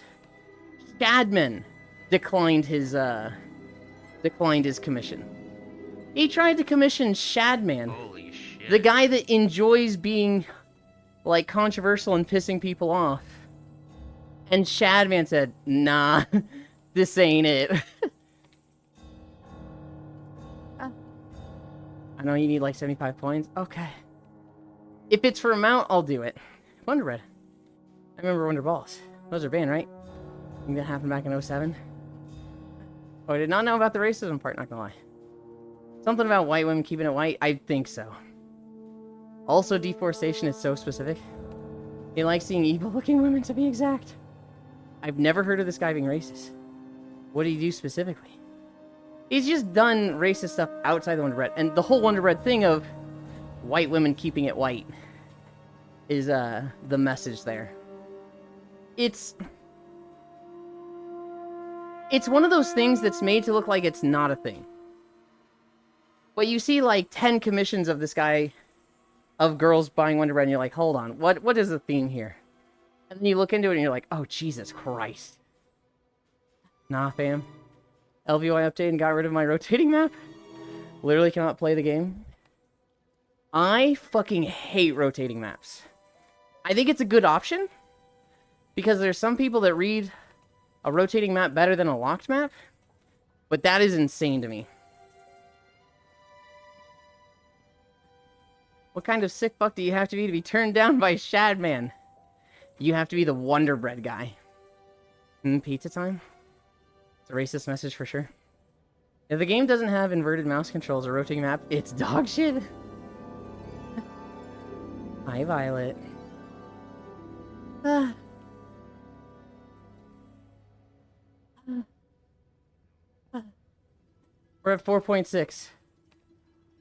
Shadman declined his commission. He tried to commission Shadman, Holy shit. the guy that enjoys being, like, controversial and pissing people off. And Shadman said, nah, this ain't it. I know you need like 75 points. Okay. If it's for a mount, I'll do it. Wonder Bread. I remember Wonder Balls. Those are banned, right? I think that happened back in 07. Oh, I did not know about the racism part, not gonna lie. Something about white women keeping it white? I think so. Also, deforestation is so specific. He likes seeing evil-looking women, to be exact. I've never heard of this guy being racist. What did he do specifically? He's just done racist stuff outside the Wonder Bread. And the whole Wonder Bread thing of white women keeping it white is the message there. It's one of those things that's made to look like it's not a thing. But you see like 10 commissions of this guy, of girls buying Wonder Bread, and you're like, hold on, what is the theme here? And then you look into it and you're like, oh, Jesus Christ. Nah, fam. LVY update and got rid of my rotating map. Literally cannot play the game. I fucking hate rotating maps. I think it's a good option because there's some people that read a rotating map better than a locked map, but that is insane to me. What kind of sick fuck do you have to be turned down by Shadman? You have to be the Wonder Bread guy. Pizza time? It's a racist message for sure. If the game doesn't have inverted mouse controls or rotating map, it's dog shit. Hi, Violet. We're at 4.6.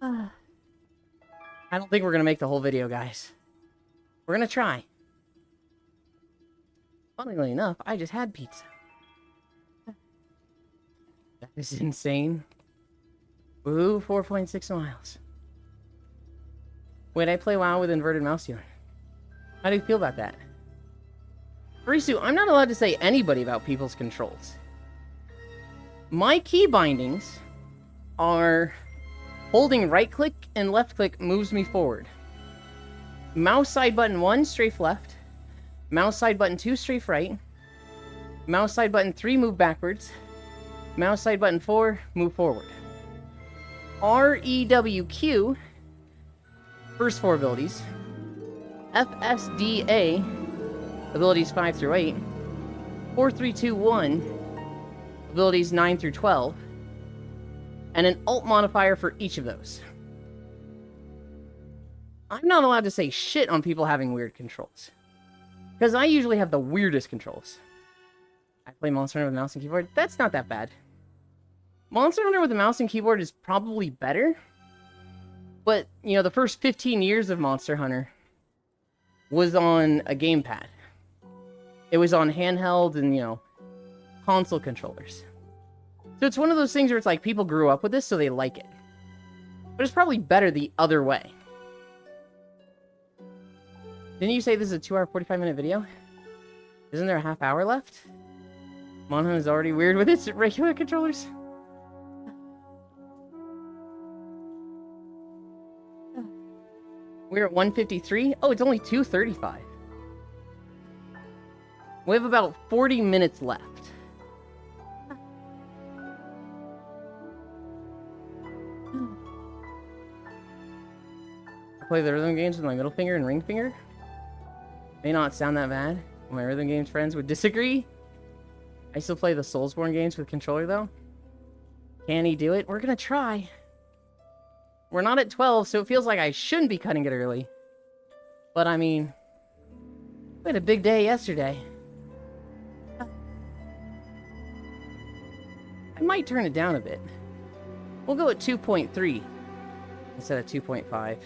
I don't think we're gonna make the whole video, guys. We're gonna try. Funnily enough, I just had pizza. That is insane. Woohoo, 4.6 miles. Wait, I play WoW with inverted mouse here. How do you feel about that? Risu, I'm not allowed to say anybody about people's controls. My key bindings are holding right click and left click moves me forward. Mouse side button 1, strafe left. Mouse side button 2, strafe right. Mouse side button 3, move backwards. Mouse side button 4, move forward. REWQ, first 4 abilities. FSDA, abilities 5 through 8. 4, 3, 2, 1, abilities 9 through 12. And an alt modifier for each of those. I'm not allowed to say shit on people having weird controls. Because I usually have the weirdest controls. I play Monster Hunter with mouse and keyboard. That's not that bad. Monster Hunter with a mouse and keyboard is probably better. But, you know, the first 15 years of Monster Hunter was on a gamepad. It was on handheld and, you know, console controllers. So it's one of those things where it's like people grew up with this, so they like it. But it's probably better the other way. Didn't you say this is a 2-hour, 45-minute video? Isn't there a half hour left? Monhun is already weird with its regular controllers. We're at 153? Oh, it's only 2:35. We have about 40 minutes left. I play the rhythm games with my middle finger and ring finger. May not sound that bad. My rhythm games friends would disagree. I still play the Soulsborne games with controller though. Can he do it? We're gonna try. We're not at 12, so it feels like I shouldn't be cutting it early. But I mean, we had a big day yesterday. I might turn it down a bit. We'll go at 2.3 instead of 2.5.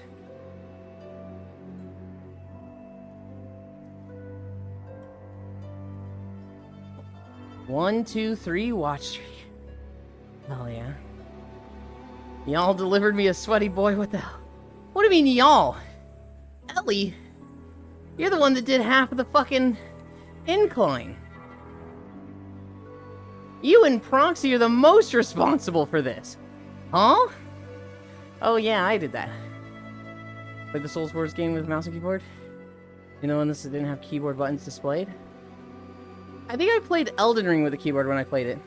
One, two, three, watch streak. Hell yeah. Y'all delivered me a sweaty boy, what the hell? What do you mean, y'all? Ellie, you're the one that did half of the fucking incline. You and Proxy are the most responsible for this. Huh? Oh yeah, I did that. Played the Soulsborne game with mouse and keyboard? You know when this didn't have keyboard buttons displayed? I think I played Elden Ring with a keyboard when I played it.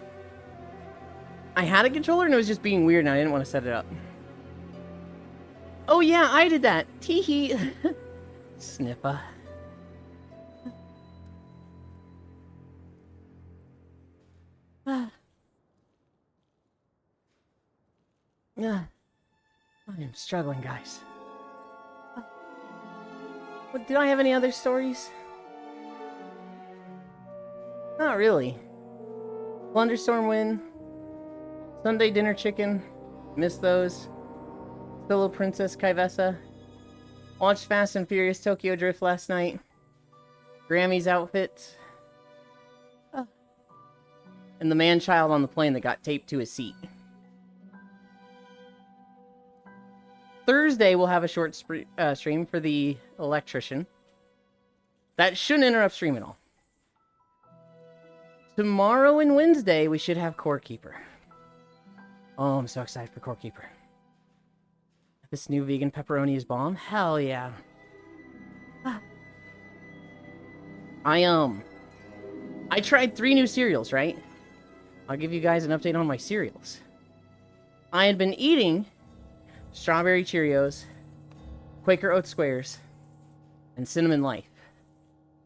I had a controller and it was just being weird and I didn't want to set it up. Oh yeah, I did that. Teehee. Sniffa. Yeah. I am struggling, guys. What, did I have any other stories? Not really. Thunderstorm win. Sunday dinner chicken. Missed those. Pillow Princess Kaivessa. Watched Fast and Furious Tokyo Drift last night. Grammy's outfit. And the man-child on the plane that got taped to his seat. Thursday, we'll have a short stream for the electrician. That shouldn't interrupt stream at all. Tomorrow and Wednesday, we should have Core Keeper. Oh, I'm so excited for Core Keeper. This new vegan pepperoni is bomb? Hell yeah. I tried 3 new cereals, right? I'll give you guys an update on my cereals. I had been eating Strawberry Cheerios, Quaker Oat Squares, and Cinnamon Life.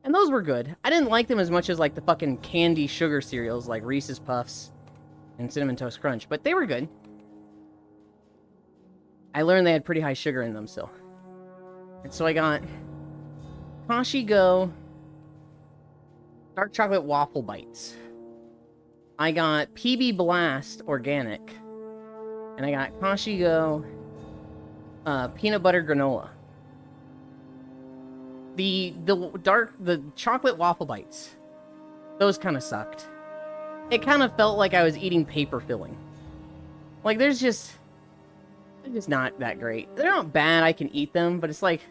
And those were good. I didn't like them as much as like the fucking candy sugar cereals like Reese's Puffs and Cinnamon Toast Crunch, but they were good. I learned they had pretty high sugar in them still. And so I got Kashi Go Dark Chocolate Waffle Bites. I got PB Blast Organic. And I got Kashi Go Peanut Butter Granola. The chocolate waffle bites, those kind of sucked. It kind of felt like I was eating paper filling. Like, they're just not that great. They're not bad, I can eat them, but it's like,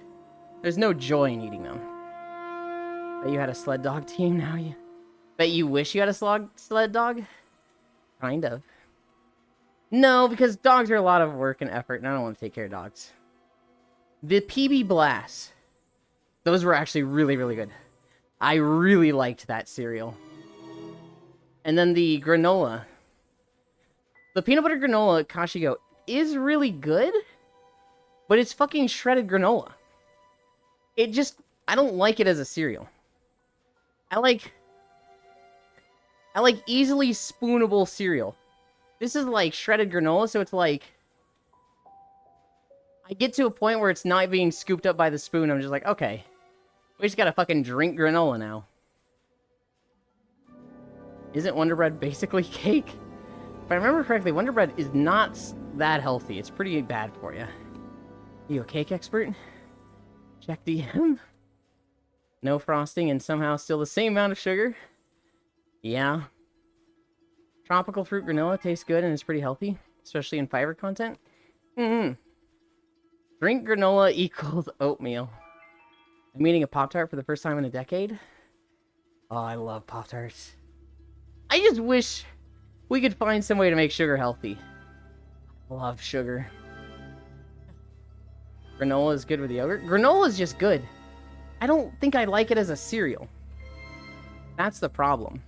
there's no joy in eating them. Bet you had a sled dog team now, you... Bet you wish you had a sled dog? Kind of. No, because dogs are a lot of work and effort, and I don't want to take care of dogs. The PB Blast. Those were actually really, really good. I really liked that cereal. And then the granola. The peanut butter granola at Kashi Go is really good, but it's fucking shredded granola. I don't like it as a cereal. I like easily spoonable cereal. This is like shredded granola, so it's like... I get to a point where it's not being scooped up by the spoon. I'm just like, okay. We just gotta fucking drink granola now. Isn't Wonder Bread basically cake? If I remember correctly, Wonder Bread is not that healthy. It's pretty bad for you. Are you a cake expert? Check DM. No frosting and somehow still the same amount of sugar. Yeah. Tropical fruit granola tastes good and is pretty healthy, especially in fiber content. Drink granola equals oatmeal. I'm eating a Pop-Tart for the first time in a decade. Oh, I love Pop-Tarts. I just wish we could find some way to make sugar healthy. I love sugar. Granola is good with yogurt. Granola is just good. I don't think I like it as a cereal. That's the problem.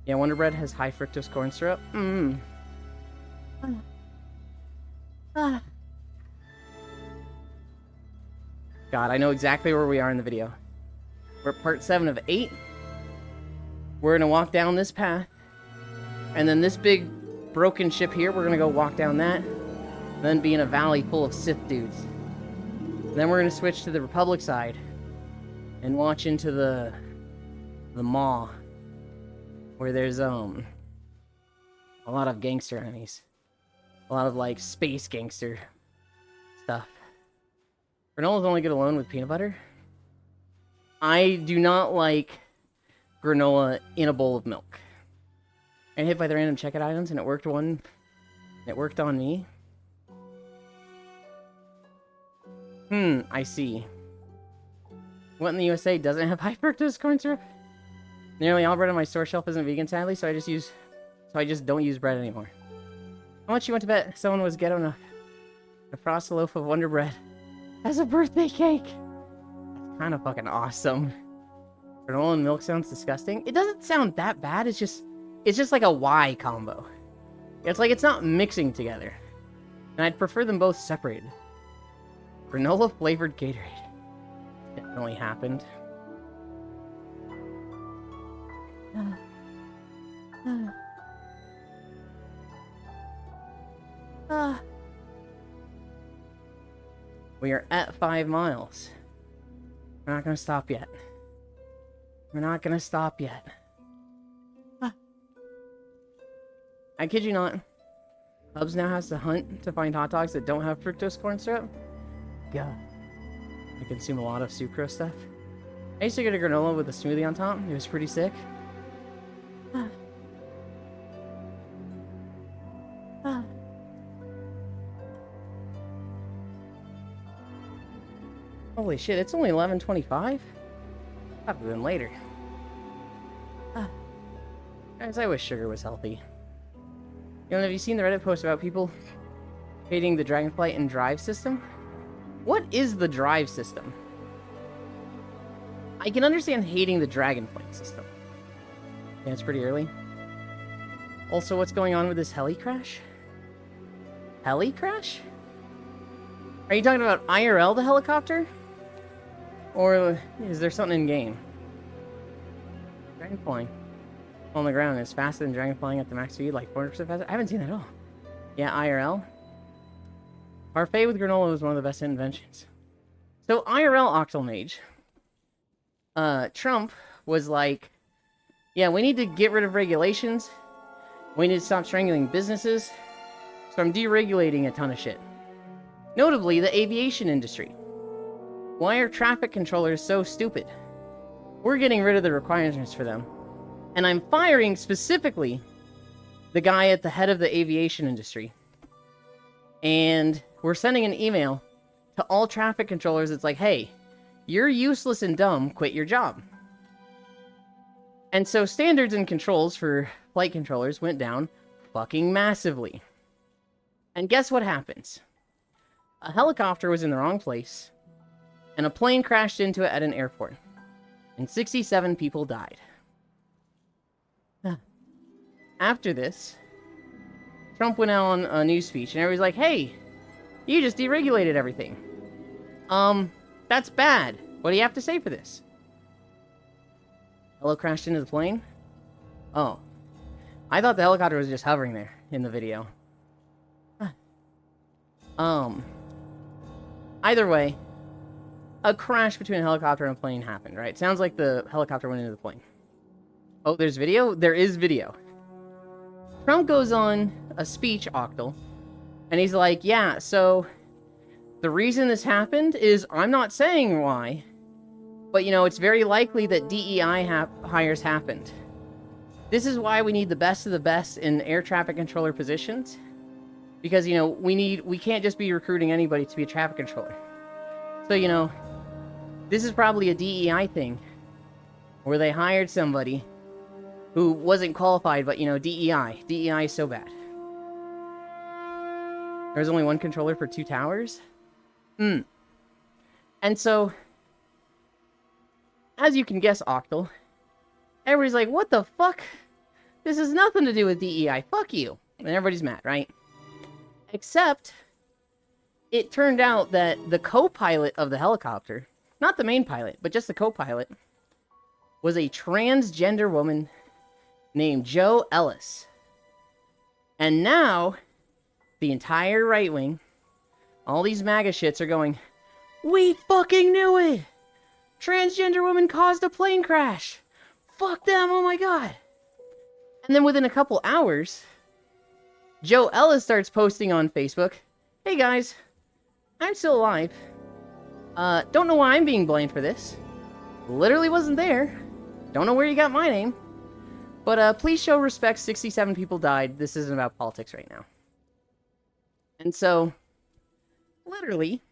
Yeah, Wonder Bread has high fructose corn syrup. God, I know exactly where we are in the video. We're at part 7 of 8. We're gonna walk down this path. And then this big broken ship here, we're gonna go walk down that. Then be in a valley full of Sith dudes. Then we're gonna switch to the Republic side. And watch into the Maw. Where there's, a lot of gangster enemies. A lot of, like, space gangster stuff. Granola's only good alone with peanut butter. I do not like granola in a bowl of milk. And hit by the random checkout items, and it worked on me. I see. What in the USA doesn't have high fructose corn syrup? Nearly all bread on my store shelf isn't vegan, sadly, so I just don't use bread anymore. How much you want to bet someone was ghetto enough to frost a loaf of Wonder Bread as a birthday cake? That's kind of fucking awesome. Granola and milk sounds disgusting. It doesn't sound that bad. It's just like a Y combo. It's like it's not mixing together. And I'd prefer them both separated. Granola flavored Gatorade. Definitely happened. We are at 5 miles. We're not gonna stop yet. We're not gonna stop yet. I kid you not. Hubs now has to hunt to find hot dogs that don't have fructose corn syrup. Yeah. I consume a lot of sucrose stuff. I used to get a granola with a smoothie on top. It was pretty sick. Holy shit, it's only 11:25? Probably been later. Guys, I wish sugar was healthy. You know, have you seen the Reddit post about people hating the Dragonflight and Drive system? What is the Drive system? I can understand hating the Dragonflight system. Yeah, it's pretty early. Also, what's going on with this heli crash? Heli crash? Are you talking about IRL, the helicopter? Or is there something in game? Dragon flying on the ground is faster than dragon flying at the max speed, like 400% faster. I haven't seen that at all. Yeah, IRL. Parfait with granola was one of the best inventions. So IRL Octal Mage. Trump was like, yeah, we need to get rid of regulations. We need to stop strangling businesses. So I'm deregulating a ton of shit. Notably, the aviation industry. Why are traffic controllers so stupid? We're getting rid of the requirements for them. And I'm firing specifically the guy at the head of the aviation industry. And we're sending an email to all traffic controllers. It's like, hey, you're useless and dumb. Quit your job. And so standards and controls for flight controllers went down fucking massively. And guess what happens? A helicopter was in the wrong place, and a plane crashed into it at an airport. And 67 people died. After this, Trump went out on a news speech, and everybody's like, hey, you just deregulated everything. That's bad. What do you have to say for this? Hello crashed into the plane? Oh. I thought the helicopter was just hovering there in the video. Either way, a crash between a helicopter and a plane happened, right? Sounds like the helicopter went into the plane. Oh, there's video? There is video. Trump goes on a speech, Octal, and he's like, yeah, so the reason this happened is I'm not saying why, but, you know, it's very likely that DEI hires happened. This is why we need the best of the best in air traffic controller positions. Because, you know, we can't just be recruiting anybody to be a traffic controller. So, you know, this is probably a DEI thing. Where they hired somebody who wasn't qualified, but, you know, DEI. DEI is so bad. There's only one controller for 2 towers? And so, as you can guess, Octal, everybody's like, what the fuck? This has nothing to do with DEI. Fuck you. And everybody's mad, right? Except, it turned out that the co-pilot of the helicopter, not the main pilot, but just the co-pilot, was a transgender woman named Jo Ellis. And now, the entire right wing, all these MAGA shits are going, we fucking knew it! Transgender woman caused a plane crash! Fuck them, oh my god! And then within a couple hours, Jo Ellis starts posting on Facebook, hey guys, I'm still alive. Don't know why I'm being blamed for this. Literally wasn't there. Don't know where you got my name. But please show respect, 67 people died. This isn't about politics right now. And so, literally,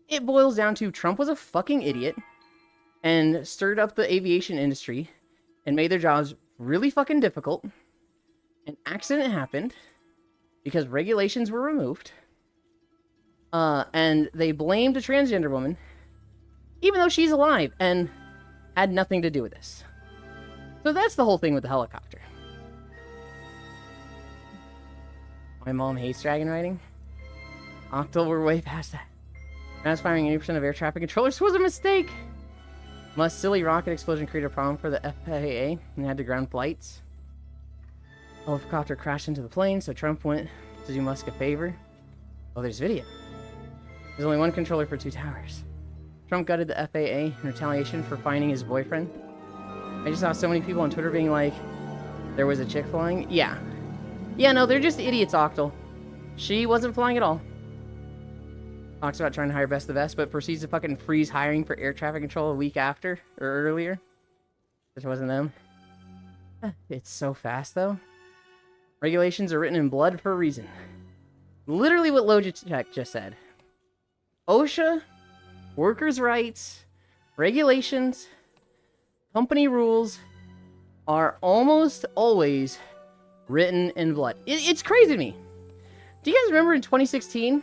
it boils down to Trump was a fucking idiot and stirred up the aviation industry and made their jobs really fucking difficult. An accident happened because regulations were removed. And they blamed a transgender woman, even though she's alive and had nothing to do with this. So that's the whole thing with the helicopter. My mom hates dragon riding. Octal, we're way past that. Mass firing 80% of air traffic controllers was a mistake. Must silly rocket explosion create a problem for the FAA and had to ground flights. Helicopter crashed into the plane, so Trump went to do Musk a favor. Oh, there's video. There's only one controller for 2 towers. Trump gutted the FAA in retaliation for finding his boyfriend. I just saw so many people on Twitter being like, there was a chick flying? Yeah. Yeah, no, they're just idiots, Octal. She wasn't flying at all. Talks about trying to hire best of the best, but proceeds to fucking freeze hiring for air traffic control a week after, or earlier. This wasn't them. It's so fast, though. Regulations are written in blood for a reason. Literally what Logitech just said. OSHA, workers' rights, regulations, company rules are almost always Written in blood. It's crazy to me. Do you guys remember in 2016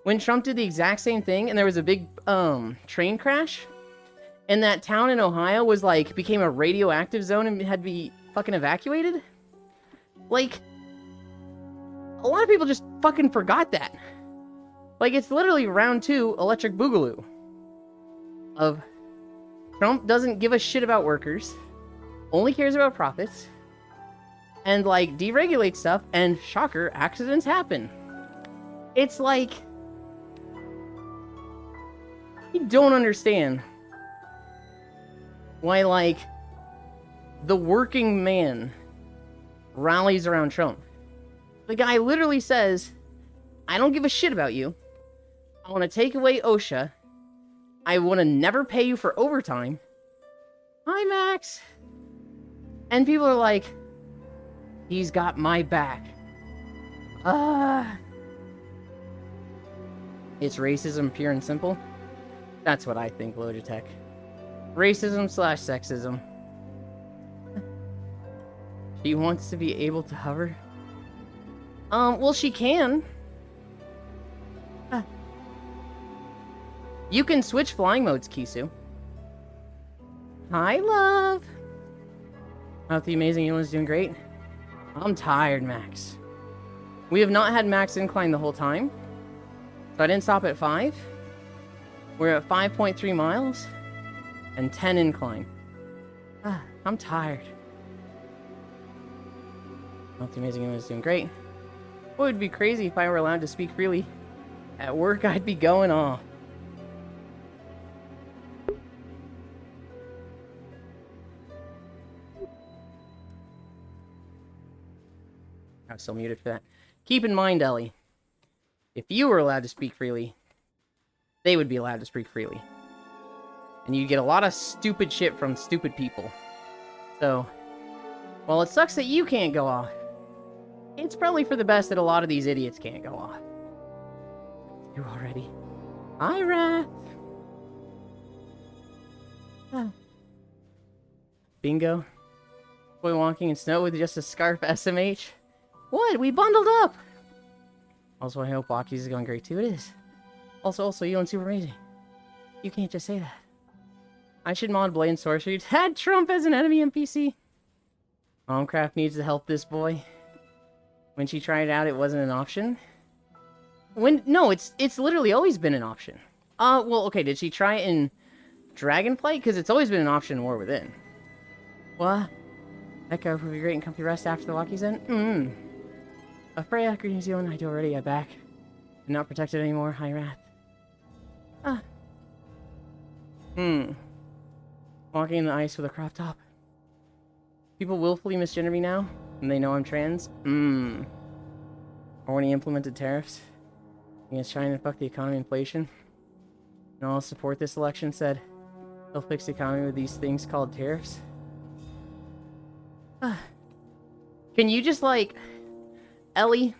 when Trump did the exact same thing and there was a big train crash? And that town in Ohio was like, became a radioactive zone and had to be fucking evacuated? Like, a lot of people just fucking forgot that. Like, it's literally round 2 electric boogaloo of Trump doesn't give a shit about workers, only cares about profits, and like deregulate stuff, and shocker, accidents happen. It's like, you don't understand why, like, the working man rallies around Trump. The guy literally says, I don't give a shit about you. I want to take away OSHA. I want to never pay you for overtime. Hi, Max. And people are like, he's got my back. It's racism, pure and simple. That's what I think, Logitech. Racism / sexism. She wants to be able to hover. Well, she can. You can switch flying modes, Kisu. Hi, love. I hope the amazing Elan's doing great. I'm tired, Max. We have not had max incline the whole time. So I didn't stop at 5. We're at 5.3 miles and 10 incline. I'm tired. I hope the amazing Elan's doing great. It would be crazy if I were allowed to speak freely. At work, I'd be going off. I was still muted for that. Keep in mind, Ellie, if you were allowed to speak freely, they would be allowed to speak freely. And you'd get a lot of stupid shit from stupid people. So, while it sucks that you can't go off, it's probably for the best that a lot of these idiots can't go off. You already? Hi, Wrath! Bingo. Boy walking in snow with just a scarf SMH. What? We bundled up! Also, I hope Walkies is going great too. It is. Also, you and super amazing. You can't just say that. I should mod Blade and Sorcery to add Trump as an enemy NPC. Momcraft needs to help this boy. When she tried it out, it wasn't an option. No, it's literally always been an option. Well, okay, did she try it in Dragonflight? Because it's always been an option in War Within. What? Echo would be great and comfy rest after the Walkies end? Freya, greetings, Zealand. I do already. I'm back. I'm not protected anymore. Hi, Wrath. Walking in the ice with a crop top. People willfully misgender me now, and they know I'm trans. Or when he implemented tariffs against China to fuck the economy and inflation. And all support this election said he'll fix the economy with these things called tariffs. Can you just, like... Ellie,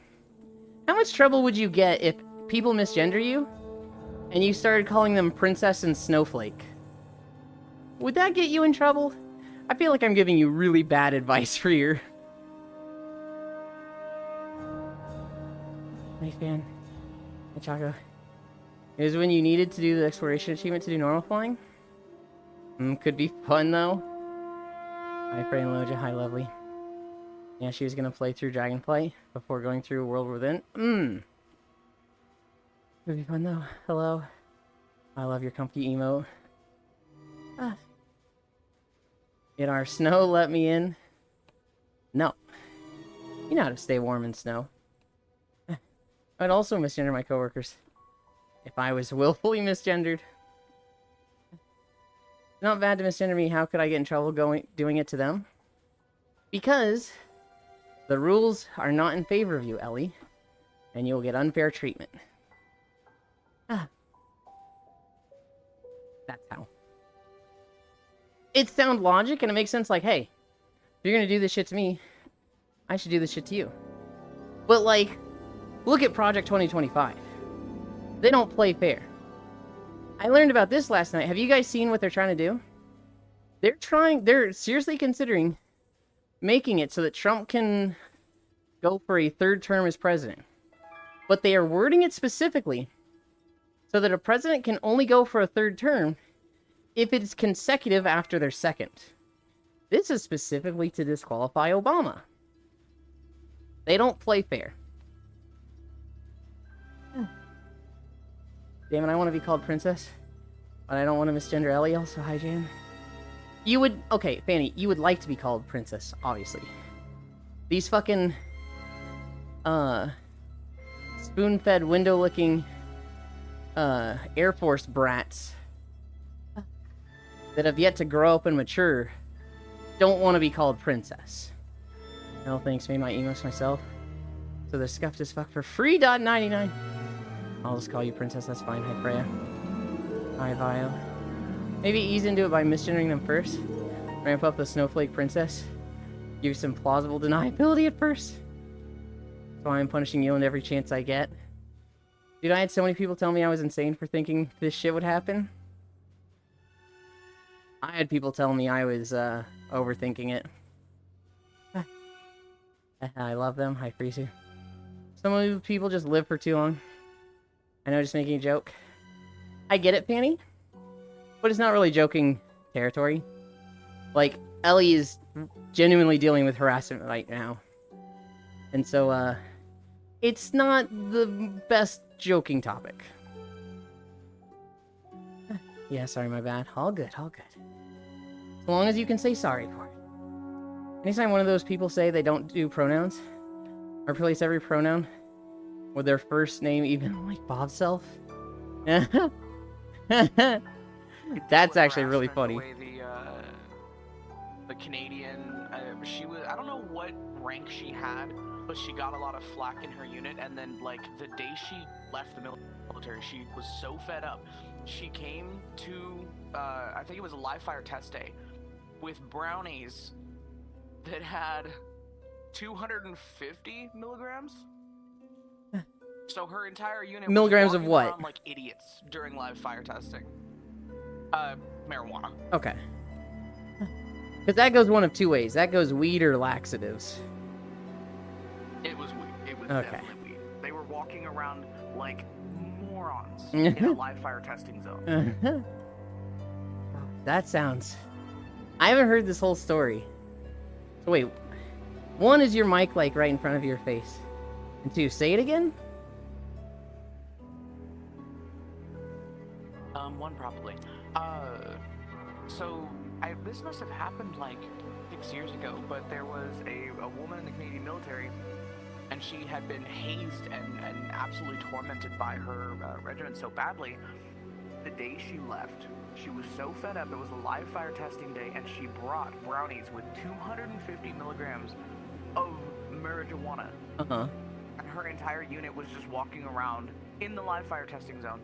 how much trouble would you get if people misgender you and you started calling them Princess and Snowflake? Would that get you in trouble? I feel like I'm giving you really bad advice for your... Hey, fan. Hey, Chaco. It was when you needed to do the exploration achievement to do normal flying? Could be fun, though. Hi, Frey and Loja. Hi, lovely. Yeah, she was gonna play through Dragonflight before going through World Within. Would be fun though. Hello. I love your comfy emote. Did our snow let me in? No. You know how to stay warm in snow. I'd also misgender my coworkers. If I was willfully misgendered. Not bad to misgender me. How could I get in trouble doing it to them? Because the rules are not in favor of you, Ellie, and you'll get unfair treatment. That's how. It's sound logic, and it makes sense, like, hey, if you're gonna do this shit to me, I should do this shit to you. But, like, look at Project 2025. They don't play fair. I learned about this last night. Have you guys seen what they're trying to do? They're seriously considering making it so that Trump can go for a third term as president. But they are wording it specifically so that a president can only go for a third term if it's consecutive after their second. This is specifically to disqualify Obama. They don't play fair. Damn it, I want to be called princess. But I don't want to misgender Ellie also. Hi, Jan. You would... Okay, Fanny, you would like to be called princess, obviously. These fucking... spoon-fed, window-looking... Air Force brats... that have yet to grow up and mature... don't want to be called princess. No thanks, made my emos myself. So they're scuffed as fuck for free.99. I'll just call you princess, that's fine. Hi, Freya. Hi, Vio. Maybe ease into it by misgendering them first. Ramp up the snowflake princess. Give some plausible deniability at first. So I'm punishing Yilin every chance I get. Dude, I had so many people tell me I was insane for thinking this shit would happen. I had people tell me I was, overthinking it. I love them. Hi, Freezer. Some of the people just live for too long. I know, just making a joke. I get it, Fanny. But it's not really joking territory. Like, Ellie is genuinely dealing with harassment right now. And so, it's not the best joking topic. Yeah, sorry, my bad. All good, all good. As long as you can say sorry for it. Anytime one of those people say they don't do pronouns, or replace every pronoun with their first name, even like Bob's self. That's actually really funny. The way the Canadian, she was, I don't know what rank she had, but she got a lot of flack in her unit, and then like the day she left the military, she was so fed up. She came to, I think it was a live fire test day, with brownies that had 250 milligrams. So her entire unit milligrams was of what? around like idiots during live fire testing. Marijuana. Okay. Because that goes one of two ways. That goes weed or laxatives. It was weed. It was Okay. definitely weed. They were walking around like morons in a live fire testing zone. That sounds... I haven't heard this whole story. So wait. One, is your mic like right in front of your face? And two, say it again? One probably. So this must have happened like 6 years ago, but there was a woman in the Canadian military, and she had been hazed and absolutely tormented by her regiment so badly. The day she left, she was so fed up. It was a live fire testing day, and she brought brownies with 250 milligrams of marijuana. Uh-huh. And her entire unit was just walking around in the live fire testing zone.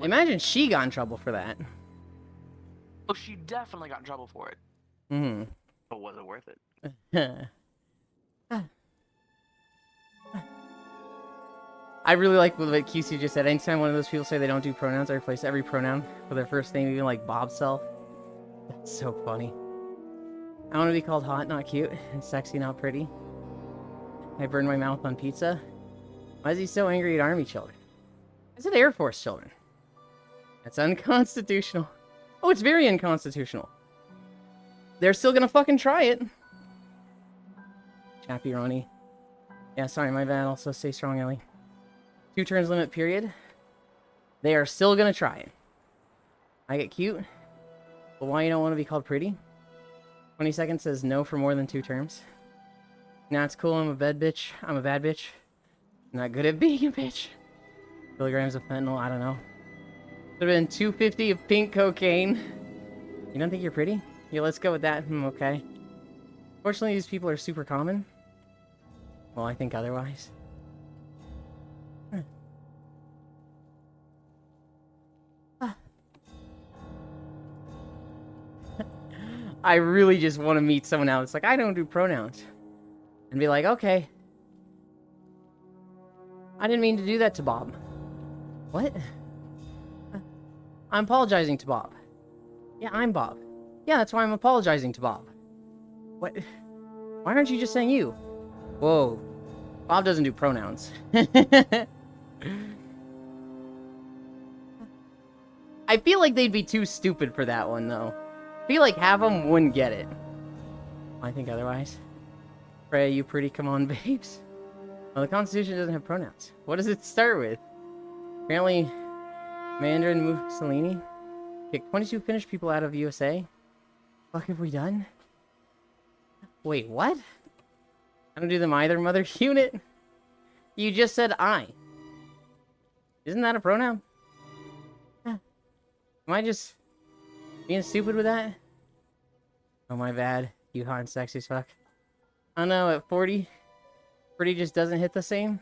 I imagine she got in trouble for that. Oh, she definitely got in trouble for it. Mm-hmm. But was it worth it? I really like what QC just said. Anytime one of those people say they don't do pronouns, I replace every pronoun with their first name, even like Bob's self. That's so funny. I want to be called hot, not cute, and sexy, not pretty. I burned my mouth on pizza. Why is he so angry at Army children? I said Air Force children. That's unconstitutional. Oh, it's very unconstitutional. They're still gonna fucking try it. Chappy Ronnie. Yeah, sorry, my bad. Also, stay strong, Ellie. 2 turns limit period. They are still gonna try it. I get cute. But why you don't want to be called pretty? 20 seconds says no for more than 2 terms. Nah, it's cool. I'm a bad bitch. I'm a bad bitch. Not good at being a bitch. Kilograms of fentanyl, I don't know. Could have been 250 of pink cocaine. You don't think you're pretty? Yeah, let's go with that. Okay. Fortunately, these people are super common. Well, I think otherwise. I really just want to meet someone else. Like, I don't do pronouns. And be like, okay. I didn't mean to do that to Bob. What? I'm apologizing to Bob. Yeah, I'm Bob. Yeah, that's why I'm apologizing to Bob. What? Why aren't you just saying you? Whoa. Bob doesn't do pronouns. I feel like they'd be too stupid for that one, though. I feel like half of them wouldn't get it. I think otherwise. Freya, you pretty, come on, babes. Well, the Constitution doesn't have pronouns. What does it start with? Apparently, Mandarin Mussolini kicked 22 Finnish people out of USA. Fuck have we done? Wait, what? I don't do them either, mother unit. You just said I. Isn't that a pronoun? Huh. Am I just being stupid with that? Oh, my bad. You hot and sexy as fuck. I don't know, at 40, pretty just doesn't hit the same.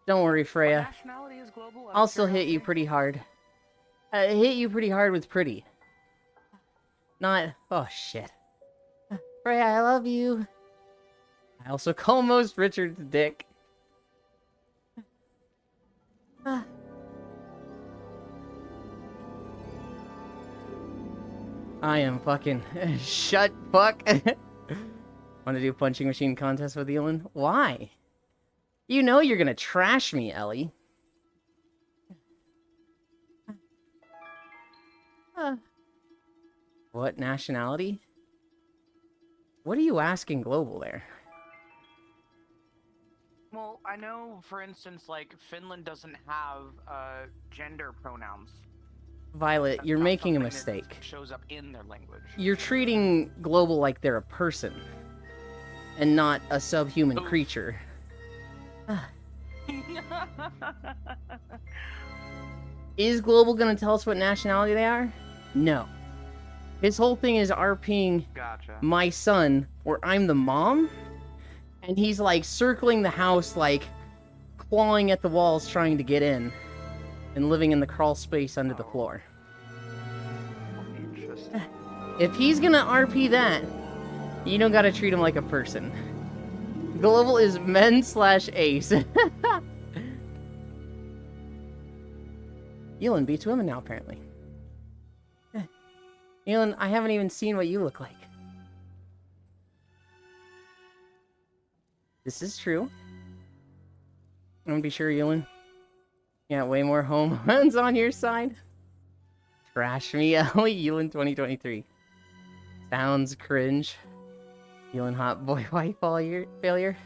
Don't worry, Freya. Nationality is global. I'll still hit you pretty hard. Hit you pretty hard with pretty. Not... Oh, shit. Freya, I love you. I also call most Richard's dick. I am fucking... Shut fuck. Want to do a punching machine contest with Elin? Why? You know you're gonna trash me, Ellie. What nationality? What are you asking global there? Well, I know, for instance, like, Finland doesn't have gender pronouns. Violet, That's you're not making a something that mistake. shows up in their language. You're treating global like they're a person. And not a subhuman Oof. creature. Is global gonna tell us what nationality they are? No. His whole thing is RPing Gotcha. my son, where I'm the mom, and he's like circling the house, like clawing at the walls trying to get in, and living in the crawl space under the floor. Interesting. If he's gonna RP that, you don't gotta treat him like a person. Global is men/ace. Elin beats women now, apparently. Elin, I haven't even seen what you look like. This is true. I'm gonna be sure, Elin. You got way more home runs on your side. Trash me, Ellie. Elin 2023. Sounds cringe. Elin hot boy wife failure.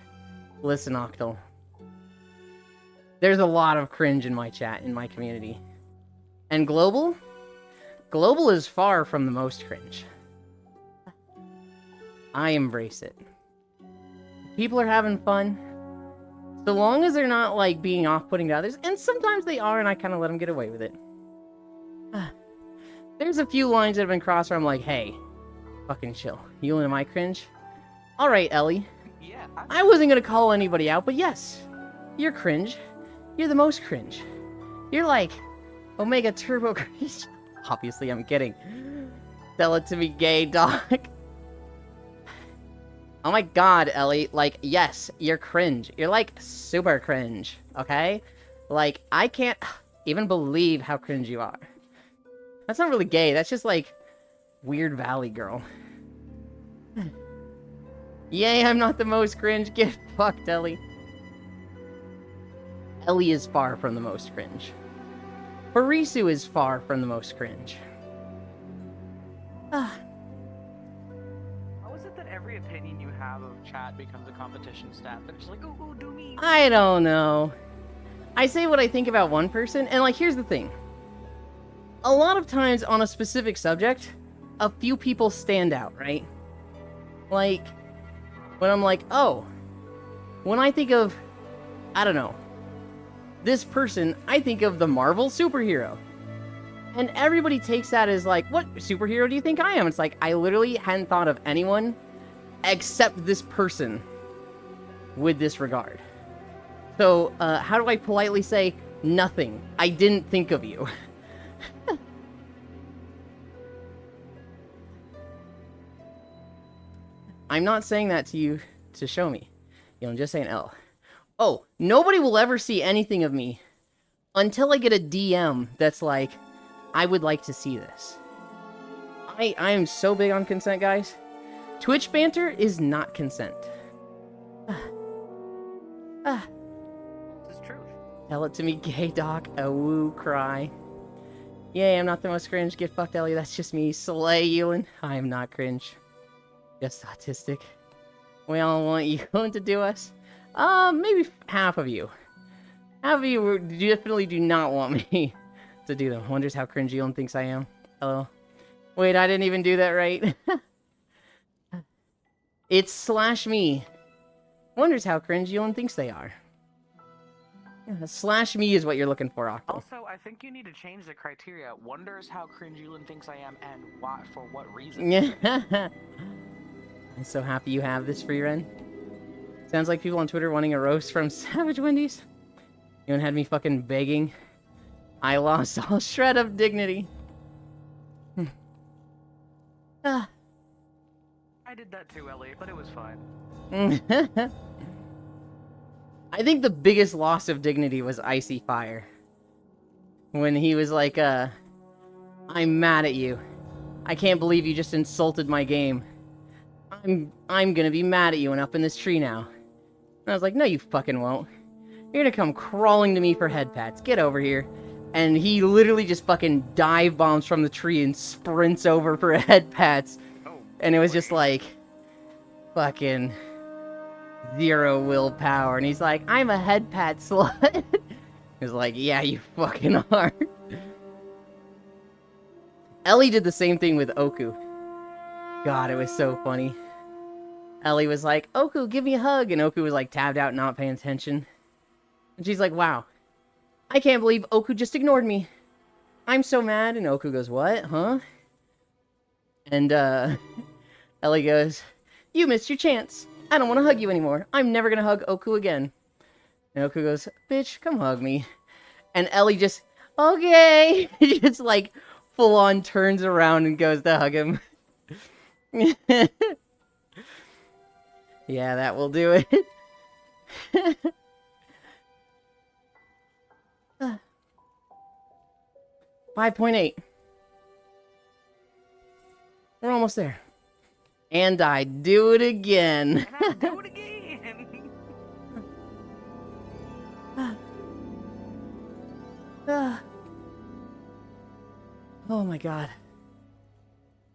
Listen, Octal. There's a lot of cringe in my chat, in my community. And global? Global is far from the most cringe. I embrace it. People are having fun. So long as they're not, like, being off-putting to others. And sometimes they are, and I kind of let them get away with it. There's a few lines that have been crossed where I'm like, hey, fucking chill. You and my cringe? Alright, Ellie. Yeah. I wasn't gonna call anybody out, but yes. You're cringe. You're the most cringe. You're like Omega Turbo cringe. Obviously, I'm kidding. Tell it to me, gay dog. Oh my god, Ellie. Like, yes, you're cringe. You're like super cringe, okay? Like, I can't even believe how cringe you are. That's not really gay. That's just like Weird Valley girl. Yay, I'm not the most cringe. Get fucked, Ellie. Ellie is far from the most cringe. Parisu is far from the most cringe. How is it that every opinion you have of chat becomes a competition stat? That it's like, ooh, do me. I don't know. I say what I think about one person, and like, here's the thing. A lot of times on a specific subject, a few people stand out, right? Like, when I'm like, oh, when I think of, I don't know, this person, I think of the Marvel superhero. And everybody takes that as like, what superhero do you think I am? It's like, I literally hadn't thought of anyone except this person with this regard. So, how do I politely say, nothing. I didn't think of you. I'm not saying that to you to show me. You know, I'm just saying L. Oh, nobody will ever see anything of me until I get a DM that's like, I would like to see this. I am so big on consent, guys. Twitch banter is not consent. This is truth. Tell it to me, gay doc. A woo cry. Yay, I'm not the most cringe. Get fucked, Ellie. That's just me. Slay, Ewan. I am not cringe. Just autistic. We all want you to do us. Maybe half of you. Half of you definitely do not want me to do them. Wonders how cringe Ewan thinks I am. Hello. Wait, I didn't even do that right. It's /me. Wonders how cringe Ewan thinks they are. Yeah, /me is what you're looking for, Octo. Also, I think you need to change the criteria. Wonders how cringe Yulin thinks I am and why, for what reason. Yeah. I'm so happy you have this for your end. Sounds like people on Twitter wanting a roast from Savage Wendy's. Ewan had me fucking begging. I lost all shred of dignity. I did that too, Ellie, but it was fine. I think the biggest loss of dignity was Icy Fire. When he was like, I'm mad at you. I can't believe you just insulted my game. I'm gonna be mad at you and up in this tree now. And I was like, no you fucking won't. You're gonna come crawling to me for head pats. Get over here. And he literally just fucking dive bombs from the tree and sprints over for head pats. And it was just like, fucking 0 willpower. And he's like, I'm a head pat slut. He was like, yeah, you fucking are. Ellie did the same thing with Oku. God, it was so funny. Ellie was like, Oku, give me a hug. And Oku was like tabbed out, not paying attention. And she's like, wow. I can't believe Oku just ignored me. I'm so mad. And Oku goes, what? Huh? And, Ellie goes, you missed your chance. I don't want to hug you anymore. I'm never going to hug Oku again. And Oku goes, bitch, come hug me. And Ellie just, okay. Just like full on turns around and goes to hug him. Yeah, that will do it. 5.8. We're almost there. And I do it again. And I do it again. Oh my god.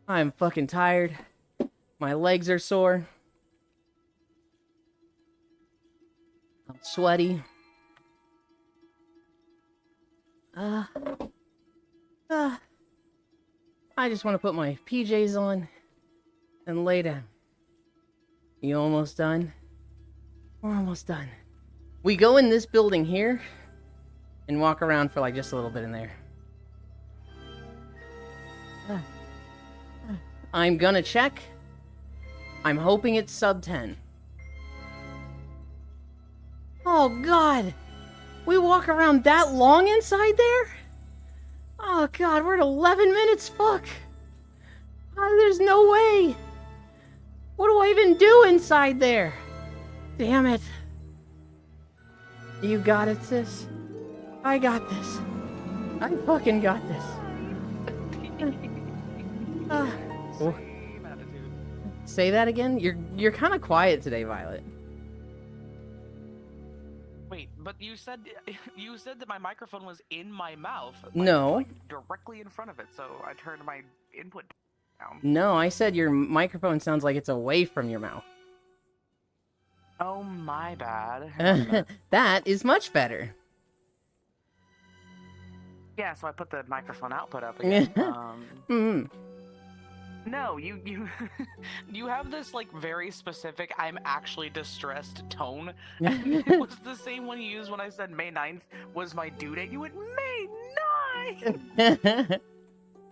I'm fucking tired. My legs are sore. I'm sweaty. I just want to put my PJs on and lay down. You almost done? We're almost done. We go in this building here and walk around for like just a little bit in there. I'm gonna check. I'm hoping it's sub 10. Oh god! We walk around that long inside there? Oh god, we're at 11 minutes, fuck! There's no way! What do I even do inside there? Damn it. You got it, sis. I got this. I fucking got this. Same attitude. Say that again? You're kind of quiet today, Violet. Wait, but you said that my microphone was in my mouth. No. Like directly in front of it, so I turned my input down. No, I said your microphone sounds like it's away from your mouth. Oh, my bad. That is much better. Yeah, so I put the microphone output up again. Mm. No, you you have this like very specific I'm actually distressed tone. And it was the same one you used when I said May 9th was my due date. You went May 9th!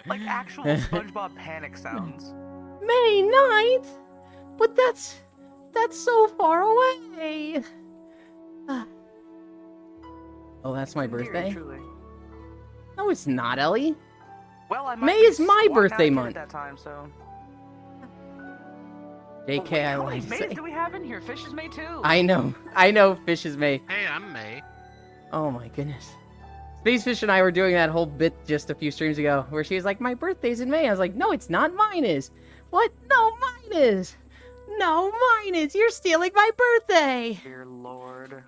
Like actual SpongeBob panic sounds. May 9th? But that's so far away. Oh, that's my birthday? Truly. No, it's not, Ellie. Well, I might May be is my walking birthday out here month. at that time, so. JK, I How like many to Mays say. do we have in here? Fish is May too. I know. Fish is May. Hey, I'm May. Oh my goodness. Spacefish and I were doing that whole bit just a few streams ago, where she was like, my birthday's in May. I was like, no, it's not, mine is. What? No, mine is. No, mine is. You're stealing my birthday. Dear Lord.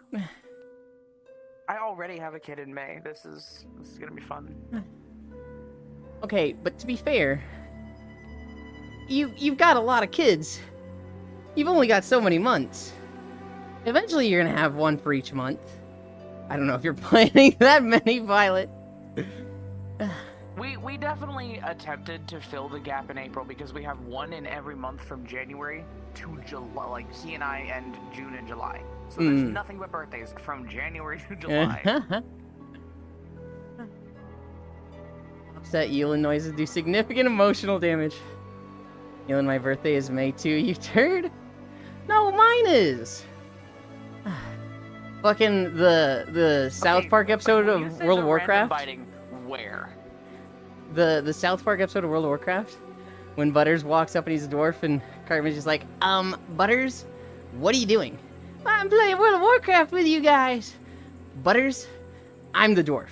I already have a kid in May. This is gonna be fun. Okay, but to be fair, you've got a lot of kids. You've only got so many months. Eventually, you're gonna have one for each month. I don't know if you're planning that many, Violet. We definitely attempted to fill the gap in April because we have one in every month from January to July. Like he and I end June and July. So there's nothing but birthdays from January to July. Upset Yulin noises do significant emotional damage. Yulin, my birthday is May 2, you turd. No, mine is. Fucking the South Park episode when you of say World the of Warcraft. random biting, where? The South Park episode of World of Warcraft, when Butters walks up and he's a dwarf, and Cartman's just like, Butters, what are you doing? I'm playing World of Warcraft with you guys. Butters, I'm the dwarf.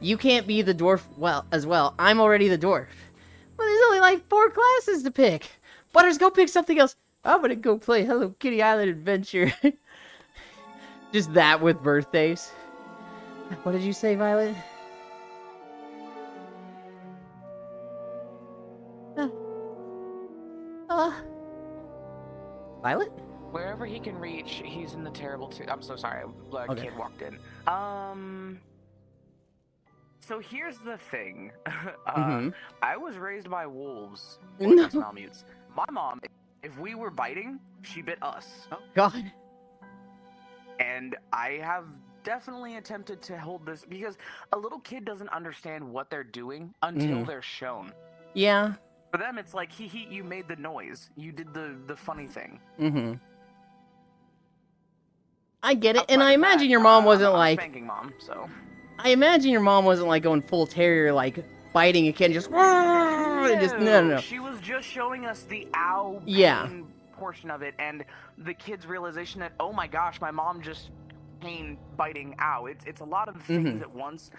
You can't be the dwarf as well. I'm already the dwarf. Well, there's only like 4 classes to pick. Butters, go pick something else. I'm gonna go play Hello Kitty Island Adventure. Just that with birthdays. What did you say, Violet? Violet? Wherever he can reach, he's in the terrible two. I'm so sorry, Okay. kid walked in. So here's the thing. I was raised by wolves. No. Malamutes. My mom, if we were biting, she bit us. Oh, God. And I have definitely attempted to hold this because a little kid doesn't understand what they're doing until they're shown. Yeah. For them, it's like, you made the noise. You did the funny thing. I get it, Outside and I of imagine that, your mom wasn't I'm like... spanking mom, so... I imagine your mom wasn't like going full terrier, like biting a kid and just... No. She was just showing us the ow pain portion of it, and the kid's realization that, oh my gosh, my mom just pain biting ow. It's a lot of things at once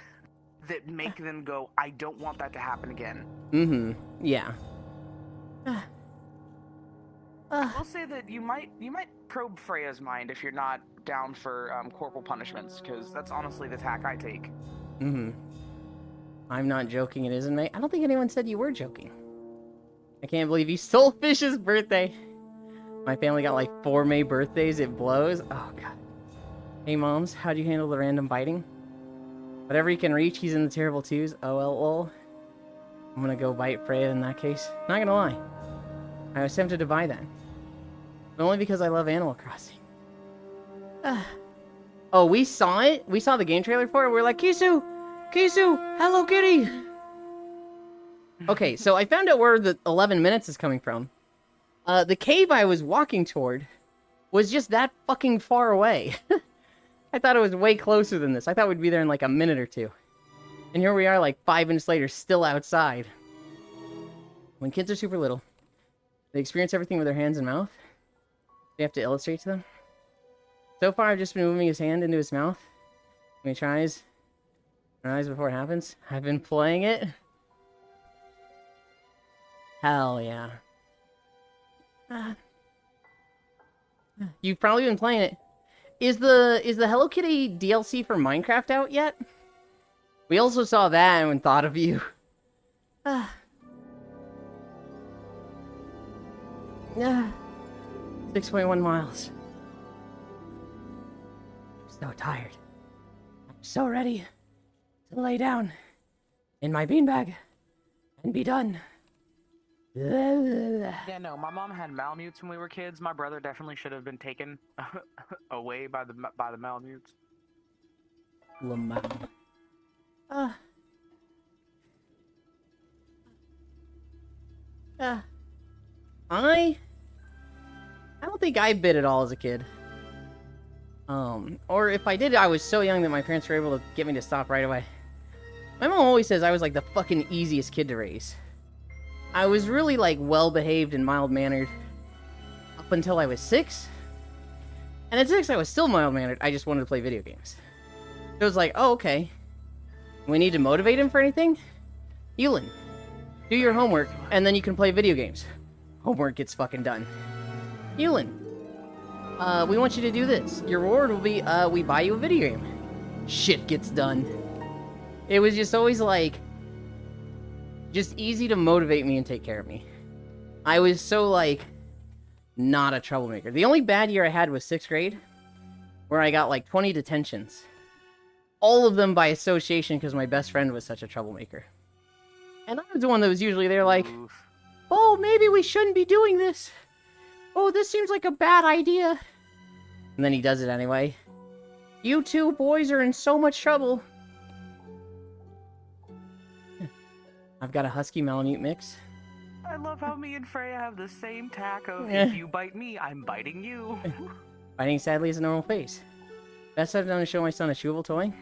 that make them go, I don't want that to happen again. Yeah. I will say that you might probe Freya's mind if you're not down for corporal punishments, because that's honestly the tack I take. I'm not joking, it isn't, mate. I don't think anyone said you were joking. I can't believe you stole Fish's birthday. My family got like 4 May birthdays, it blows. Oh, God. Hey, moms, how'd you handle the random biting? Whatever he can reach, he's in the terrible twos. OLL. I'm gonna go bite Freya in that case. Not gonna lie. I was tempted to buy that. But only because I love Animal Crossing. Oh, we saw it? We saw the game trailer for it. We were like, Kisu! Kisu! Hello Kitty! Okay, so I found out where the 11 minutes is coming from. The cave I was walking toward was just that fucking far away. I thought it was way closer than this. I thought we'd be there in like a minute or 2. And here we are like 5 minutes later, still outside. When kids are super little, they experience everything with their hands and mouth. They have to illustrate to them. So far, I've just been moving his hand into his mouth. When he tries before it happens. I've been playing it. Hell yeah. You've probably been playing it. Is the Hello Kitty DLC for Minecraft out yet? We also saw that and thought of you. 6.1 miles. I'm so tired. I'm so ready to lay down in my beanbag and be done. Yeah, no, my mom had Malamutes when we were kids. My brother definitely should have been taken away by the Malamutes. Lamau. I don't think I bit at all as a kid. Or if I did, I was so young that my parents were able to get me to stop right away. My mom always says I was like the fucking easiest kid to raise. I was really like well-behaved and mild-mannered up until I was 6. And at 6 I was still mild-mannered, I just wanted to play video games. So it was like, oh, okay. We need to motivate him for anything? Yulin, do your homework, and then you can play video games. Homework gets fucking done. Yulin, we want you to do this. Your reward will be, we buy you a video game. Shit gets done. It was just always like, just easy to motivate me and take care of me. I was so like, not a troublemaker. The only bad year I had was 6th grade, where I got like 20 detentions. All of them by association because my best friend was such a troublemaker. And I was the one that was usually there like, Oof. oh, maybe we shouldn't be doing this. Oh, this seems like a bad idea. And then he does it anyway. You two boys are in so much trouble. I've got a Husky Malamute mix. I love how me and Freya have the same tack of, Yeah. if you bite me, I'm biting you. Fighting sadly is a normal phase. Best I've done to show my son a chewable toy.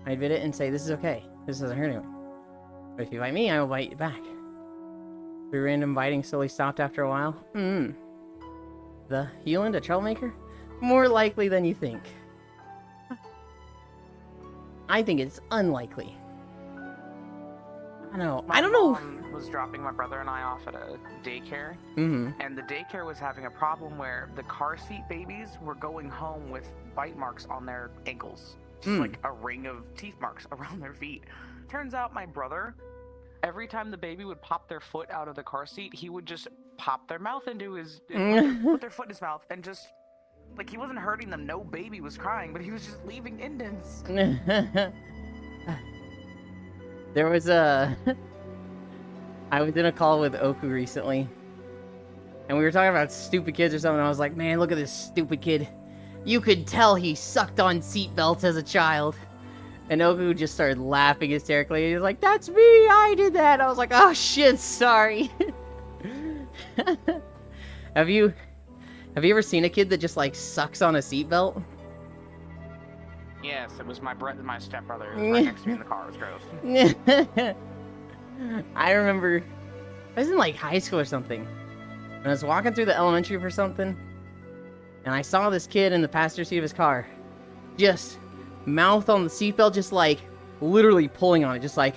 I admit it and say, this is okay. This doesn't hurt anyone. But if you bite me, I will bite you back. The random biting slowly stopped after a while. The Hewland, a troublemaker? More likely than you think. I think it's unlikely. I don't know. My I don't know. mom was dropping my brother and I off at a daycare, Mm-hmm. and the daycare was having a problem where the car seat babies were going home with bite marks on their ankles. Just like a ring of teeth marks around their feet. Turns out my brother, every time the baby would pop their foot out of the car seat, he would just pop their mouth into his, put their foot in his mouth, and just, like, he wasn't hurting them. No baby was crying, but he was just leaving indents. There was a... I was in a call with Oku recently, and we were talking about stupid kids or something. I was like, man, look at this stupid kid. You could tell he sucked on seatbelts as a child. And Oku just started laughing hysterically. He was like, that's me, I did that. I was like, oh shit, sorry. Have you ever seen a kid that just like sucks on a seatbelt? Yes, it was my stepbrother. It was right next to me in the car. It was gross. I remember I was in like high school or something. And I was walking through the elementary for something. And I saw this kid in the passenger seat of his car. Just mouth on the seatbelt, just like literally pulling on it, just like.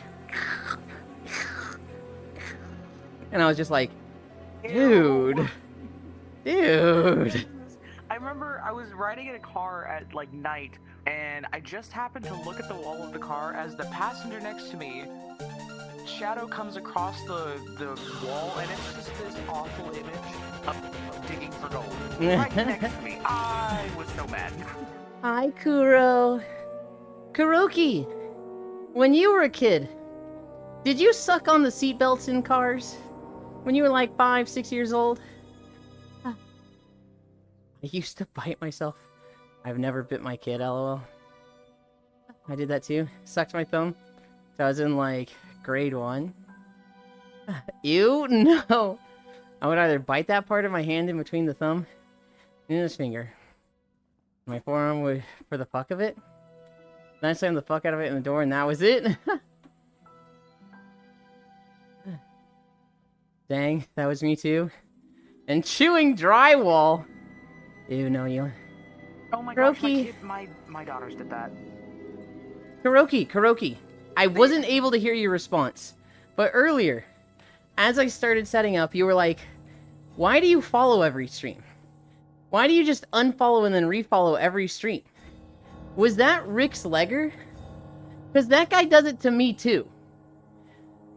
And I was just like, dude. Dude. I remember I was riding in a car at like night, and I just happened to look at the wall of the car as the passenger next to me, shadow comes across the wall, and it's just this awful image of digging for gold right next to me. I was so mad. Hi, Kuro. Kuroki, when you were a kid, did you suck on the seatbelts in cars? When you were like 5, 6 years old? I used to bite myself. I've never bit my kid, lol. I did that too. Sucked my thumb. So I was in like grade 1. Ew, no. I would either bite that part of my hand in between the thumb and this finger. My forearm would, for the fuck of it. Then I slammed the fuck out of it in the door and that was it. Dang, that was me too. And chewing drywall. Ew, no, you. Oh my gosh, Kuroki. my daughters did that. Kuroki. I wasn't able to hear your response. But earlier, as I started setting up, you were like, why do you follow every stream? Why do you just unfollow and then refollow every stream? Was that Rick's Legger? Because that guy does it to me too.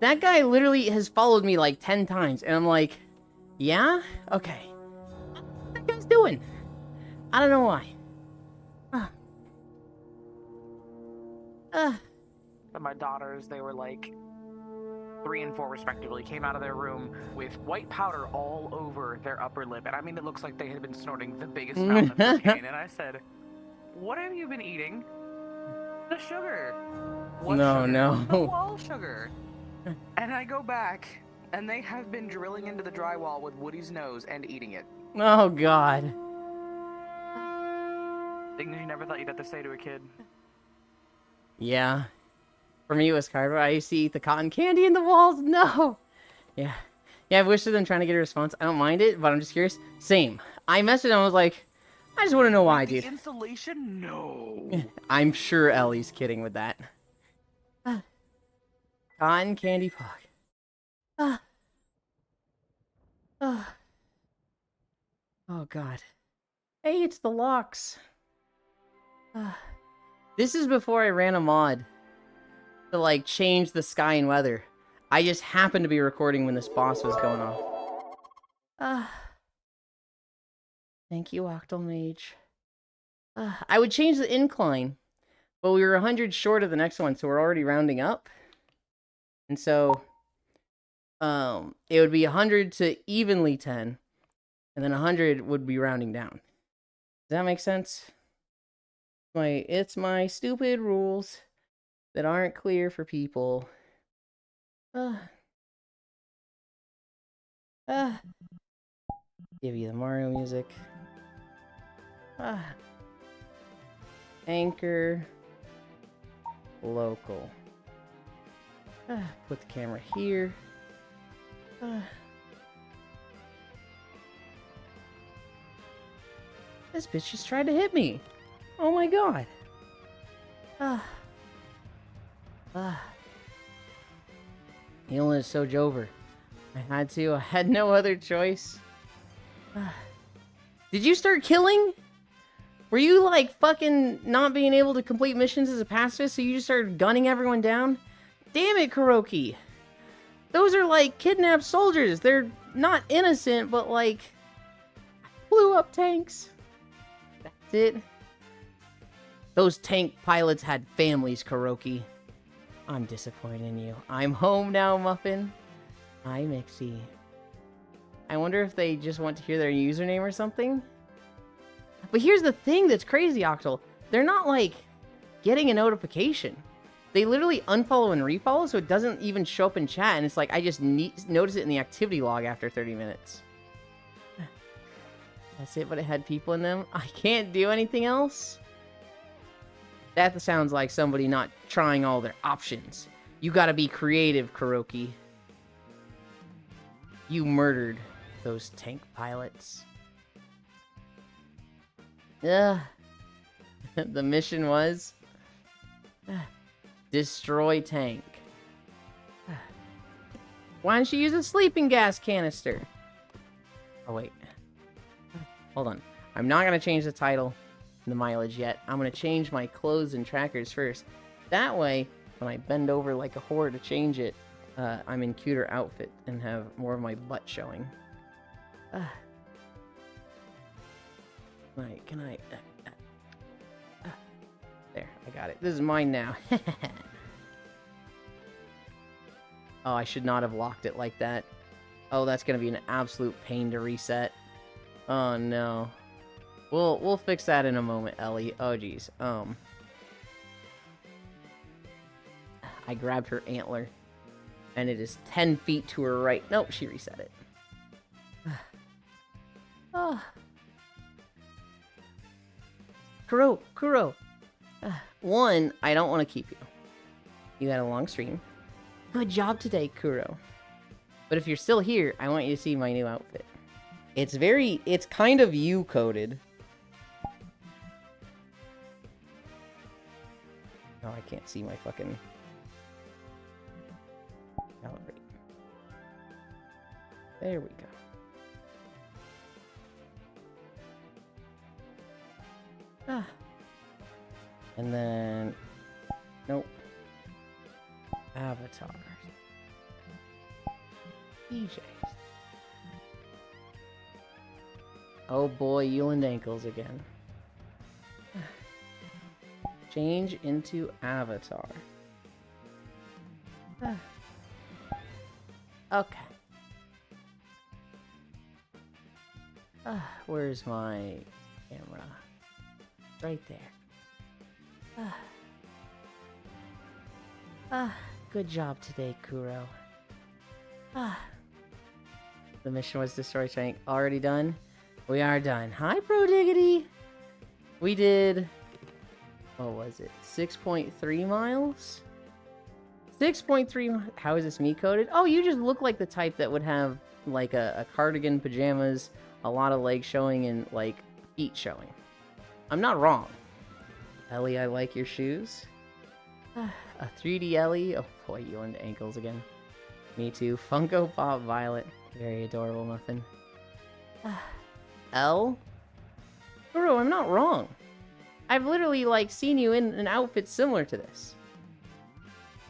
That guy literally has followed me like 10 times. And I'm like, yeah? Okay. What that guy's doing? I don't know why. But my daughters, they were like 3 and 4 respectively, came out of their room with white powder all over their upper lip. And I mean, it looks like they had been snorting the biggest mountain of cocaine. And I said, what have you been eating? The sugar. What No, sugar? no. The wall sugar. And I go back, and they have been drilling into the drywall with Woody's nose and eating it. Oh, God. Things you never thought you'd have to say to a kid. Yeah. For me, it was cardboard. I used to eat the cotton candy in the walls. No. Yeah. Yeah, I've wished them trying to get a response. I don't mind it, but I'm just curious. Same. I messaged him. I was like, I just want to know why, The dude. insulation? No. I'm sure Ellie's kidding with that. Cotton candy fog. Ah. Ah. Oh, God. Hey, it's the locks. Ah. This is before I ran a mod to, like, change the sky and weather. I just happened to be recording when this boss was going off. Ah. Thank you, Octomage. I would change the incline, but we were 100 short of the next one, so we're already rounding up. And so, it would be 100 to evenly 10, and then 100 would be rounding down. Does that make sense? It's my stupid rules that aren't clear for people. Give you the Mario music. Anchor. Local. Put the camera here. This bitch just tried to hit me. Oh my god. Healing is so over. I had no other choice. Did you start killing? Were you like fucking not being able to complete missions as a pacifist, so you just started gunning everyone down? Damn it, Kuroki. Those are like kidnapped soldiers. They're not innocent, but like blew up tanks. That's it. Those tank pilots had families, Kuroki. I'm disappointed in you. I'm home now, Muffin. Hi, Mixie. I wonder if they just want to hear their username or something. But here's the thing that's crazy, Octal. They're not, like, getting a notification. They literally unfollow and refollow, so it doesn't even show up in chat, and it's like, I just notice it in the activity log after 30 minutes. That's it, but it had people in them. I can't do anything else? That sounds like somebody not trying all their options. You gotta be creative, Kuroki. You murdered those tank pilots. The mission was destroy tank. Why didn't she use a sleeping gas canister? Oh wait, hold on. I'm not gonna change the title and the mileage yet. I'm gonna change my clothes and trackers first. That way, when I bend over like a whore to change it, I'm in cuter outfit and have more of my butt showing. Right, can I... there, I got it. This is mine now. Oh, I should not have locked it like that. Oh, that's gonna be an absolute pain to reset. Oh, no. We'll fix that in a moment, Ellie. Oh, geez. I grabbed her antler. And it is 10 feet to her right. Nope, she reset it. Oh. Kuro. One, I don't want to keep you. You had a long stream. Good job today, Kuro. But if you're still here, I want you to see my new outfit. It's kind of U-coded. Oh, I can't see my fucking... Calibrate. There we go. And then... Nope. Avatars. DJs. Oh boy, you and ankles again. Change into avatar. Okay. Where's my camera? Right there. Good job today, Kuro. The mission was destroy tank. Already done? We are done. Hi, Prodiggity! We did... What was it? 6.3 miles? 6.3... How is this me coded? Oh, you just look like the type that would have, like, a cardigan, pajamas, a lot of legs showing, and, like, feet showing. I'm not wrong. Ellie, I like your shoes. A 3D Ellie. Oh boy, you into ankles again. Me too. Funko Pop Violet. Very adorable muffin. L? Kuro, I'm not wrong. I've literally, like, seen you in an outfit similar to this.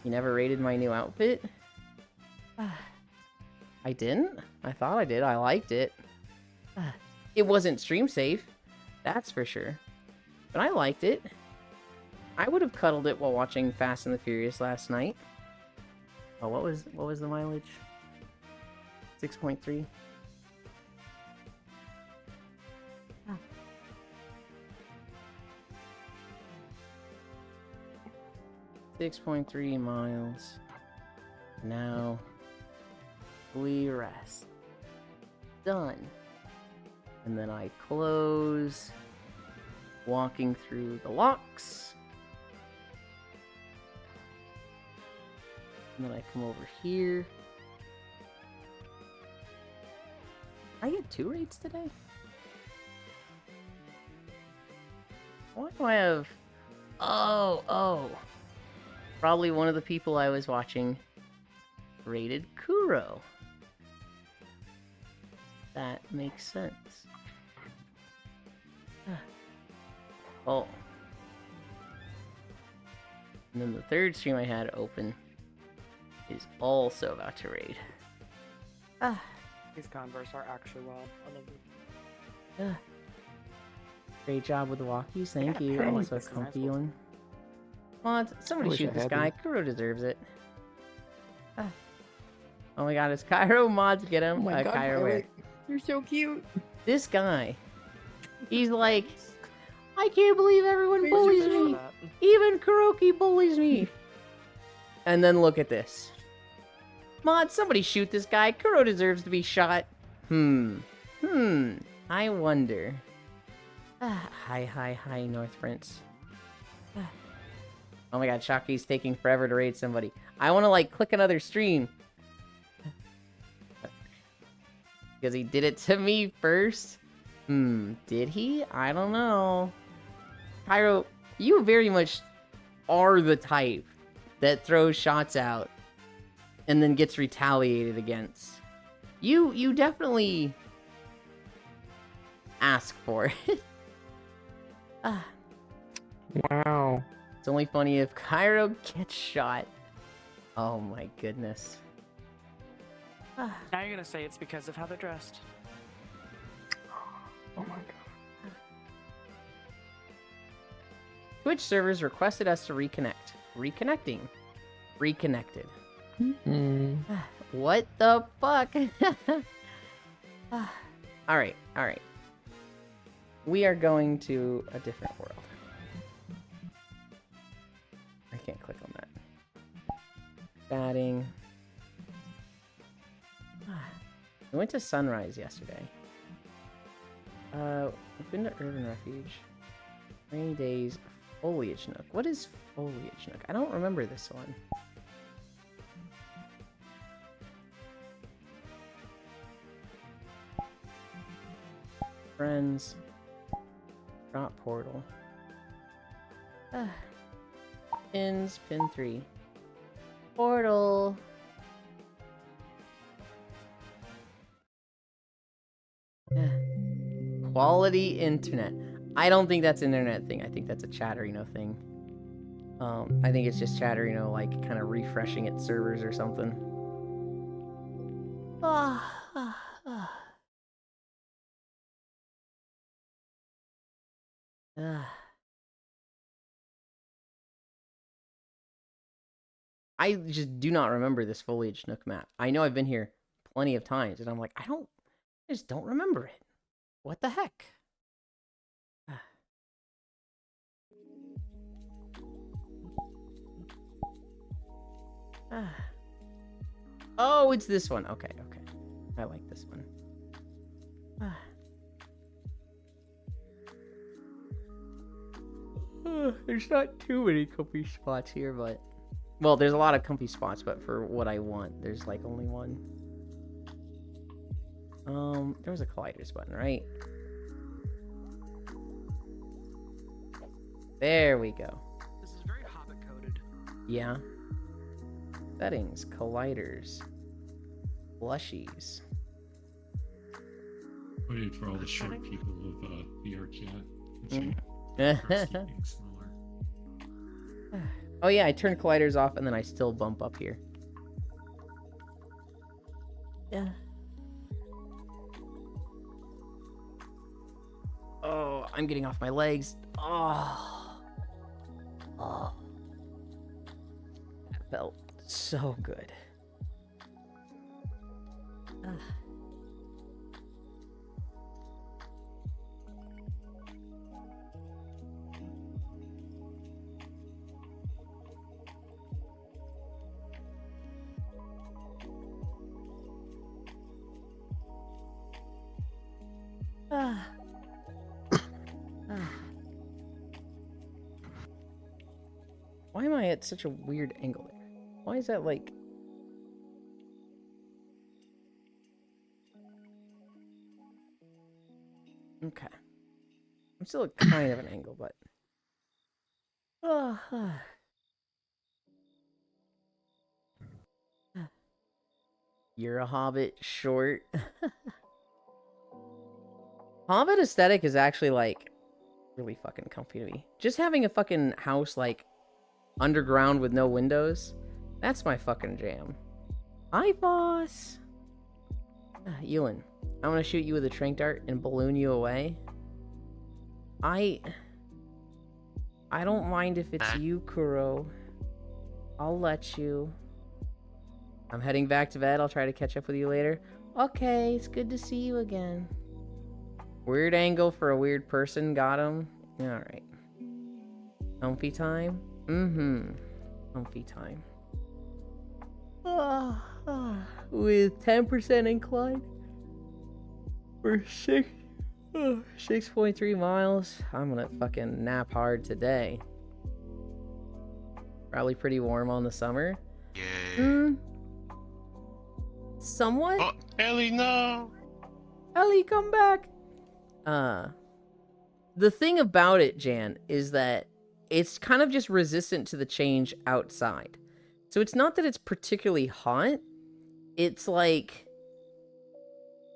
You never rated my new outfit? I didn't? I thought I did. I liked it. It wasn't stream safe. That's for sure. But I liked it. I would have cuddled it while watching Fast and the Furious last night. Oh, what was the mileage? 6.3. 6.3 miles. Now we rest. Done. And then I close, walking through the locks. And then I come over here. I get 2 raids today? Why do I have... Oh. Probably one of the people I was watching rated Kuro. That makes sense. Oh. And then the third stream I had open is also about to raid. These Converse are actually wild. I love them. Great job with the walkies, thank Yeah, you. I like Also this comfy nice one. Well, somebody wish shoot I this had guy. these. Kuro deserves it. Oh my god, it's Cairo mods. Get him. Oh my god, Cairo, Violet, you're so cute. this guy. He's like, I can't believe everyone bullies me. Even Kuroki bullies me. And then look at this. Mod, somebody shoot this guy. Kuro deserves to be shot. I wonder. Hi, North Prince. Oh my god, Shockey's taking forever to raid somebody. I want to, like, click another stream. Because he did it to me first. Did he? I don't know. Cairo, you very much are the type that throws shots out and then gets retaliated against. You definitely ask for it. Wow. It's only funny if Cairo gets shot. Oh my goodness. Now you're gonna say it's because of how they're dressed. Oh my god. Twitch servers requested us to reconnect. Reconnecting. Reconnected. What the fuck? Alright. We are going to a different world. I can't click on that. Batting. We went to Sunrise yesterday. We've been to Urban Refuge. Rainy Days. Foliage Nook. What is Foliage Nook? I don't remember this one. Friends. Drop portal. Pins. Pin 3. Portal. Quality internet. I don't think that's an internet thing. I think that's a Chatterino thing. I think it's just Chatterino, like, kind of refreshing its servers or something. I just do not remember this Foliage Nook map. I know I've been here plenty of times, and I'm like, I just don't remember it. What the heck? Oh, it's this one. Okay. I like this one. There's not too many comfy spots here, but... Well, there's a lot of comfy spots, but for what I want, there's, like, only one. There was a colliders button, right? There we go. This is very Hobbit coded. Yeah. Settings, colliders, plushies. Waiting for all the short people of VRChat. Mm. Oh yeah, I turned colliders off and then I still bump up here. Yeah. Oh, I'm getting off my legs. Oh. Oh. That felt so good. Why am I at such a weird angle there? Why is that like... Okay. I'm still at kind of an angle, but... You're a Hobbit short. Hobbit aesthetic is actually, like, really fucking comfy to me. Just having a fucking house, like, underground with no windows, that's my fucking jam. Hi, boss! Ewan, I'm gonna shoot you with a tranq dart and balloon you away. I don't mind if it's you, Kuro. I'll let you. I'm heading back to bed. I'll try to catch up with you later. Okay, it's good to see you again. Weird angle for a weird person. Got him. Alright. Comfy time? Comfy time. With 10% incline. For 6.3 miles. I'm gonna fucking nap hard today. Probably pretty warm on the summer. Yay. Somewhat? Oh, Ellie, no! Ellie, come back! The thing about it, Jan, is that it's kind of just resistant to the change outside. So it's not that it's particularly hot. It's like...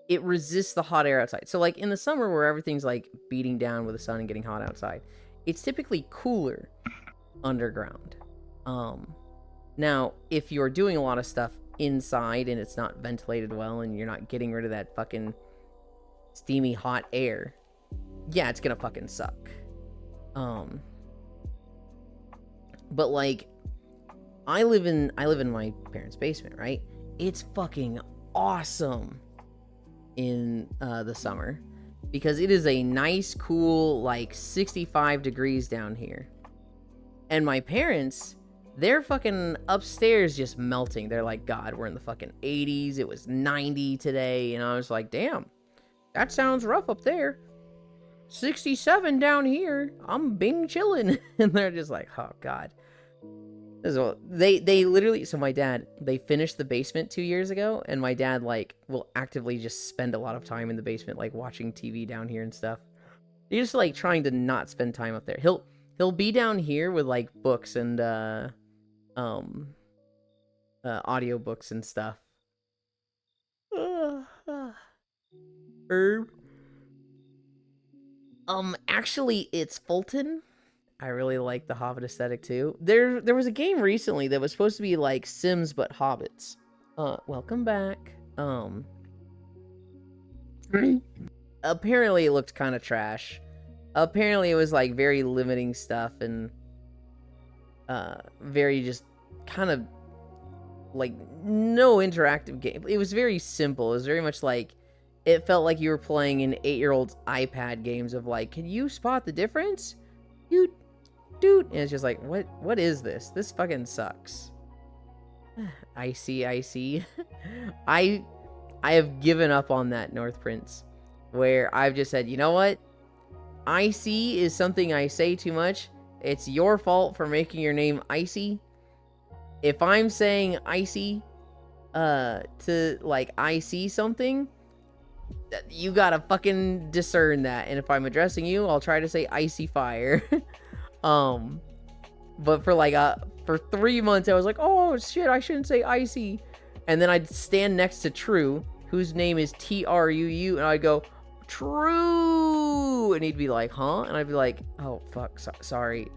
it resists the hot air outside. So like in the summer where everything's like beating down with the sun and getting hot outside, it's typically cooler underground. Now, if you're doing a lot of stuff inside and it's not ventilated well and you're not getting rid of that fucking steamy hot air, yeah, it's gonna fucking suck. But like, I live in my parents' basement, right? It's fucking awesome in the summer because it is a nice, cool, like 65 degrees down here. And my parents, they're fucking upstairs just melting. They're like, God, we're in the fucking 80s. It was 90 today. And I was like, damn, that sounds rough up there. 67 down here. I'm bing chilling. And they're just like, oh, God. So they literally, so my dad, they finished the basement 2 years ago. And my dad, like, will actively just spend a lot of time in the basement, like, watching TV down here and stuff. He's just, like, trying to not spend time up there. He'll be down here with, like, books and, audiobooks and stuff. Herb. Actually, it's Fulton. I really like the Hobbit aesthetic, too. There was a game recently that was supposed to be, like, Sims but Hobbits. Welcome back. Apparently it looked kind of trash. Apparently it was, like, very limiting stuff and, very just kind of, like, no interactive game. It was very simple. It was very much like, it felt like you were playing an 8-year-old's iPad games of, like, can you spot the difference? Dude. And it's just like, what is this? This fucking sucks. I see. I have given up on that, North Prince, where I've just said, you know what? Icy is something I say too much. It's your fault for making your name Icy. If I'm saying Icy, to, like, I see something, you gotta fucking discern that. And if I'm addressing you, I'll try to say Icy Fire. But for 3 months, I was like, oh shit, I shouldn't say Icy. And then I'd stand next to True, whose name is Truu, and I'd go, True, and he'd be like, huh? And I'd be like, oh fuck, sorry.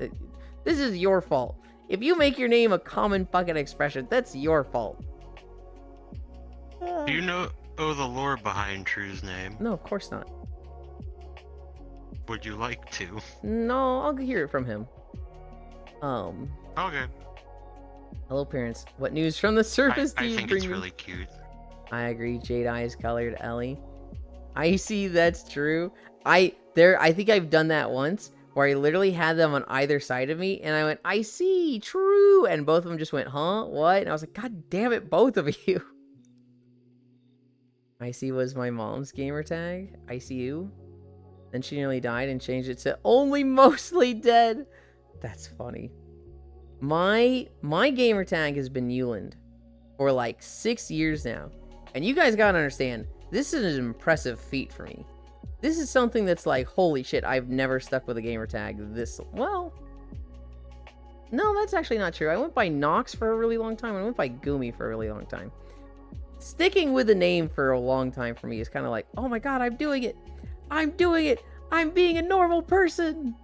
This is your fault. If you make your name a common fucking expression, that's your fault. Do you know the lore behind True's name? No, of course not. Would you like to? No, I'll hear it from him. Okay. Hello, parents. What news from the surface do I you think bring it's me? really cute. I agree. Jade eyes colored Ellie. Icy, that's true. I think I've done that once where I literally had them on either side of me and I went, I see, true, and both of them just went, huh? What? And I was like, God damn it, both of you. Icy was my mom's gamer tag. ICU. Then she nearly died and changed it to only mostly dead. That's funny. My gamer tag has been Newland for like 6 years now. And you guys gotta understand, this is an impressive feat for me. This is something that's like, holy shit, I've never stuck with a gamer tag this, well, no, that's actually not true. I went by Nox for a really long time, and I went by Gumi for a really long time. Sticking with a name for a long time for me is kind of like, oh my god, I'm doing it. I'm doing it. I'm being a normal person.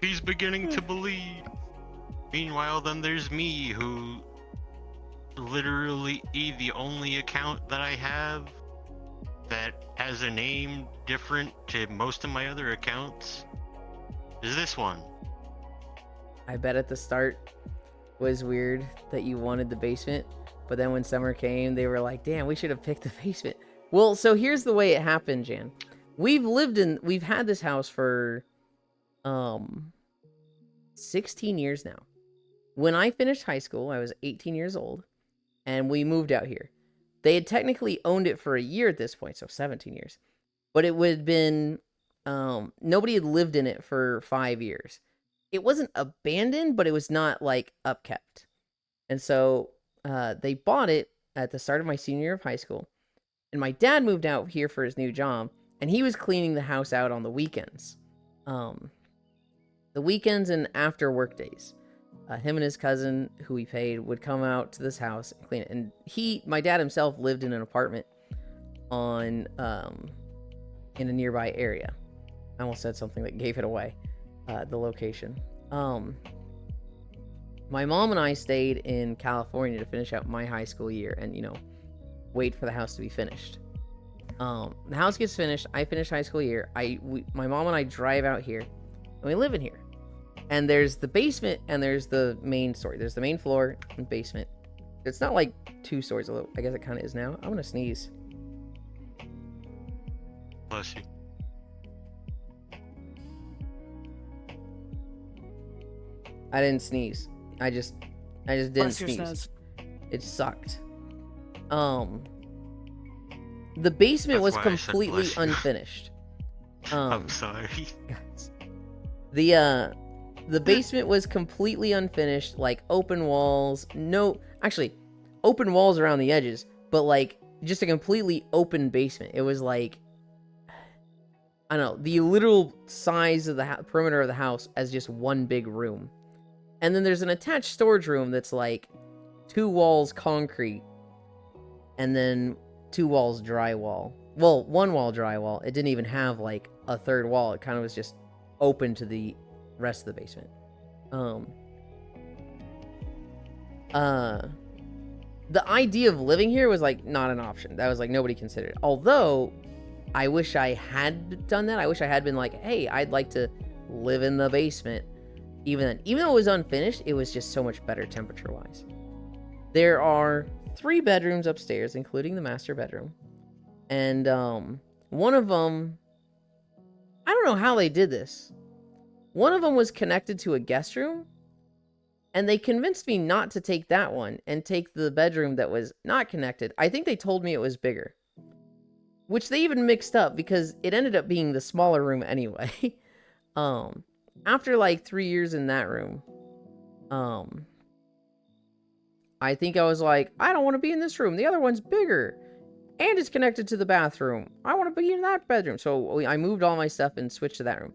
He's beginning to believe. Meanwhile, then there's me, who literally the only account that I have that has a name different to most of my other accounts is this one. I bet at the start was weird that you wanted the basement, but then when summer came, they were like, damn, we should have picked the basement. Well, so here's the way it happened, Jan. We've had this house for 16 years now. When I finished high school, I was 18 years old, and we moved out here. They had technically owned it for a year at this point, so 17 years. But it would have been, nobody had lived in it for 5 years. It wasn't abandoned, but it was not, like, upkept. And so they bought it at the start of my senior year of high school. And my dad moved out here for his new job, and he was cleaning the house out on the weekends. The weekends and after work days. Him and his cousin, who he paid, would come out to this house and clean it. And my dad himself lived in an apartment in a nearby area. I almost said something that gave it away, the location. My mom and I stayed in California to finish out my high school year and, wait for the house to be finished. The house gets finished. I finish high school year. My mom and I drive out here, and we live in here. And there's the basement, and there's the main story. There's the main floor and basement. It's not like 2 stories, although I guess it kind of is now. I'm gonna sneeze. Bless you. I didn't sneeze. I just didn't Bless your sneeze. snaz. It sucked. The basement That's was why I said completely bless you. unfinished. I'm sorry. Guys. The basement was completely unfinished, like open walls. Actually, open walls around the edges, but like just a completely open basement. It was like, I don't know, the literal size of the perimeter of the house as just one big room. And then there's an attached storage room that's like 2 walls concrete and then 2 walls drywall. Well, 1 wall drywall. It didn't even have like a 3rd wall. It kind of was just open to the rest of the basement. The idea of living here was like not an option. That was like nobody considered it. Although I wish I had done that. I wish I had been like, hey, I'd like to live in the basement. Even though it was unfinished, it was just so much better temperature wise. There are 3 bedrooms upstairs, including the master bedroom. And one of them, I don't know how they did this. One of them was connected to a guest room, and they convinced me not to take that one and take the bedroom that was not connected. I think they told me it was bigger, which they even mixed up because it ended up being the smaller room anyway. After like 3 years in that room, I think I was like, I don't want to be in this room. The other one's bigger, and it's connected to the bathroom. I want to be in that bedroom. So I moved all my stuff and switched to that room.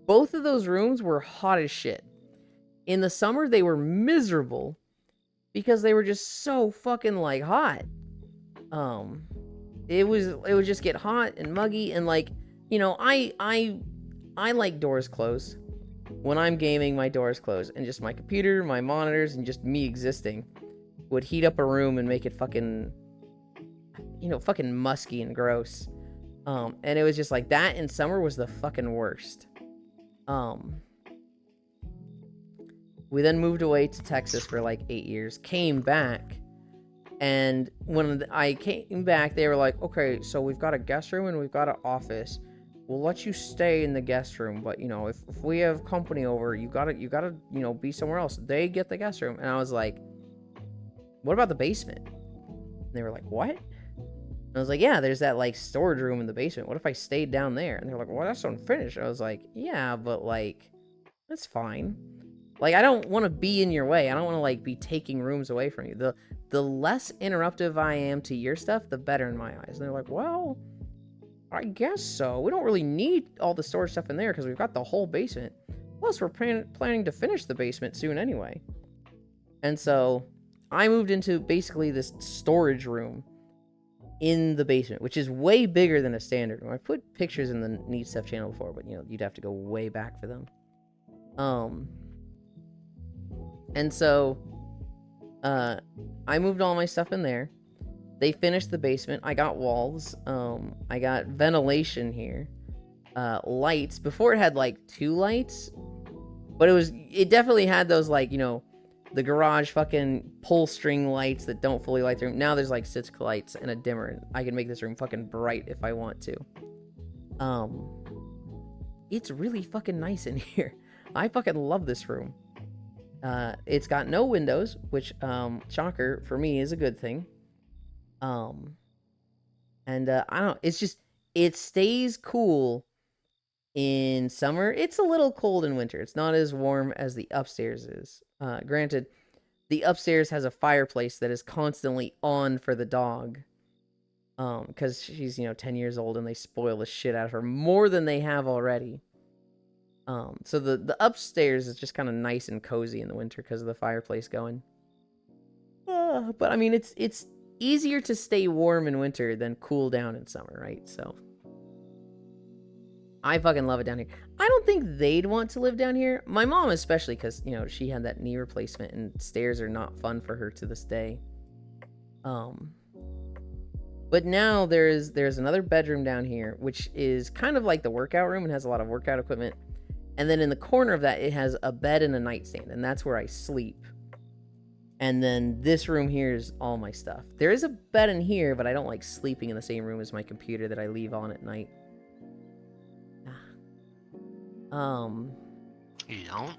Both of those rooms were hot as shit. In the summer, they were miserable because they were just so fucking like hot. It would just get hot and muggy, and like, you know, I like doors closed. When I'm gaming, my doors closed, and just my computer, my monitors, and just me existing would heat up a room and make it fucking, you know, fucking musky and gross. And it was just like that in summer was the fucking worst. We then moved away to Texas for like 8 years, came back, and when I came back, they were like, okay, so we've got a guest room and we've got an office. We'll let you stay in the guest room, but you know, if we have company over, you gotta, you know, be somewhere else. They get the guest room. And I was like, what about the basement? And they were like, what? And I was like, yeah, there's that like storage room in the basement. What if I stayed down there? And they're like, well, that's unfinished. I was like, yeah, but like, that's fine. Like, I don't want to be in your way. I don't want to like be taking rooms away from you. The less interruptive I am to your stuff, the better in my eyes. And they're like, well, I guess so. We don't really need all the storage stuff in there because we've got the whole basement. Plus, we're planning to finish the basement soon anyway. And so I moved into basically this storage room in the basement, which is way bigger than a standard room. I put pictures in the Neat Stuff channel before, but you know, you'd have to go way back for them. And so I moved all my stuff in there. They finished the basement. I got walls. I got ventilation here. Lights. Before it had like 2 lights, but it definitely had those like, you know, the garage fucking pull string lights that don't fully light the room. Now there's like 6 lights and a dimmer, and I can make this room fucking bright if I want to. It's really fucking nice in here. I fucking love this room. It's got no windows, which, shocker, for me is a good thing. I don't, it's just, it stays cool in summer. It's a little cold in winter. It's not as warm as the upstairs is. Granted, the upstairs has a fireplace that is constantly on for the dog. Because she's, you know, 10 years old and they spoil the shit out of her more than they have already. So the upstairs is just kind of nice and cozy in the winter because of the fireplace going. But I mean, it's easier to stay warm in winter than cool down in summer, right? So I fucking love it down here. I don't think they'd want to live down here. My mom especially, because, you know, she had that knee replacement and stairs are not fun for her to this day. But now there's another bedroom down here, which is kind of like the workout room and has a lot of workout equipment. And then in the corner of that, it has a bed and a nightstand, and that's where I sleep. And then this room here is all my stuff. There is a bed in here, but I don't like sleeping in the same room as my computer that I leave on at night. You don't?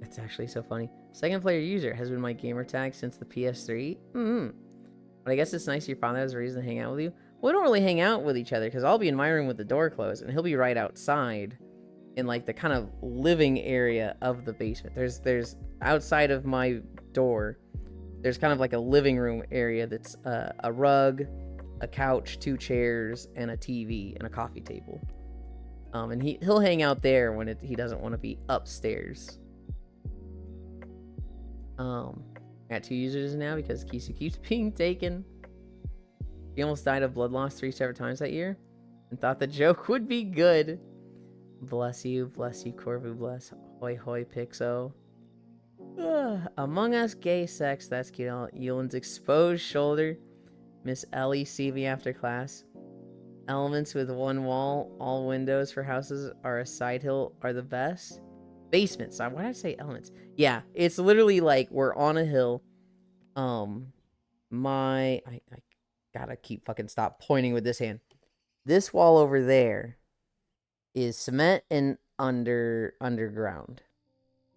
It's actually so funny. Second player user has been my gamer tag since the PS3. But I guess it's nice your father has a reason to hang out with you. We don't really hang out with each other because I'll be in my room with the door closed and he'll be right outside in like the kind of living area of the basement. There's outside of my door, there's kind of like a living room area that's a rug, a couch, 2 chairs, and a TV and a coffee table. And he'll hang out there when he doesn't want to be upstairs. I got 2 users now because Kisu keeps being taken. He almost died of blood loss 3 separate times that year and thought the joke would be good. Bless you, Corvu, bless. Hoi hoi, Pixo. Among Us, gay sex, that's cute. Yulin's exposed shoulder. Miss Ellie, see me after class. Elements with 1 wall, all windows for houses are a side hill are the best. Basements, why did I say elements? Yeah, it's literally like we're on a hill. I gotta keep fucking stop pointing with this hand. This wall over there is cement and underground.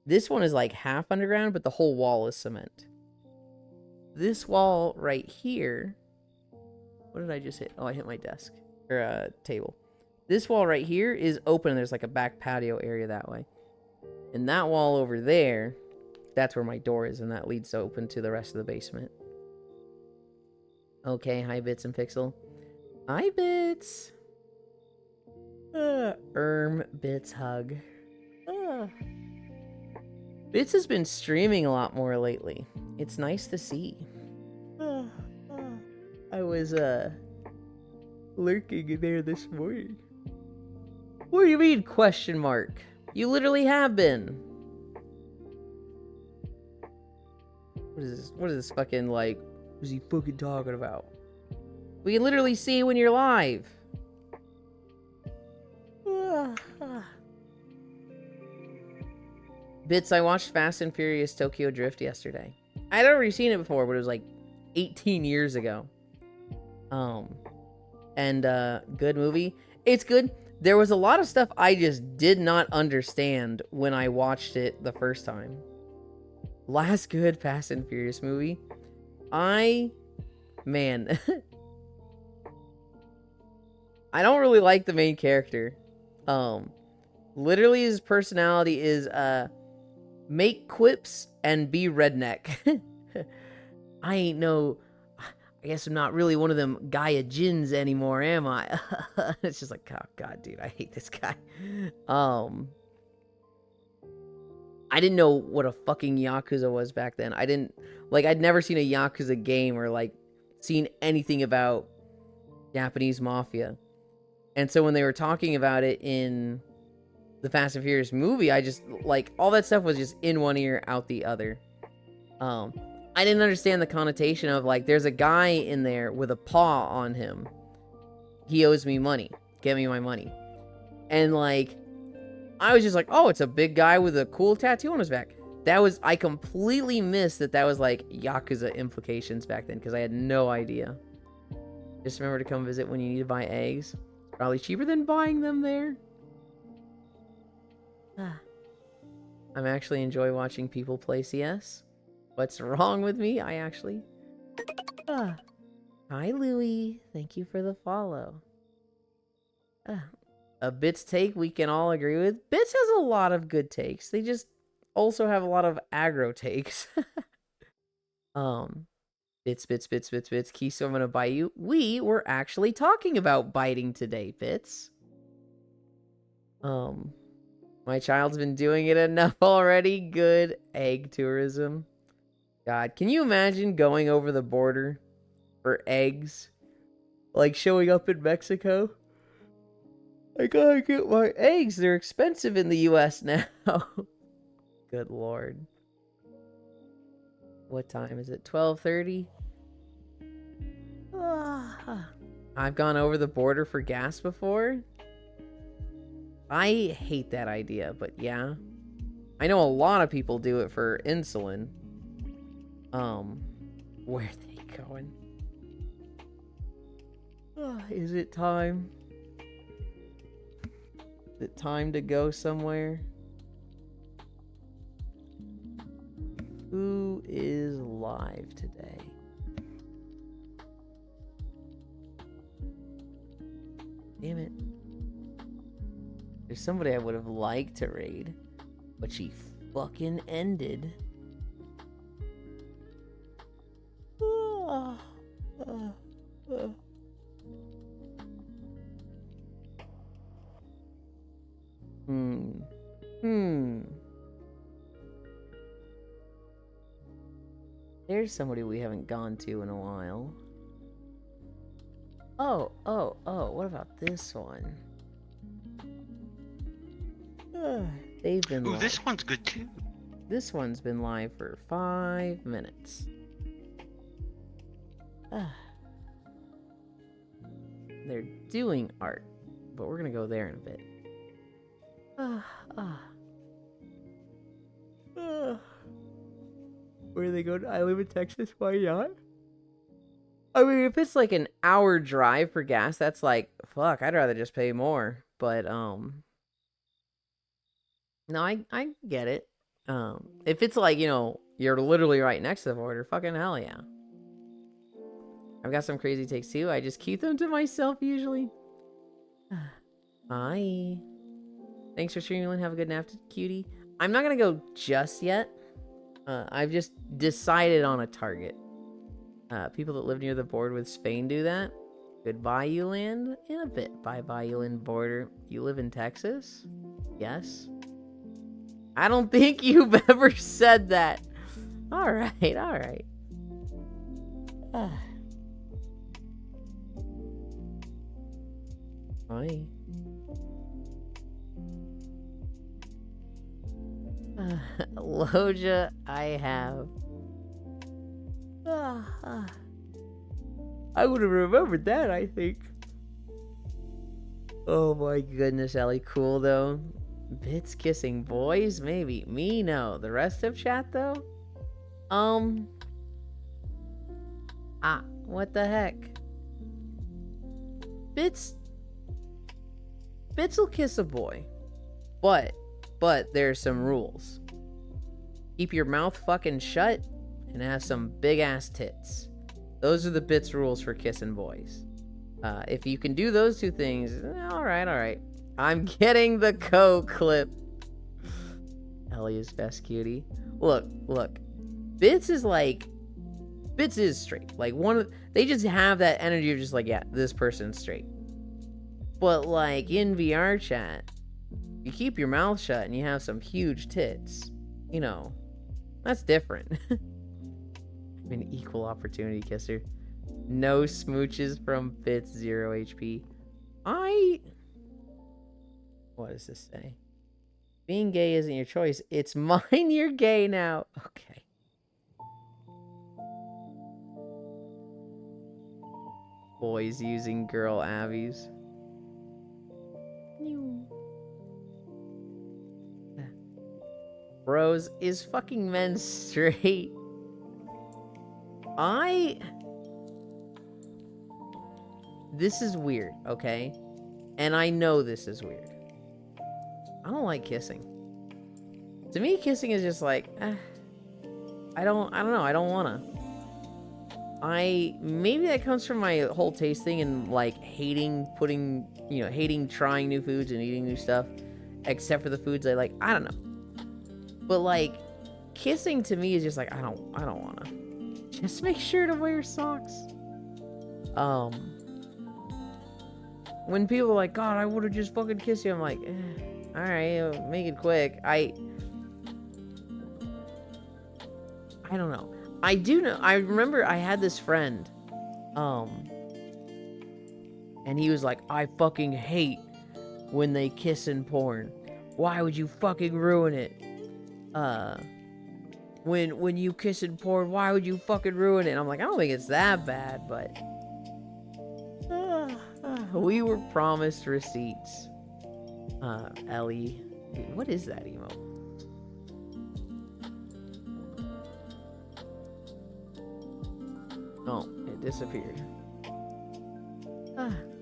This one is like half underground, but the whole wall is cement. This wall right here, what did I just hit? Oh, I hit my desk or table. This wall right here is open. And there's like a back patio area that way. And that wall over there, that's where my door is, and that leads open to the rest of the basement. Okay, hi Bits and Pixel. Hi Bits. Bits hug. Bits has been streaming a lot more lately. It's nice to see. I was lurking in there this morning. What do you mean, question mark? You literally have been. What is this? What is this fucking, like, what is he fucking talking about? We can literally see when you're live. Bits, I watched Fast and Furious Tokyo Drift yesterday. I'd already seen it before, but it was like 18 years ago. Good movie. It's good. There was a lot of stuff I just did not understand when I watched it the first time. Last good Fast and Furious movie. Man. I don't really like the main character. Literally his personality is, make quips and be redneck. I guess I'm not really one of them Gaijins anymore, am I? It's just like, oh god, dude, I hate this guy. I didn't know what a fucking Yakuza was back then. I'd never seen a Yakuza game or, like, seen anything about Japanese mafia. And so when they were talking about it in the Fast and Furious movie, I just, like, all that stuff was just in one ear, out the other. I didn't understand the connotation of, like, there's a guy in there with a paw on him. He owes me money. Get me my money. And, like, I was just like, oh, it's a big guy with a cool tattoo on his back. I completely missed that was, like, Yakuza implications back then, because I had no idea. Just remember to come visit when you need to buy eggs. Probably cheaper than buying them there. I'm actually enjoy watching people play CS. What's wrong with me? Hi, Louie. Thank you for the follow. A Bits take we can all agree with. Bits has a lot of good takes. They just also have a lot of aggro takes. Bits. Keys, I'm gonna bite you. We were actually talking about biting today, Bits. My child's been doing it enough already. Good egg tourism. God, can you imagine going over the border for eggs? Like showing up in Mexico? I gotta get my eggs. They're expensive in the US now. Good lord. What time is it? 12:30? I've gone over the border for gas before. I hate that idea, but yeah. I know a lot of people do it for insulin. Where are they going? Is it time? Is it time to go somewhere? Who is live today? Damn it. There's somebody I would have liked to raid, but she fucking ended. There's somebody we haven't gone to in a while. Oh, what about this one? They've been Ooh, live. this one's good too. This one's been live for 5 minutes. They're doing art, but we're gonna go there in a bit. Where do they go? I live in Texas. Why not? I mean, if it's like an hour drive for gas, that's like, fuck, I'd rather just pay more. But, no, I get it. If it's like, you know, you're literally right next to the border, fucking hell yeah. I've got some crazy takes too. I just keep them to myself usually. Hi. Thanks for streaming, Lynn. Have a good nap, cutie. I'm not gonna go just yet. I've just decided on a target. People that live near the border with Spain do that. Good Bayou Land and a bit by Bayou Land border. You live in Texas? Yes. I don't think you've ever said that. All right, all right. Hi. Loja, I have. I would have remembered that, I think. Oh my goodness, Ellie. Cool, though. Bits kissing boys? Maybe. Me? No. The rest of chat, though? What the heck? Bits will kiss a boy. But there's some rules. Keep your mouth fucking shut and have some big ass tits. Those are the Bits rules for kissing boys. If you can do those two things, alright. I'm getting the clip. Ellie is best cutie. Look. Bits is straight. Like they just have that energy of just like, yeah, this person's straight. But like in VR chat, you keep your mouth shut and you have some huge tits. You know, that's different. I'm an equal opportunity kisser. No smooches from Bits, 0 HP. What does this say? Being gay isn't your choice. It's mine. You're gay now. Okay. Boys using girl Abbies. Bros, is fucking men straight? This is weird, okay? And I know this is weird. I don't like kissing. To me, kissing is just like, I don't know. I don't wanna. Maybe that comes from my whole taste thing and like hating trying new foods and eating new stuff, except for the foods I like. I don't know. But like, kissing to me is just like, I don't wanna. Just make sure to wear socks. When people are like, God, I would have just fucking kissed you, I'm like, alright, make it quick. I don't know. I do know. I remember I had this friend, and he was like, I fucking hate when they kiss in porn. Why would you fucking ruin it? When you kiss in porn, why would you fucking ruin it? And I'm like, I don't think it's that bad, but we were promised receipts. Ellie, what is that emote? Oh, it disappeared.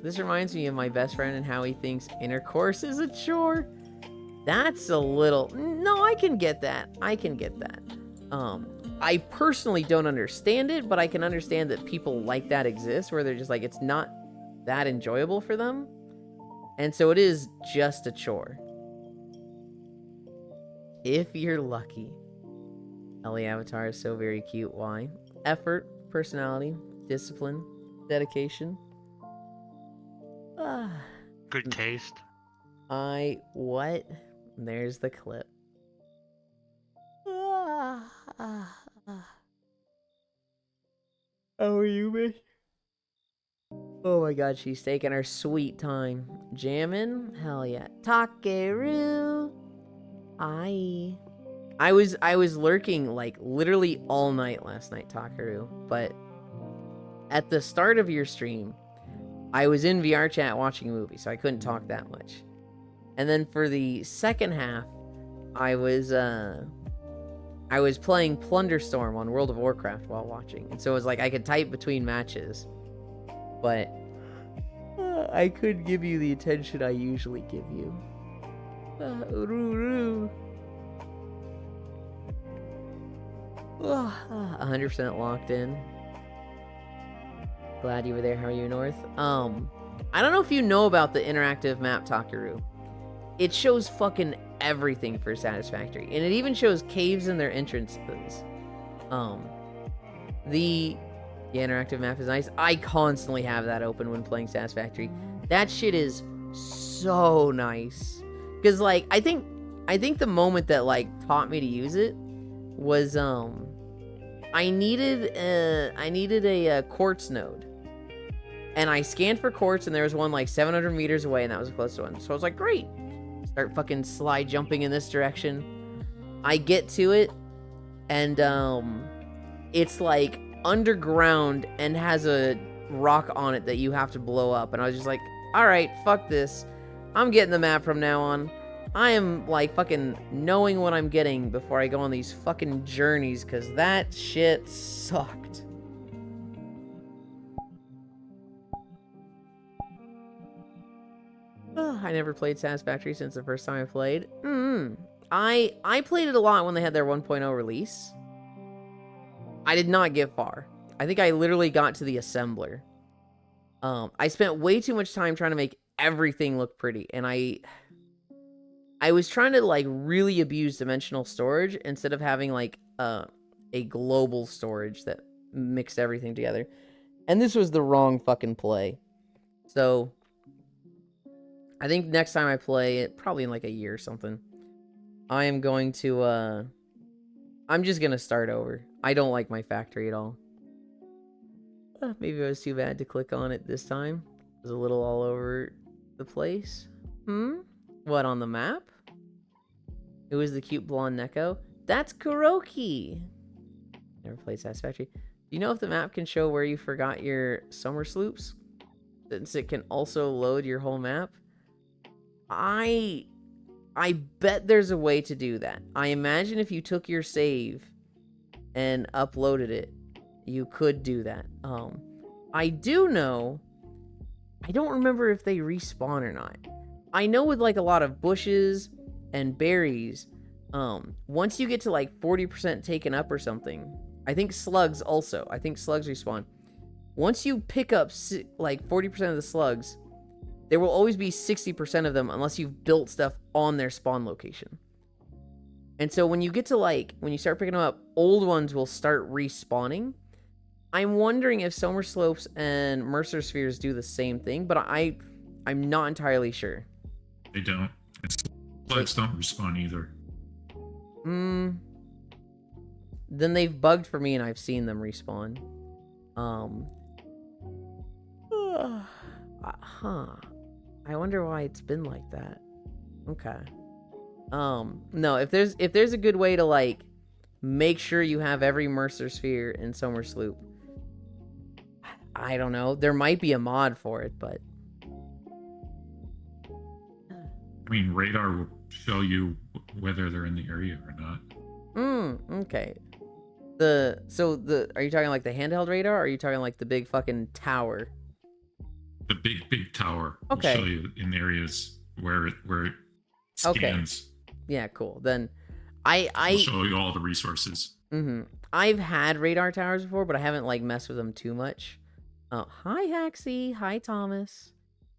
This reminds me of my best friend and how he thinks intercourse is a chore. That's a little... No, I can get that. I personally don't understand it, but I can understand that people like that exist, where they're just like, it's not that enjoyable for them. And so it is just a chore. If you're lucky. Ellie Avatar is so very cute. Why? Effort, personality, discipline, dedication. Good taste. What? There's the clip. How are you, bitch? Oh my god, she's taking her sweet time. Jamming? Hell yeah. Takeru! I was lurking like literally all night last night, Takeru, but at the start of your stream, I was in VR chat watching a movie, so I couldn't talk that much. And then for the second half, I was playing Plunderstorm on World of Warcraft while watching. And so it was like I could type between matches. But I couldn't give you the attention I usually give you. 100% locked in. Glad you were there. How are you, North? I don't know if you know about the interactive map, Takeru. It shows fucking everything for Satisfactory, and it even shows caves and their entrances. The interactive map is nice. I constantly have that open when playing Satisfactory. That shit is so nice. Because, like, I think the moment that, like, taught me to use it was, I needed a quartz node. And I scanned for quartz, and there was one, like, 700 meters away, and that was the closest one. So I was like, great. Start fucking slide jumping in this direction. I get to it, and, it's, like, underground and has a rock on it that you have to blow up. And I was just like, alright, fuck this. I'm getting the map from now on. I am, like, fucking knowing what I'm getting before I go on these fucking journeys, because that shit sucked. I never played Satisfactory since the first time I played. I played it a lot when they had their 1.0 release. I did not get far. I think I literally got to the assembler. I spent way too much time trying to make everything look pretty, and I was trying to, like, really abuse dimensional storage instead of having, like, a global storage that mixed everything together. And this was the wrong fucking play. So I think next time I play it, probably in like a year or something, I am going to, I'm just going to start over. I don't like my factory at all. Maybe it was too bad to click on it this time. It was a little all over the place. What, on the map? Who is the cute blonde Neko? That's Kuroki! Never played Satisfactory. Do you know if the map can show where you forgot your summer sloops? Since it can also load your whole map? I bet there's a way to do that. I imagine if you took your save and uploaded it, you could do that. I do know, I don't remember if they respawn or not. I know with, like, a lot of bushes and berries, once you get to, like, 40% taken up or something, I think slugs also. I think slugs respawn. Once you pick up, like, 40% of the slugs, there will always be 60% of them unless you've built stuff on their spawn location. And so when you get to, like, when you start picking them up, old ones will start respawning. I'm wondering if Somer Slopes and Mercer Spheres do the same thing, but I'm not entirely sure. They don't. And slugs don't respawn either. Then they've bugged for me and I've seen them respawn. I wonder why it's been like that. Okay. No, if there's a good way to, like, make sure you have every Mercer Sphere in Somer Sloop, I don't know. There might be a mod for it, but I mean, radar will show you whether they're in the area or not. Okay. Are you talking like the handheld radar, or are you talking like the big fucking tower? The big tower will Okay. show you in areas where it scans. Yeah, cool. Then It'll show you all the resources. I've had radar towers before, but I haven't, like, messed with them too much. Hi Haxie, hi Thomas.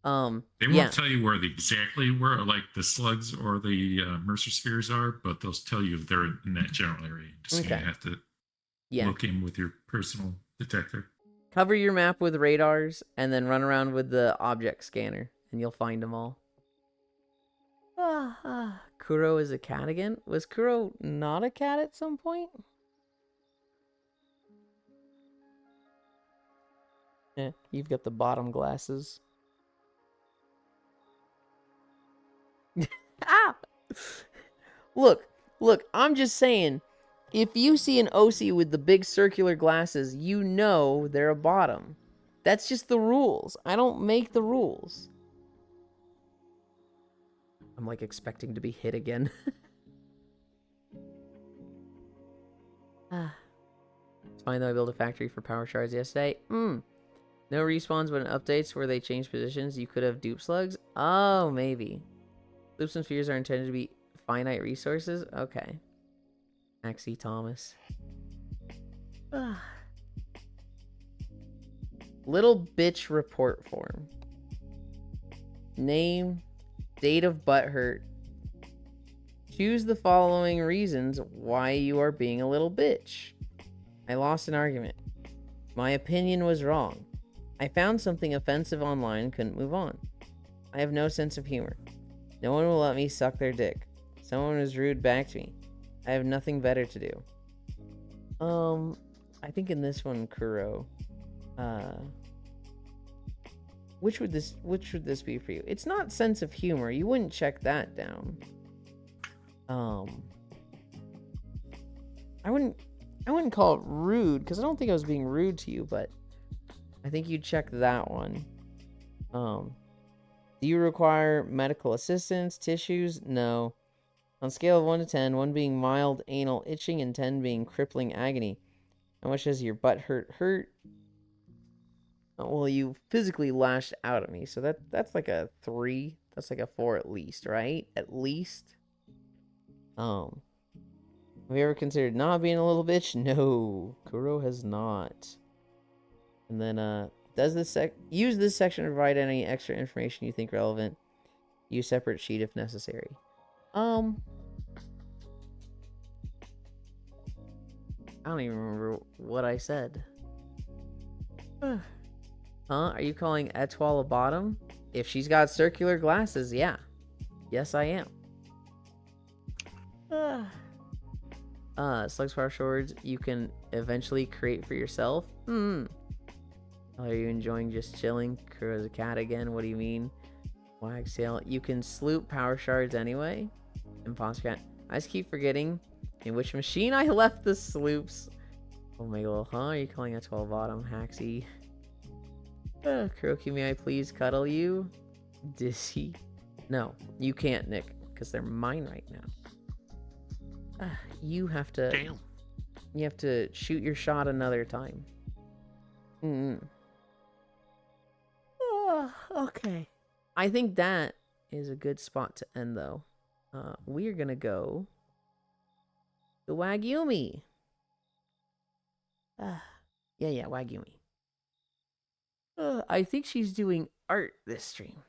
They won't tell you exactly where, like, the slugs or the Mercer Spheres are, but they'll tell you if they're in that general area. Just Okay. you have to Yeah. look in with your personal detector. Cover your map with radars and then run around with the object scanner and you'll find them all. Kuro is a cat again? Was Kuro not a cat at some point? Yeah, you've got the bottom glasses. Look, I'm just saying, if you see an OC with the big circular glasses, you know they're a bottom. That's just the rules. I don't make the rules. I'm, like, expecting to be hit again. It's fine though, I built a factory for power shards yesterday. No respawns when updates where they change positions. You could have dupe slugs. Oh, maybe. Loops and spheres are intended to be finite resources. Okay. Axie Thomas. Little bitch report form. Name. Date of butthurt. Choose the following reasons why you are being a little bitch. I lost an argument. My opinion was wrong. I found something offensive online and couldn't move on. I have no sense of humor. No one will let me suck their dick. Someone was rude back to me. I have nothing better to do. I think in this one, Kuro, which would this be for you? It's not sense of humor. You wouldn't check that down. I wouldn't call it rude because I don't think I was being rude to you, but I think you check that one. Do you require medical assistance, tissues? No. On a scale of 1 to 10, 1 being mild anal itching and 10 being crippling agony, how much does your butt hurt? Oh, well, you physically lashed out at me, so that's like a 3. That's like a 4 at least, right? At least. Have you ever considered not being a little bitch? No, Kuro has not. And then, use this section to provide any extra information you think relevant. Use separate sheet if necessary. I don't even remember what I said. Huh? Are you calling Etoile a bottom? If she's got circular glasses, yeah. Yes, I am. Slugs Power Swords you can eventually create for yourself. Are you enjoying just chilling? Kuro's a cat again. What do you mean? Wagtail. You can sloop power shards anyway. Imposter cat. I just keep forgetting in which machine I left the sloops. Oh my god, huh? Are you calling a 12 bottom Haxie? Kuroki, may I please cuddle you? Dizzy. No, you can't, Nick, because they're mine right now. You have to. Damn. You have to shoot your shot another time. Okay. I think that is a good spot to end, though. We are gonna go to Wagumi. Yeah, Wagumi. I think she's doing art this stream.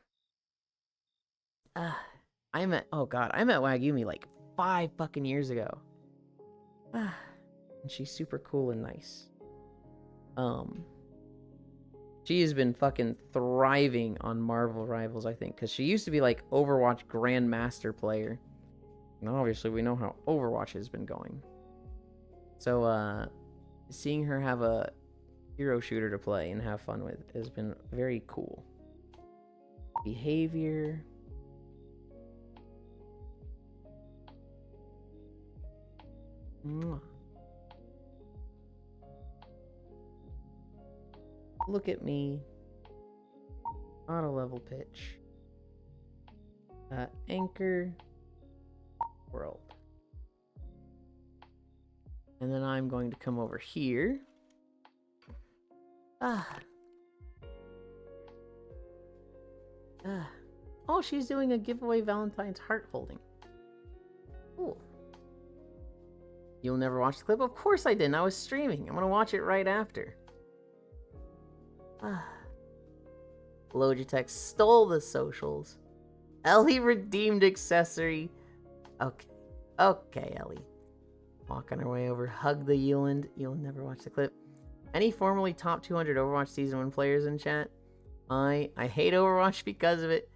I met Wagumi like 5 fucking years ago. And she's super cool and nice. She has been fucking thriving on Marvel Rivals, I think, because she used to be like Overwatch Grandmaster player. And obviously we know how Overwatch has been going. So, seeing her have a hero shooter to play and have fun with has been very cool. Behavior. Mwah. Look at me. Auto level pitch. Anchor. World. And then I'm going to come over here. Oh, she's doing a giveaway Valentine's heart holding. Cool. You'll never watch the clip? Of course I didn't. I was streaming. I'm gonna watch it right after. Logitech stole the socials. Ellie redeemed accessory. Okay, Ellie. Walking our way over. Hug the Euland. You'll never watch the clip. Any formerly top 200 Overwatch Season 1 players in chat? I hate Overwatch because of it.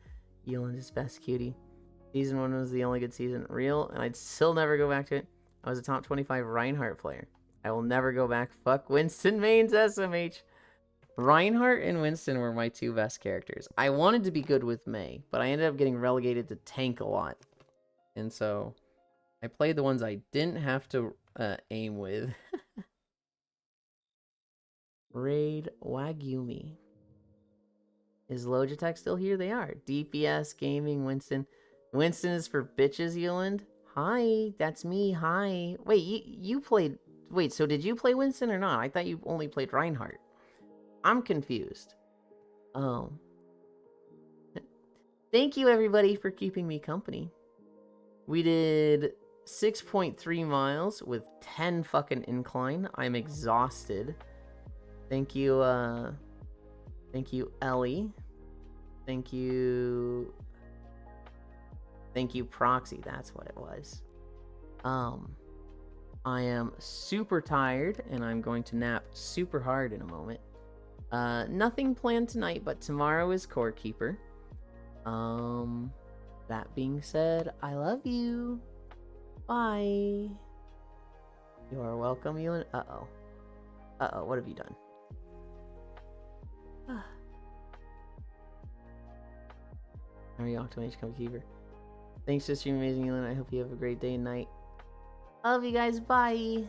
Euland is best cutie. Season 1 was the only good season. Real, and I'd still never go back to it. I was a top 25 Reinhardt player. I will never go back. Fuck Winston mains SMH. Reinhardt and Winston were my 2 best characters. I wanted to be good with Mei, but I ended up getting relegated to tank a lot. And so I played the ones I didn't have to aim with. Raid Wagumi. Is Logitech still here? They are. DPS, Gaming, Winston. Winston is for bitches, Euland. Hi, that's me. Hi. Wait, you played... Wait, so did you play Winston or not? I thought you only played Reinhardt. I'm confused. Thank you, everybody, for keeping me company. We did 6.3 miles with 10 fucking incline. I'm exhausted. Thank you, Ellie. Thank you, Proxy. That's what it was. I am super tired, and I'm going to nap super hard in a moment. Nothing planned tonight, but tomorrow is Core Keeper. That being said, I love you. Bye. You are welcome, Ewan. Uh-oh. Uh-oh, what have you done? How are you, Octomage Come Keeper? Thanks for streaming, amazing, Ewan. I hope you have a great day and night. I love you guys. Bye.